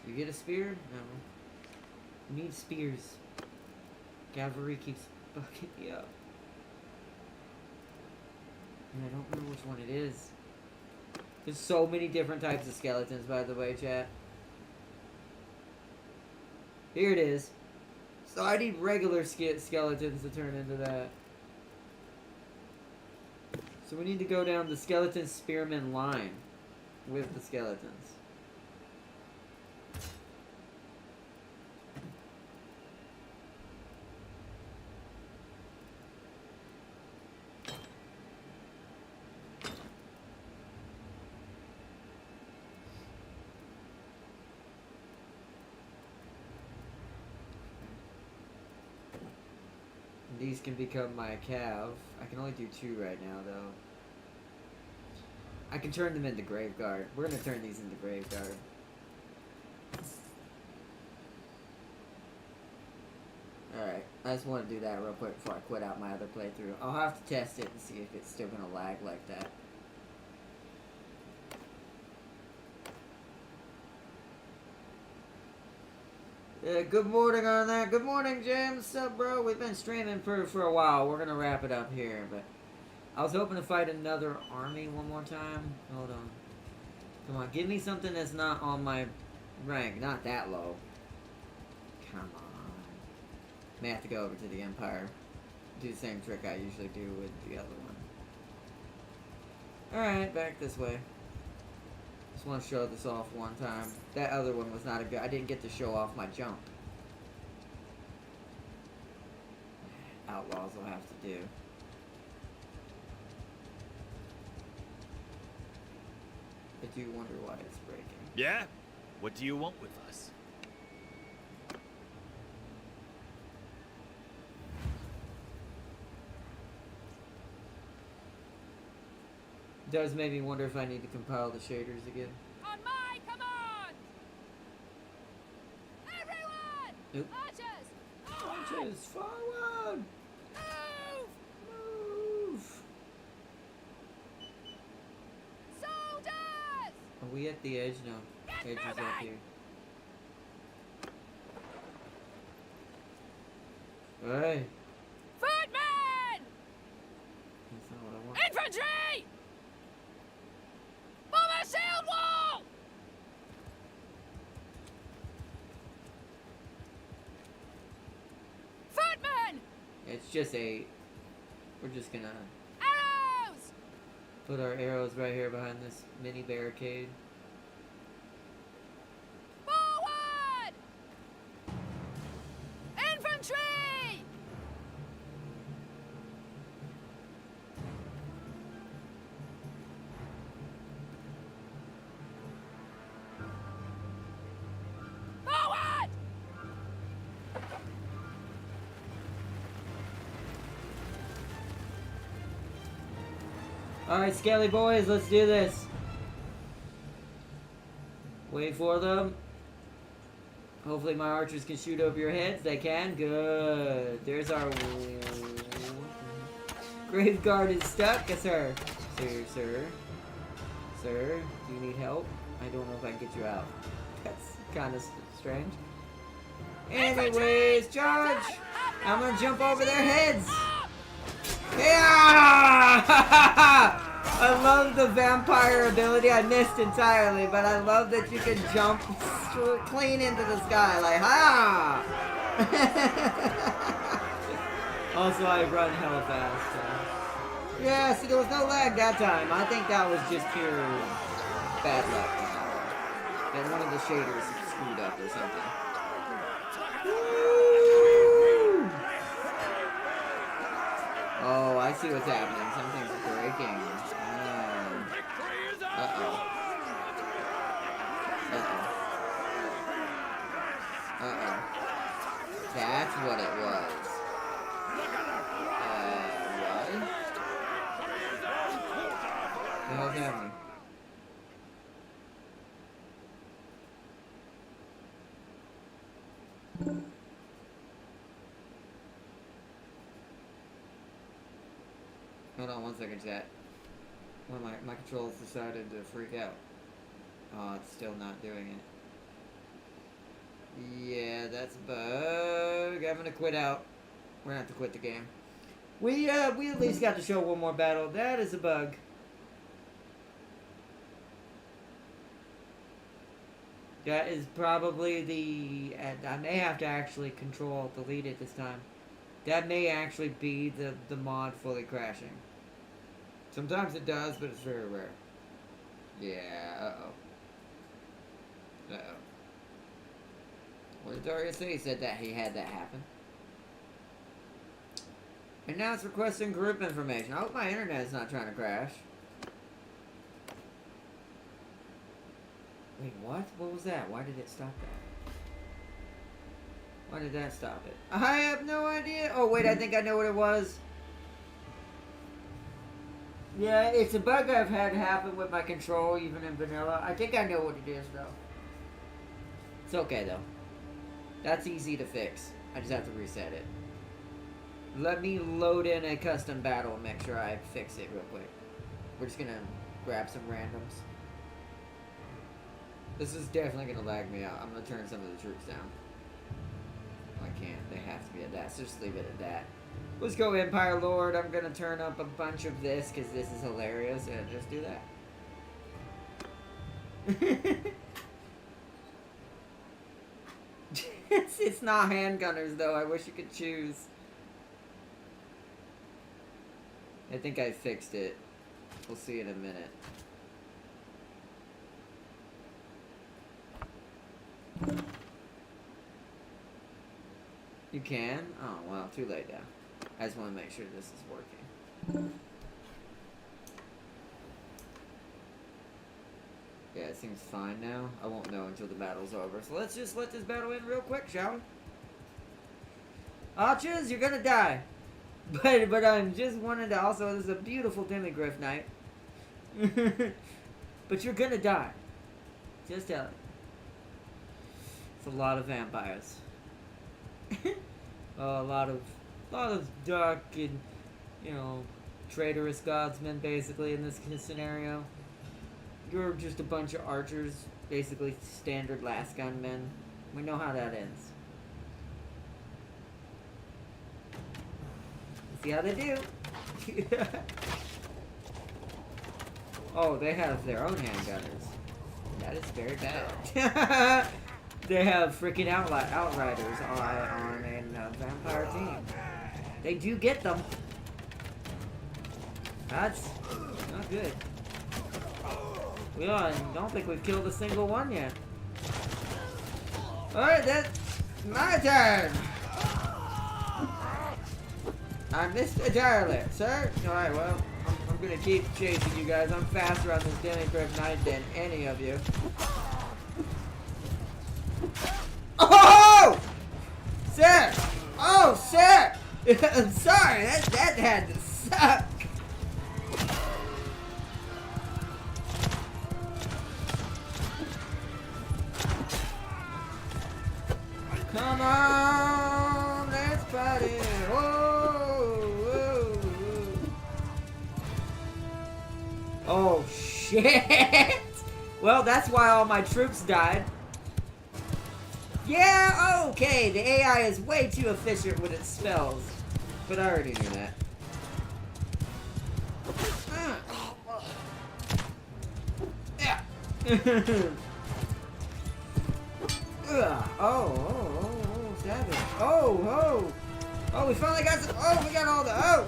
Do you get a spear? No. You need spears. Cavalry keeps fucking me up. And I don't remember which one it is. There's so many different types of skeletons, by the way, chat. Here it is. So I need regular skeletons to turn into that. So we need to go down the skeleton spearman line with the skeletons. These can become my cav. I can only do 2 right now, though. I can turn them into Graveguard. We're gonna turn these into Graveguard. Alright, I just want to do that real quick before I quit out my other playthrough. I'll have to test it and see if it's still gonna lag like that. Yeah, good morning on that. Good morning, James. What's up, bro? We've been streaming for a while. We're gonna wrap it up here, but I was hoping to fight another army one more time. Hold on. Come on, give me something that's not on my rank. Not that low. Come on. May have to go over to the Empire. Do the same trick I usually do with the other one. Alright, back this way. Just want to show this off one time. That other one was not a good... I didn't get to show off my jump. Outlaws will have to do. I do wonder why it's breaking. Yeah? What do you want with us? It does make me wonder if I need to compile the shaders again. On my command! Everyone! Nope. Archers! Archers, forward! Move! Move! Soldiers! Are we at the edge? No. Get Edge is up moving! here. Hey! Footmen! That's not what I want. Infantry! Form a shield wall! Footmen! It's just 8. We're just gonna Arrows! put our arrows right here behind this mini barricade. Forward! Infantry! Forward! Alright, Skelly boys, let's do this. Wait for them. Hopefully my archers can shoot over your heads. They can. Good. There's our... Graveguard is stuck. Yes, sir. Sir. Sir, do you need help? I don't know if I can get you out. That's kind of strange. Anyways, charge! I'm gonna jump over their heads! Yeah! I love the vampire ability. I missed entirely, but I love that you can jump clean into the sky, like, ha! Also, I run hella fast. So. Yeah, see, there was no lag that time. I think that was just pure bad luck. And one of the shaders screwed up or something. Woo! Oh, I see what's happening. Something's breaking. Uh-oh. Uh-oh. happening? Hold on 1 second, chat. Well, my controls decided to freak out. Oh, it's still not doing it. Yeah, that's a bug. I'm gonna quit out. We're gonna have to quit the game. We at least got to show one more battle. That is a bug. That is probably the... I may have to actually Control-Delete it this time. That may actually be the mod fully crashing. Sometimes it does, but it's very rare. Yeah, uh-oh. Uh-oh. What did Daria say? He said that he had that happen. And now it's requesting group information. I hope my internet is not trying to crash. Wait, what? What was that? Why did it stop that? Why did that stop it? I have no idea. Oh, wait, I think I know what it was. Yeah, it's a bug I've had happen with my control, even in vanilla. I think I know what it is, though. It's okay, though. That's easy to fix. I just have to reset it. Let me load in a custom battle and make sure I fix it real quick. We're just gonna grab some randoms. This is definitely gonna lag me out. I'm gonna turn some of the troops down. I can't. They have to be at that. So just leave it at that. Let's go Empire Lord. I'm gonna turn up a bunch of this because this is hilarious. Yeah, just do that. It's not handgunners though. I wish you could choose. I think I fixed it. We'll see in a minute. You can? Oh, well, too late now. I just want to make sure this is working. Yeah, it seems fine now. I won't know until the battle's over. So let's just let this battle in real quick, shall we? Archers, you're gonna die. But I'm just wanted to also, this is a beautiful Demigriff night. But you're gonna die. Just tell it. It's a lot of vampires. A lot of dark and, you know, traitorous godsmen basically in this scenario. You're just a bunch of archers, basically standard last gunmen. We know how that ends. See how they do. Oh, they have their own handgunners. That is very bad. They have freaking outriders on a vampire team. They do get them. That's not good. I don't think we've killed a single one yet. Alright, that's my turn. I missed entirely, sir. Alright, well, I'm gonna keep chasing you guys. I'm faster on this Demigriff Knight than any of you. Oh! Sir! Oh, sir! I'm sorry, that had to suck. Come on, let's party. Whoa, whoa, whoa. Oh, shit! Well, that's why all my troops died. Yeah, okay, the AI is way too efficient with its spells. But I already knew that. Yeah. Oh, savage. Oh, we finally got some. Oh, we got all the. Oh,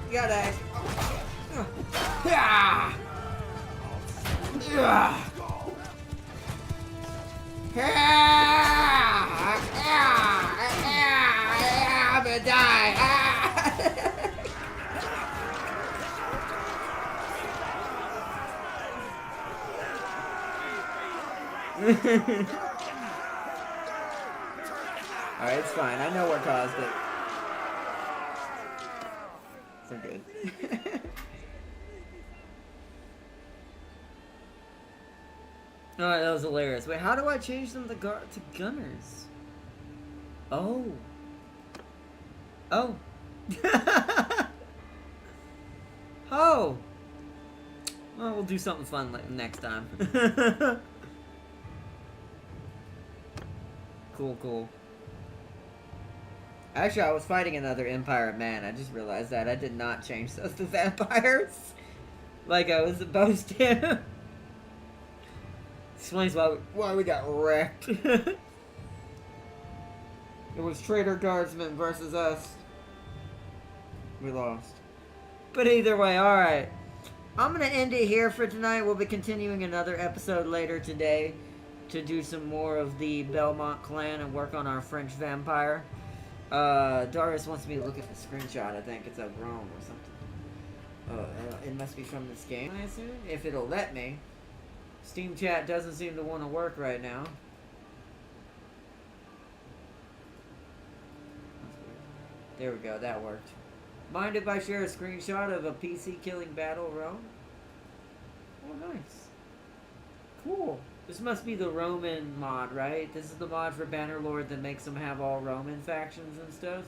we got that. I'm gonna die. Alright, it's fine. I know what caused it. So good. Alright, that was hilarious. Wait, how do I change them to gunners? Oh. Oh. Oh. Well, we'll do something fun next time. Cool, cool. Actually, I was fighting another Empire man. I just realized that. I did not change those to vampires. Like I was supposed to. Explains why we got wrecked. It was Traitor Guardsmen versus us. We lost. But either way, alright. I'm going to end it here for tonight. We'll be continuing another episode later today to do some more of the Belmont clan and work on our French vampire. Darius wants me to look at the screenshot. I think it's of Rome or something. It must be from this game, I assume, if it'll let me. Steam chat doesn't seem to want to work right now. There we go, that worked. Mind if I share a screenshot of a PC killing battle Rome? Oh, nice. Cool. This must be the Roman mod, right? This is the mod for Bannerlord that makes them have all Roman factions and stuff.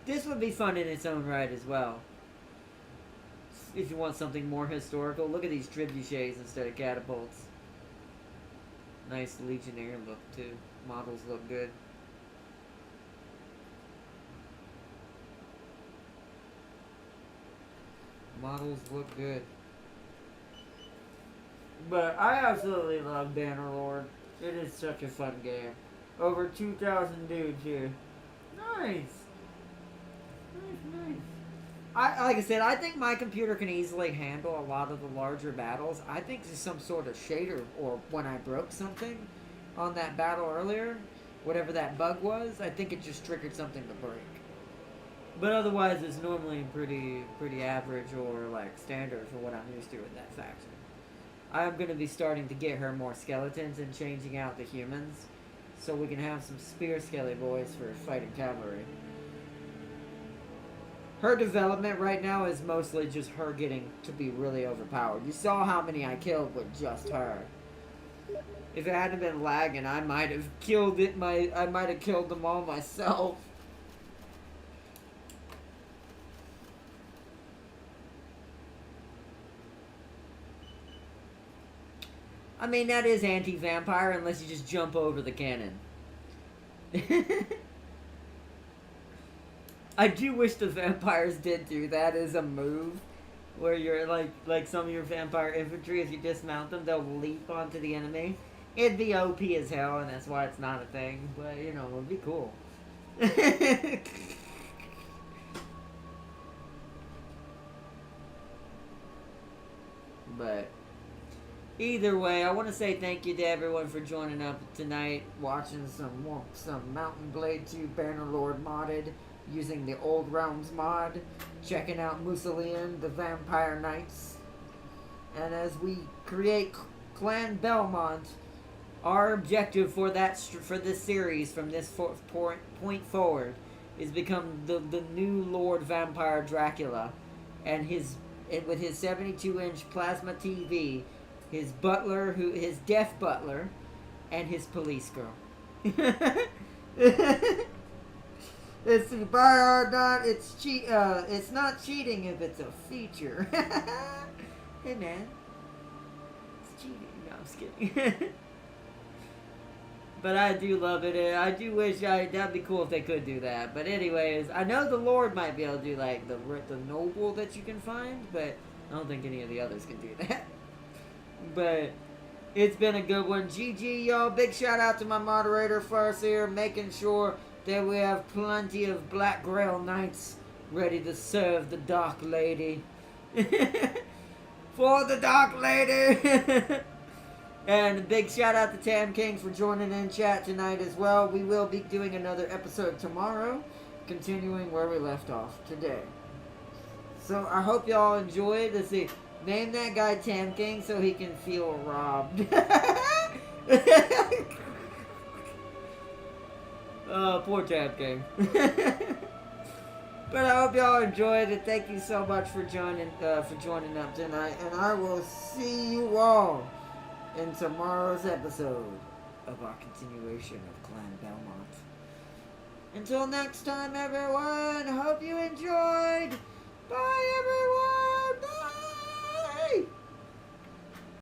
This would be fun in its own right as well. If you want something more historical, look at these trebuchets instead of catapults. Nice Legionnaire look too. Models look good. Models look good. But I absolutely love Bannerlord. It is such a fun game. Over 2,000 dudes here. Nice. Nice. Like I said, I think my computer can easily handle a lot of the larger battles. I think there's some sort of shader, or when I broke something on that battle earlier, whatever that bug was, I think it just triggered something to break. But otherwise, it's normally pretty average or like standard for what I'm used to with that faction. I'm going to be starting to get her more skeletons and changing out the humans, so we can have some spear skelly boys for fighting cavalry. Her development right now is mostly just her getting to be really overpowered. You saw how many I killed with just her. If it hadn't been lagging, I might have killed it. I might have killed them all myself. I mean, that is anti-vampire unless you just jump over the cannon. I do wish the vampires did do that as a move. Where you're like some of your vampire infantry, if you dismount them, they'll leap onto the enemy. It'd be OP as hell, and that's why it's not a thing. But, you know, it'd be cool. But either way, I want to say thank you to everyone for joining up tonight, watching some Mount&Blade 2 Bannerlord modded, using the Old Realms mod, checking out Mussolini, the Vampire Knights. And as we create Clan Belmont, our objective for this series from this point forward is become the new Lord Vampire Dracula, and with his 72-inch plasma TV, his butler, his deaf butler, and his police girl. Let's see, by our dot, it's not cheating if it's a feature. Hey man, it's cheating. No, I'm just kidding. But I do love it. I do wish that'd be cool if they could do that. But anyways, I know the Lord might be able to do like the noble that you can find, but I don't think any of the others can do that. But it's been a good one. GG, y'all. Big shout out to my moderator first here, making sure that we have plenty of Black Grail Knights ready to serve the Dark Lady. For the Dark Lady! And a big shout out to Tam King for joining in chat tonight as well. We will be doing another episode tomorrow, continuing where we left off today. So I hope y'all enjoyed. Let's see. Name that guy Tam King so he can feel robbed. Oh, poor Tam King. But I hope y'all enjoyed it. Thank you so much for joining up tonight, and I will see you all in tomorrow's episode of our continuation of Clan Belmont. Until next time, everyone, hope you enjoyed. Bye, everyone!